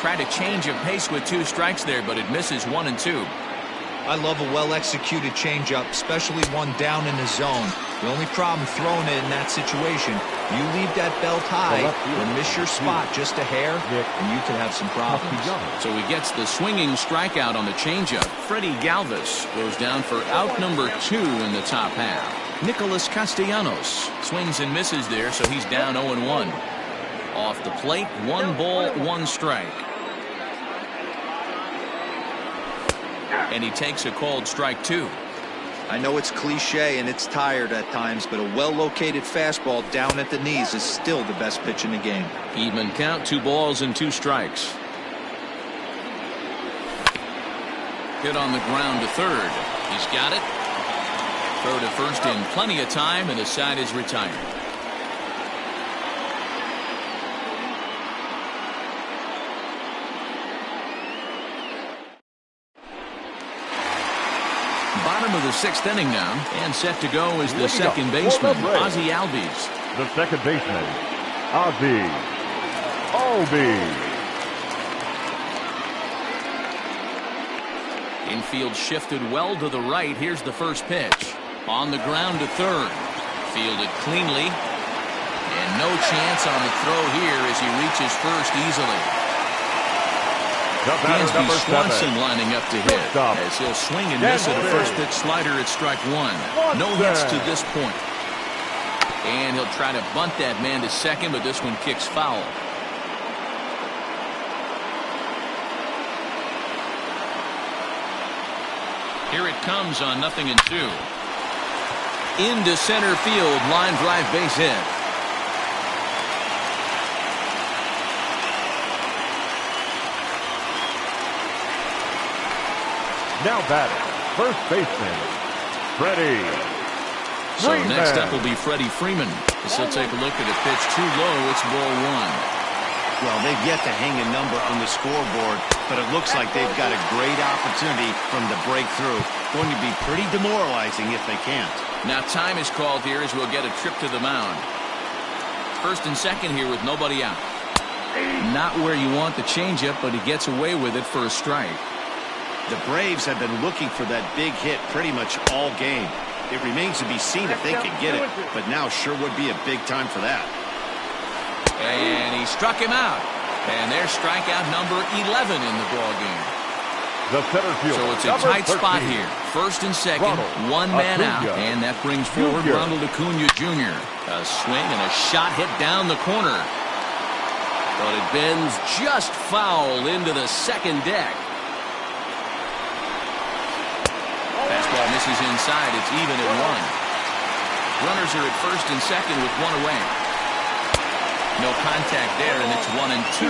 [SPEAKER 1] Tried to change of pace with 2 strikes there, but it misses 1-2.
[SPEAKER 3] I love a well-executed changeup, especially one down in the zone. The only problem throwing it in that situation, you leave that belt high or miss your spot just a hair, and you could have some problems.
[SPEAKER 1] So he gets the swinging strikeout on the changeup. Freddie Galvis goes down for out number 2 in the top half. Nicholas Castellanos swings and misses there, so he's down 0-1. Off the plate, 1 ball, 1 strike. And he takes a called strike 2.
[SPEAKER 3] I know it's cliche and it's tired at times, but a well-located fastball down at the knees is still the best pitch in the game.
[SPEAKER 1] Even count, 2 balls and 2 strikes. Hit on the ground to third. He's got it. Throw to first in plenty of time, and the side is retired. Bottom of the 6th inning now, and set to go is the second baseman, Ozzie Albies.
[SPEAKER 2] The second baseman, Ozzie Albies.
[SPEAKER 1] Infield shifted well to the right. Here's the first pitch. On the ground to third. Fielded cleanly. And no chance on the throw here as he reaches first easily. Dansby Swanson lining up to hit as he'll swing and miss at a first pitch slider at strike 1. No hits to this point. And he'll try to bunt that man to second, but this one kicks foul. Here it comes on 0-2. into center field. Line drive base hit.
[SPEAKER 2] Now batting, first baseman, Freddie
[SPEAKER 1] So
[SPEAKER 2] Freeman.
[SPEAKER 1] next up will be Freddie Freeman. As he'll take a look at a pitch too low. It's ball one.
[SPEAKER 4] Well, they've yet to hang a number on the scoreboard, but it looks like they've got a great opportunity from the breakthrough. Going to be pretty demoralizing if they can't.
[SPEAKER 1] Now time is called here as we'll get a trip to the mound. First and second here with nobody out. Not where you want the changeup, but he gets away with it for a strike.
[SPEAKER 4] The Braves have been looking for that big hit pretty much all game. It remains to be seen if they can get it, but now sure would be a big time for that.
[SPEAKER 1] And he struck him out. And there's strikeout number 11 in the ball game.
[SPEAKER 2] The center fielder,
[SPEAKER 1] So it's a
[SPEAKER 2] number
[SPEAKER 1] tight
[SPEAKER 2] 13.
[SPEAKER 1] spot here. First and second,
[SPEAKER 2] Ronald
[SPEAKER 1] one man out,
[SPEAKER 2] Acuna
[SPEAKER 1] and that brings forward
[SPEAKER 2] Jr.
[SPEAKER 1] Ronald Acuna Jr. A swing and a shot hit down the corner. But it bends just foul into the second deck. Fastball misses inside. It's even at one. Runners are at first and second with one away. No contact there, and it's 1-2.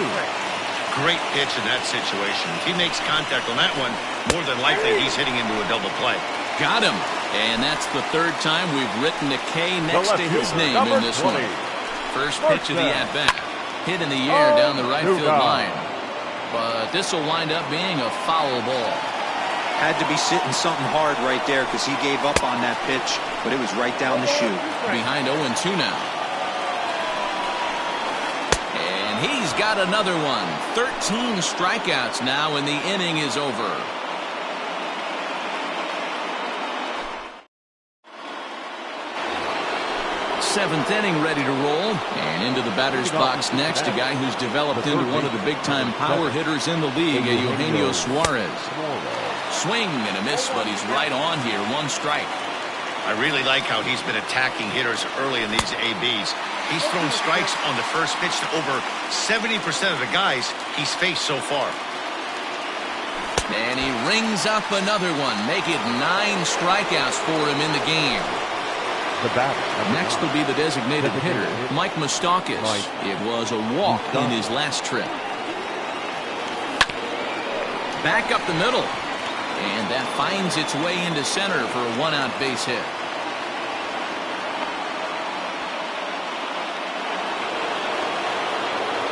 [SPEAKER 4] Great pitch in that situation. If he makes contact on that one, more than likely he's hitting into a double play.
[SPEAKER 1] Got him. And that's the third time we've written a K next
[SPEAKER 2] left
[SPEAKER 1] to his
[SPEAKER 2] fielder,
[SPEAKER 1] name
[SPEAKER 2] number
[SPEAKER 1] in this
[SPEAKER 2] 20.
[SPEAKER 1] one. First pitch of the at-bat. Hit in the air down the right field line. But this will wind up being a foul ball.
[SPEAKER 3] Had to be sitting something hard right there because he gave up on that pitch, but it was right down the chute.
[SPEAKER 1] Behind 0-2 now. And he's got another one. 13 strikeouts now, and the inning is over. Seventh inning ready to roll. And into the batter's box next, a guy who's developed into one of the big-time power hitters in the league, Eugenio Suarez. Swing and a miss, but he's right on here. One strike.
[SPEAKER 4] I really like how he's been attacking hitters early in these ABs. He's thrown strikes on the first pitch to over 70% of the guys he's faced so far.
[SPEAKER 1] And he rings up another one. Make it 9 strikeouts for him in the game.
[SPEAKER 2] The batter.
[SPEAKER 1] Next will be the designated hitter, Mike Moustakas. It was a walk in his last trip. Back up the middle. And that finds its way into center for a one-out base hit.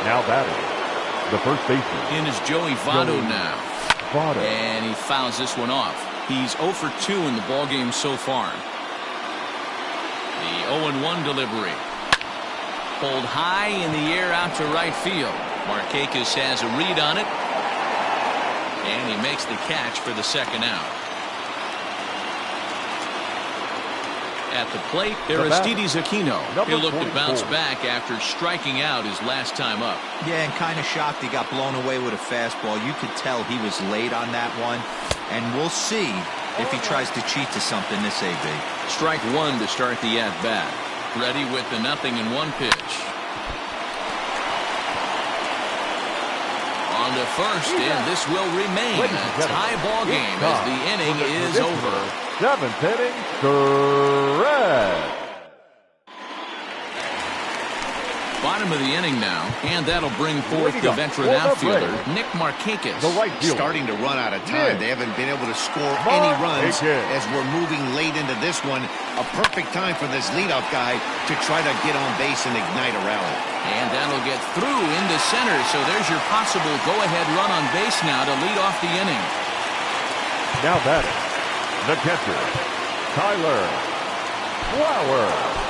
[SPEAKER 2] Now batting, the first baseman.
[SPEAKER 1] In is Joey Votto now.
[SPEAKER 2] Votto.
[SPEAKER 1] And he fouls this one off. He's 0 for 2 in the ballgame so far. The 0-1 delivery. Pulled high in the air out to right field. Markakis has a read on it. And he makes the catch for the second out. At the plate, Aristides Aquino. He'll look to bounce back after striking out his last time up.
[SPEAKER 3] Yeah, and kind of shocked he got blown away with a fastball. You could tell he was late on that one. And we'll see if he tries to cheat to something this AB.
[SPEAKER 1] Strike one to start the at-bat. Ready with the 0-1 pitch. On to first, and this will remain a tie ball game as the inning is over.
[SPEAKER 2] 7th inning, stretch.
[SPEAKER 1] Bottom of the inning now, and that'll bring forth the veteran outfielder, Nick Markakis.
[SPEAKER 2] The right fielder.
[SPEAKER 4] Starting to run out of time. They haven't been able to score any runs as we're moving late into this one. A perfect time for this leadoff guy to try to get on base and ignite a rally.
[SPEAKER 1] And that'll get through into center, so there's your possible go-ahead run on base now to lead off the inning.
[SPEAKER 2] Now batting, the catcher, Tyler Flowers.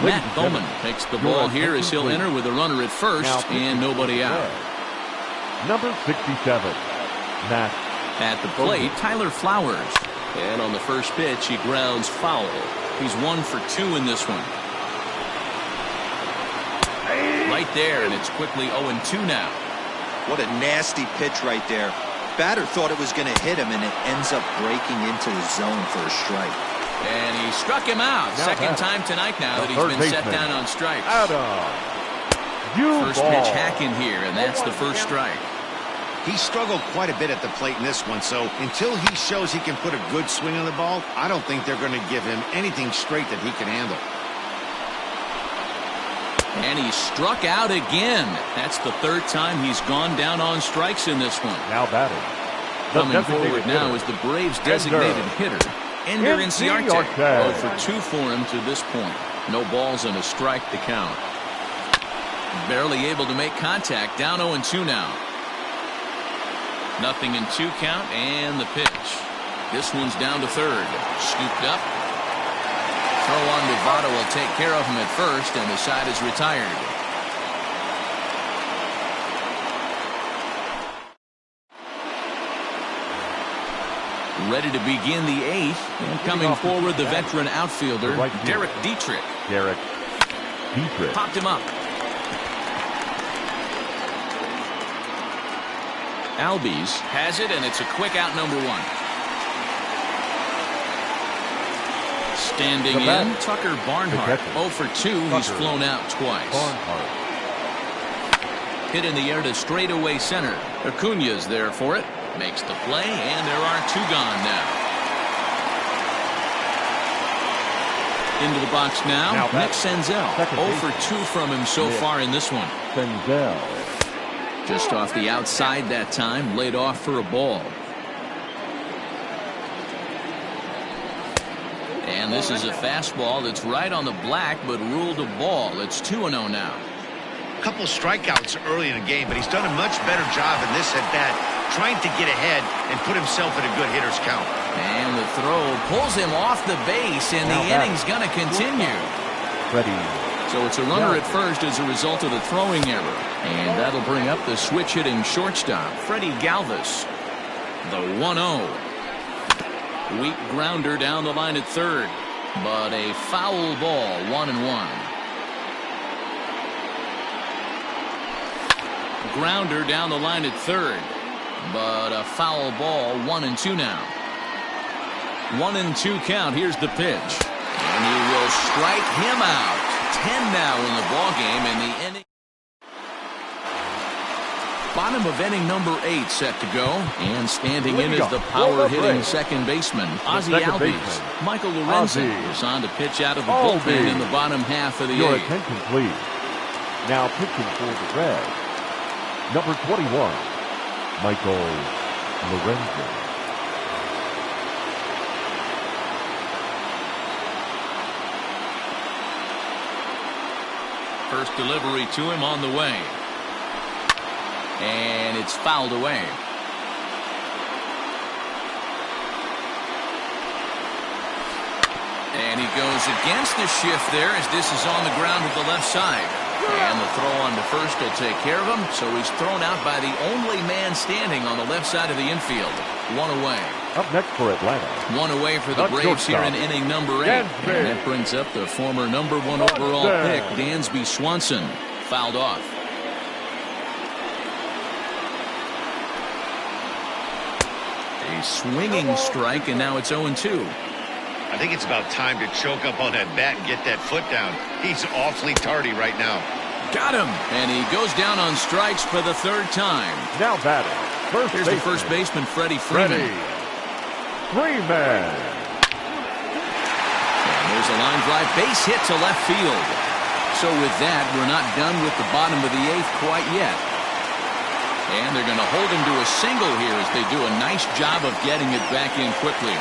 [SPEAKER 1] Matt Bowman takes the ball here as he'll enter with a runner at first and nobody out.
[SPEAKER 2] Number 67, Matt.
[SPEAKER 1] At the plate, Tyler Flowers. And on the first pitch, he grounds foul. He's 1 for 2 in this one. Right there, and it's quickly 0-2 now.
[SPEAKER 3] What a nasty pitch right there. Batter thought it was going to hit him, and it ends up breaking into the zone for a strike.
[SPEAKER 1] And he struck him out. Second time tonight now that he's been set down on strikes.
[SPEAKER 2] Adam
[SPEAKER 1] First pitch hacking here, and that's the first strike.
[SPEAKER 4] He struggled quite a bit at the plate in this one, so until he shows he can put a good swing on the ball, I don't think they're going to give him anything straight that he can handle.
[SPEAKER 1] And he struck out again. That's the third time he's gone down on strikes in this one.
[SPEAKER 2] Now batting.
[SPEAKER 1] Coming forward now is the Braves' designated hitter, Ender Inciarte. 0 for 2 for him to this point. No balls and a strike to count. Barely able to make contact. Down 0-2 now. 0-2 count and the pitch. This one's down to third. Scooped up. Throw on Nevada will take care of him at first, and the side is retired. Ready to begin the 8th, and coming forward the veteran outfielder, Derek Dietrich.
[SPEAKER 2] Derek Dietrich.
[SPEAKER 1] Popped him up. Albies has it, and it's a quick out, number 1. Standing in, Tucker Barnhart. 0 for 2. He's flown out twice. Hit in the air to straightaway center. Acuna's there for it. Makes the play, and there are 2 gone now. Into the box now Nick Senzel. 0 for 2 from him so far in this one.
[SPEAKER 2] Senzel.
[SPEAKER 1] Just off the outside that time, laid off for a ball. And this is a fastball that's right on the black, but ruled a ball. It's 2-0 now.
[SPEAKER 4] A couple strikeouts early in the game, but he's done a much better job in this at bat, trying to get ahead and put himself in a good hitter's count.
[SPEAKER 1] And the throw pulls him off the base, and the inning's going to continue.
[SPEAKER 2] Freddie.
[SPEAKER 1] So it's a runner at first as a result of the throwing error. And that'll bring up the switch-hitting shortstop, Freddie Galvis. The 1-0. Weak grounder down the line at third, but a foul ball, 1-1. Grounder down the line at third, but a foul ball, 1-2 now. 1-2 count. Here's the pitch, and he will strike him out. 10 now in the ball game, and the inning. Bottom of inning number 8 set to go, and standing in is the power-hitting second baseman, Ozzie Albies. Michael Lorenzen is on to pitch out of the bullpen in the bottom half of the 8th.
[SPEAKER 2] Your attention, please. Now pitching for the Reds, number 21, Michael Lorenzen.
[SPEAKER 1] First delivery to him on the way. And it's fouled away. And he goes against the shift there as this is on the ground with the left side. And the throw on to first will take care of him. So he's thrown out by the only man standing on the left side of the infield. 1 away.
[SPEAKER 2] Up next for Atlanta.
[SPEAKER 1] 1 away for the Braves here in inning number 8. And that brings up the former number 1 overall pick, Dansby Swanson. Fouled off. A swinging strike, and now it's 0-2.
[SPEAKER 4] I think it's about time to choke up on that bat and get that foot down. He's awfully tardy right now.
[SPEAKER 1] Got him, and he goes down on strikes for the 3rd time.
[SPEAKER 2] Now batting.
[SPEAKER 1] Here's the first baseman, Freddie Freeman.
[SPEAKER 2] Freeman.
[SPEAKER 1] And there's a line drive base hit to left field. So with that, we're not done with the bottom of the 8th quite yet. And they're going to hold him to a single here as they do a nice job of getting it back in quickly.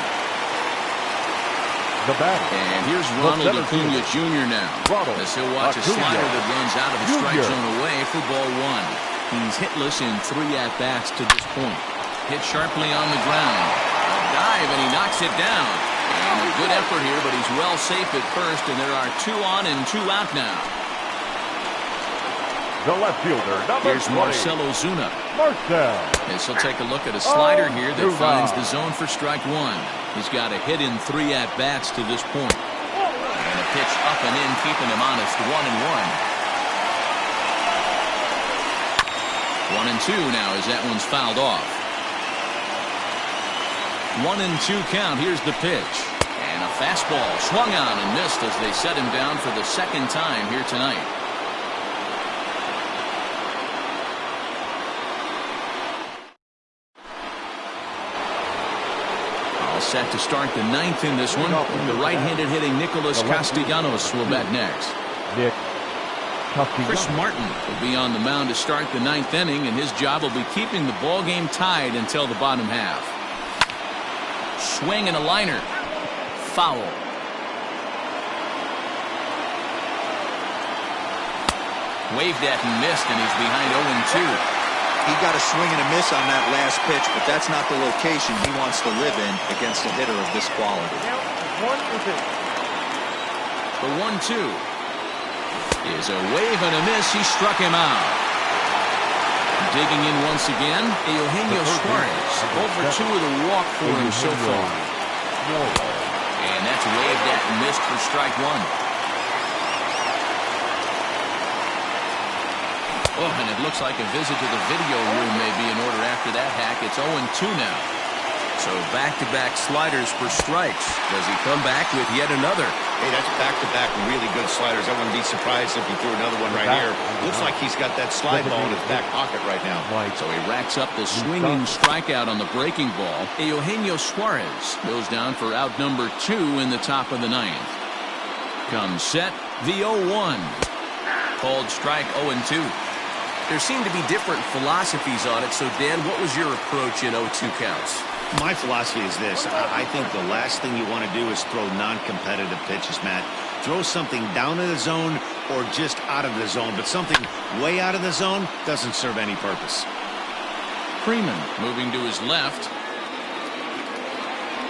[SPEAKER 2] The batter.
[SPEAKER 1] And here's Ronald Acuna Jr. now. As he'll watch a slider that runs out of the strike zone away for ball 1. He's hitless in 3 at-bats to this point. Hit sharply on the ground. A dive, and he knocks it down. And a good effort here, but he's well safe at first, and there are 2 on and 2 out now.
[SPEAKER 2] The left fielder, number 20.
[SPEAKER 1] Here's Marcell Ozuna.
[SPEAKER 2] Marcell.
[SPEAKER 1] As he'll take a look at a slider here that finds the zone for strike 1. He's got a hit in 3 at-bats to this point. And a pitch up and in, keeping him honest, 1-1. 1-2 now as that one's fouled off. 1-2 count. Here's the pitch. And a fastball swung on and missed as they set him down for the 2nd time here tonight. All set to start the ninth in this one. The right-handed hitting Nicholas Castellanos will bat next.
[SPEAKER 2] Nick
[SPEAKER 1] Chris
[SPEAKER 2] Castellanos.
[SPEAKER 1] Martin will be on the mound to start the ninth inning, and his job will be keeping the ball game tied until the bottom half. Swing and a liner. Foul. Waved at and missed, and he's behind 0-2.
[SPEAKER 3] He got a swing and a miss on that last pitch, but that's not the location he wants to live in against a hitter of this quality.
[SPEAKER 1] The 1-2 is a wave and a miss. He struck him out. Digging in once again, Eugenio Suarez. 0 for 2 with a walk for him so far. And that's waved at and missed for strike one. Oh, and it looks like a visit to the video room may be in order after that hack. It's 0-2 now.
[SPEAKER 5] So back-to-back sliders for strikes. Does he come back with yet another?
[SPEAKER 4] Hey, that's back-to-back really good sliders. I wouldn't be surprised if he threw another one right here. Looks like he's got that slide ball in his back pocket right now.
[SPEAKER 1] So he racks up the swinging strikeout on the breaking ball. Eugenio Suarez goes down for out number 2 in the top of the ninth. Comes set, the 0-1. Called strike 0-2.
[SPEAKER 5] There seem to be different philosophies on it. So, Dan, what was your approach in 0-2 counts?
[SPEAKER 4] My philosophy is this. I think the last thing you want to do is throw non-competitive pitches, Matt. Throw something down in the zone or just out of the zone, but something way out of the zone doesn't serve any purpose.
[SPEAKER 1] Freeman moving to his left.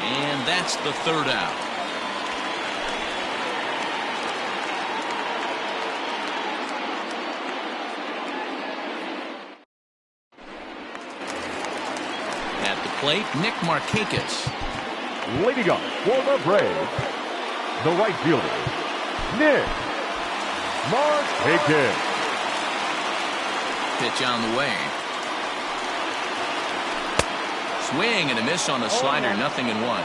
[SPEAKER 1] And that's the third out. At the plate, Nick Markakis.
[SPEAKER 2] Leading up for the Braves, the right fielder, Nick Markakis.
[SPEAKER 1] Pitch on the way. Swing and a miss on the slider, 0-1.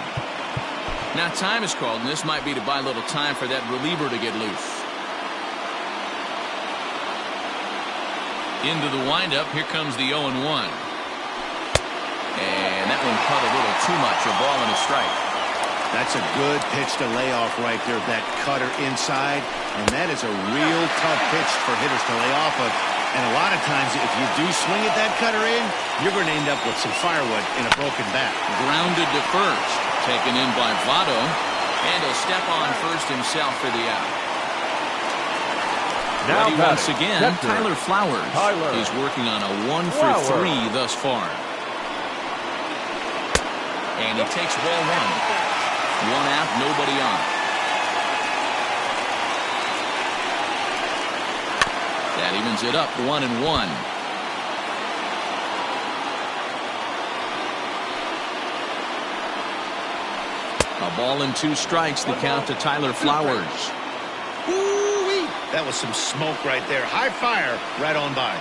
[SPEAKER 1] Now time is called, and this might be to buy a little time for that reliever to get loose. Into the windup, here comes the 0-1. And that one caught a little too much, a ball and a strike.
[SPEAKER 4] That's a good pitch to lay off right there, that cutter inside. And that is a real tough pitch for hitters to lay off of. And a lot of times, if you do swing at that cutter in, you're going to end up with some firewood in a broken bat.
[SPEAKER 1] Grounded to first. Taken in by Votto. And he'll step on first himself for the out.
[SPEAKER 2] Now
[SPEAKER 1] ready once again, Tyler Flowers. He's working on a 1 for 3 thus far. And he takes ball 1. 1 out, nobody on. That evens it up, 1-1. A ball and 2 strikes, the count to Tyler Flowers.
[SPEAKER 4] Ooh-wee. That was some smoke right there. High fire right on by.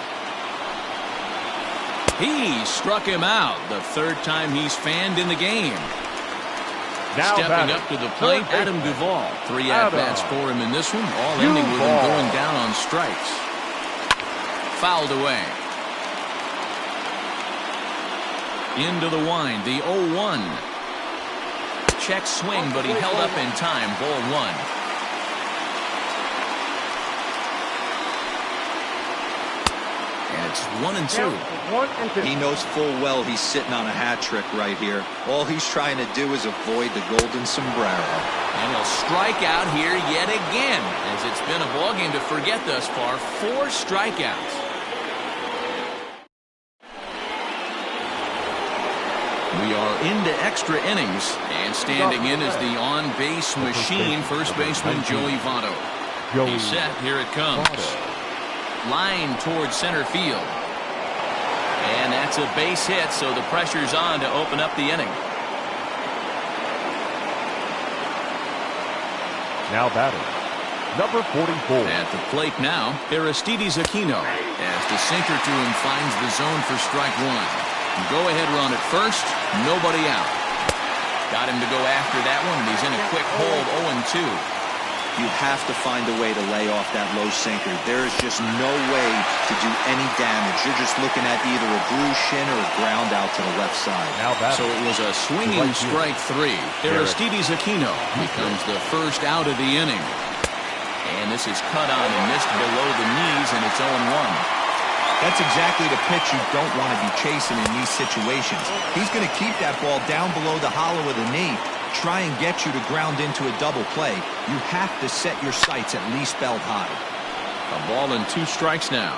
[SPEAKER 1] He struck him out, the third time he's fanned in the game.
[SPEAKER 2] Now
[SPEAKER 1] stepping up to the plate, Adam Duvall. 3 at-bats for him in this one, all ending with him going down on strikes. Fouled away. Into the wind, the 0-1. Check swing, but he held up in time, ball 1. It's 1-2.
[SPEAKER 3] He knows full well he's sitting on a hat trick right here. All he's trying to do is avoid the golden sombrero.
[SPEAKER 1] And he'll strike out here yet again, as it's been a ball game to forget thus far. 4 strikeouts. We are into extra innings, and standing in is the on-base machine, first baseman Joey Votto. He's set. Here it comes. Line towards center field. And that's a base hit, so the pressure's on to open up the inning.
[SPEAKER 2] Now batting, number 44.
[SPEAKER 1] At the plate now, Aristides Aquino, as the sinker to him finds the zone for strike 1. Go-ahead run at first, nobody out. Got him to go after that one, and he's in a quick hold, 0-2.
[SPEAKER 3] You have to find a way to lay off that low sinker. There is just no way to do any damage. You're just looking at either a bruised shin or a ground out to the left side.
[SPEAKER 1] So it was a swinging strike three. Aristides Aquino becomes the first out of the inning. And this is cut on and missed below the knees, and it's 0-1.
[SPEAKER 3] That's exactly the pitch you don't want to be chasing in these situations. He's going to keep that ball down below the hollow of the knee, try and get you to ground into a double play. You have to set your sights at least belt high.
[SPEAKER 1] A ball and 2 strikes now.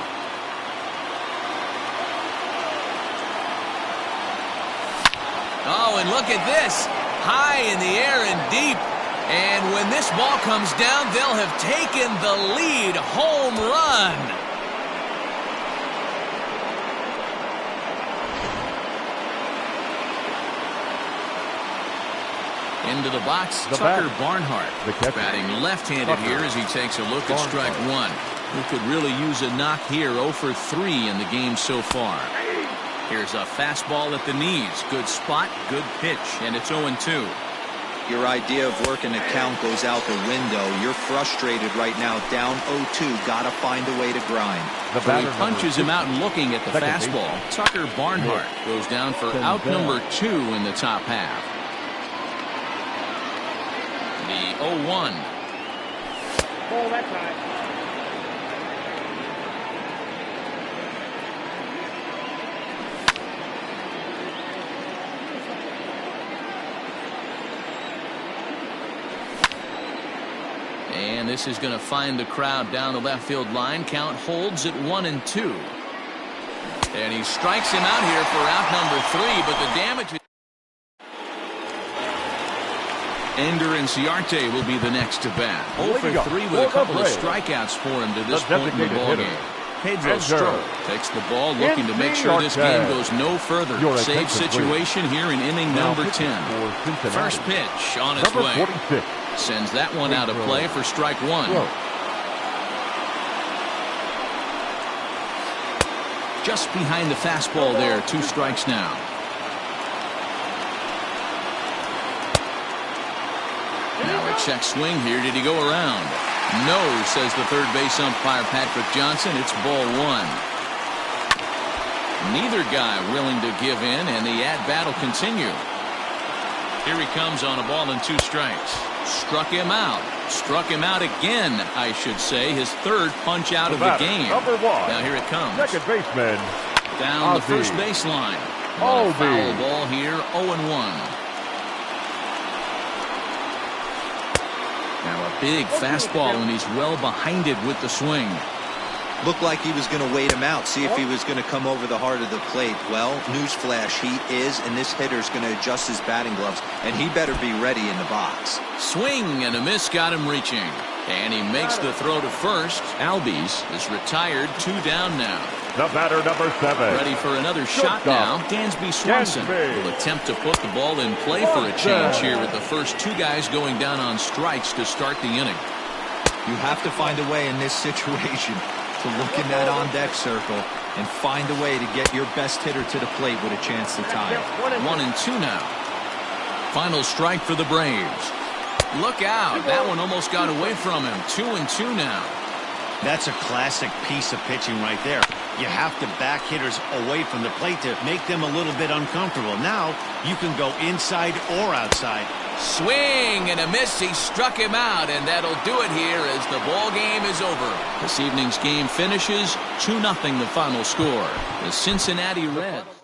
[SPEAKER 1] Oh, and look at this. High in the air and deep. And when this ball comes down, they'll have taken the lead. Home run. Into the box, Tucker Barnhart, batting left-handed here as he takes a look at strike one. Who could really use a knock here. 0 for 3 in the game so far. Here's a fastball at the knees. Good spot, good pitch, and it's 0-2.
[SPEAKER 3] Your idea of working the count goes out the window. You're frustrated right now, down 0-2. Got to find a way to grind.
[SPEAKER 1] So he punches him out and looking at the fastball. Tucker Barnhart goes down for out number 2 in the top half. The 0-1.
[SPEAKER 6] Ball that time.
[SPEAKER 1] And this is going to find the crowd down the left field line. Count holds at 1-2. And he strikes him out here for out number 3, but the damage is... Ender Inciarte will be the next to bat. 0 for 3 with a couple of strikeouts for him to this point in the ballgame. Pedro Strop takes the ball, looking to make sure this game goes no further. Save situation here in inning number 10. First pitch on its way. Sends that one out of play for strike 1. Just behind the fastball there. 2 strikes now. Now a check swing here. Did he go around? No, says the third base umpire Patrick Johnson. It's ball 1. Neither guy willing to give in, and the at-bat will continue. Here he comes on a ball and 2 strikes. Struck him out. Struck him out again, I should say. His third punch out of the game.
[SPEAKER 2] Number 1.
[SPEAKER 1] Now here it comes.
[SPEAKER 2] Second baseman.
[SPEAKER 1] Down the first baseline. A foul ball here. 0-1. Now a big fastball, and he's well behind it with the swing.
[SPEAKER 3] Looked like he was going to wait him out, see if he was going to come over the heart of the plate. Well, newsflash, he is, and this hitter's going to adjust his batting gloves, and he better be ready in the box.
[SPEAKER 1] Swing and a miss got him reaching. And he makes the throw to first. Albies is retired. 2 down now.
[SPEAKER 2] The batter, number 7.
[SPEAKER 1] Ready for another shot now. Dansby Swanson will attempt to put the ball in play for a change here with the first 2 guys going down on strikes to start the inning.
[SPEAKER 3] You have to find a way in this situation to look in that on-deck circle and find a way to get your best hitter to the plate with a chance to tie it.
[SPEAKER 1] 1-2 now. Final strike for the Braves. Look out. That one almost got away from him. 2-2 now.
[SPEAKER 4] That's a classic piece of pitching right there. You have to back hitters away from the plate to make them a little bit uncomfortable. Now you can go inside or outside.
[SPEAKER 1] Swing and a miss. He struck him out, and that'll do it here as the ball game is over. This evening's game finishes 2-0 the final score. The Cincinnati Reds.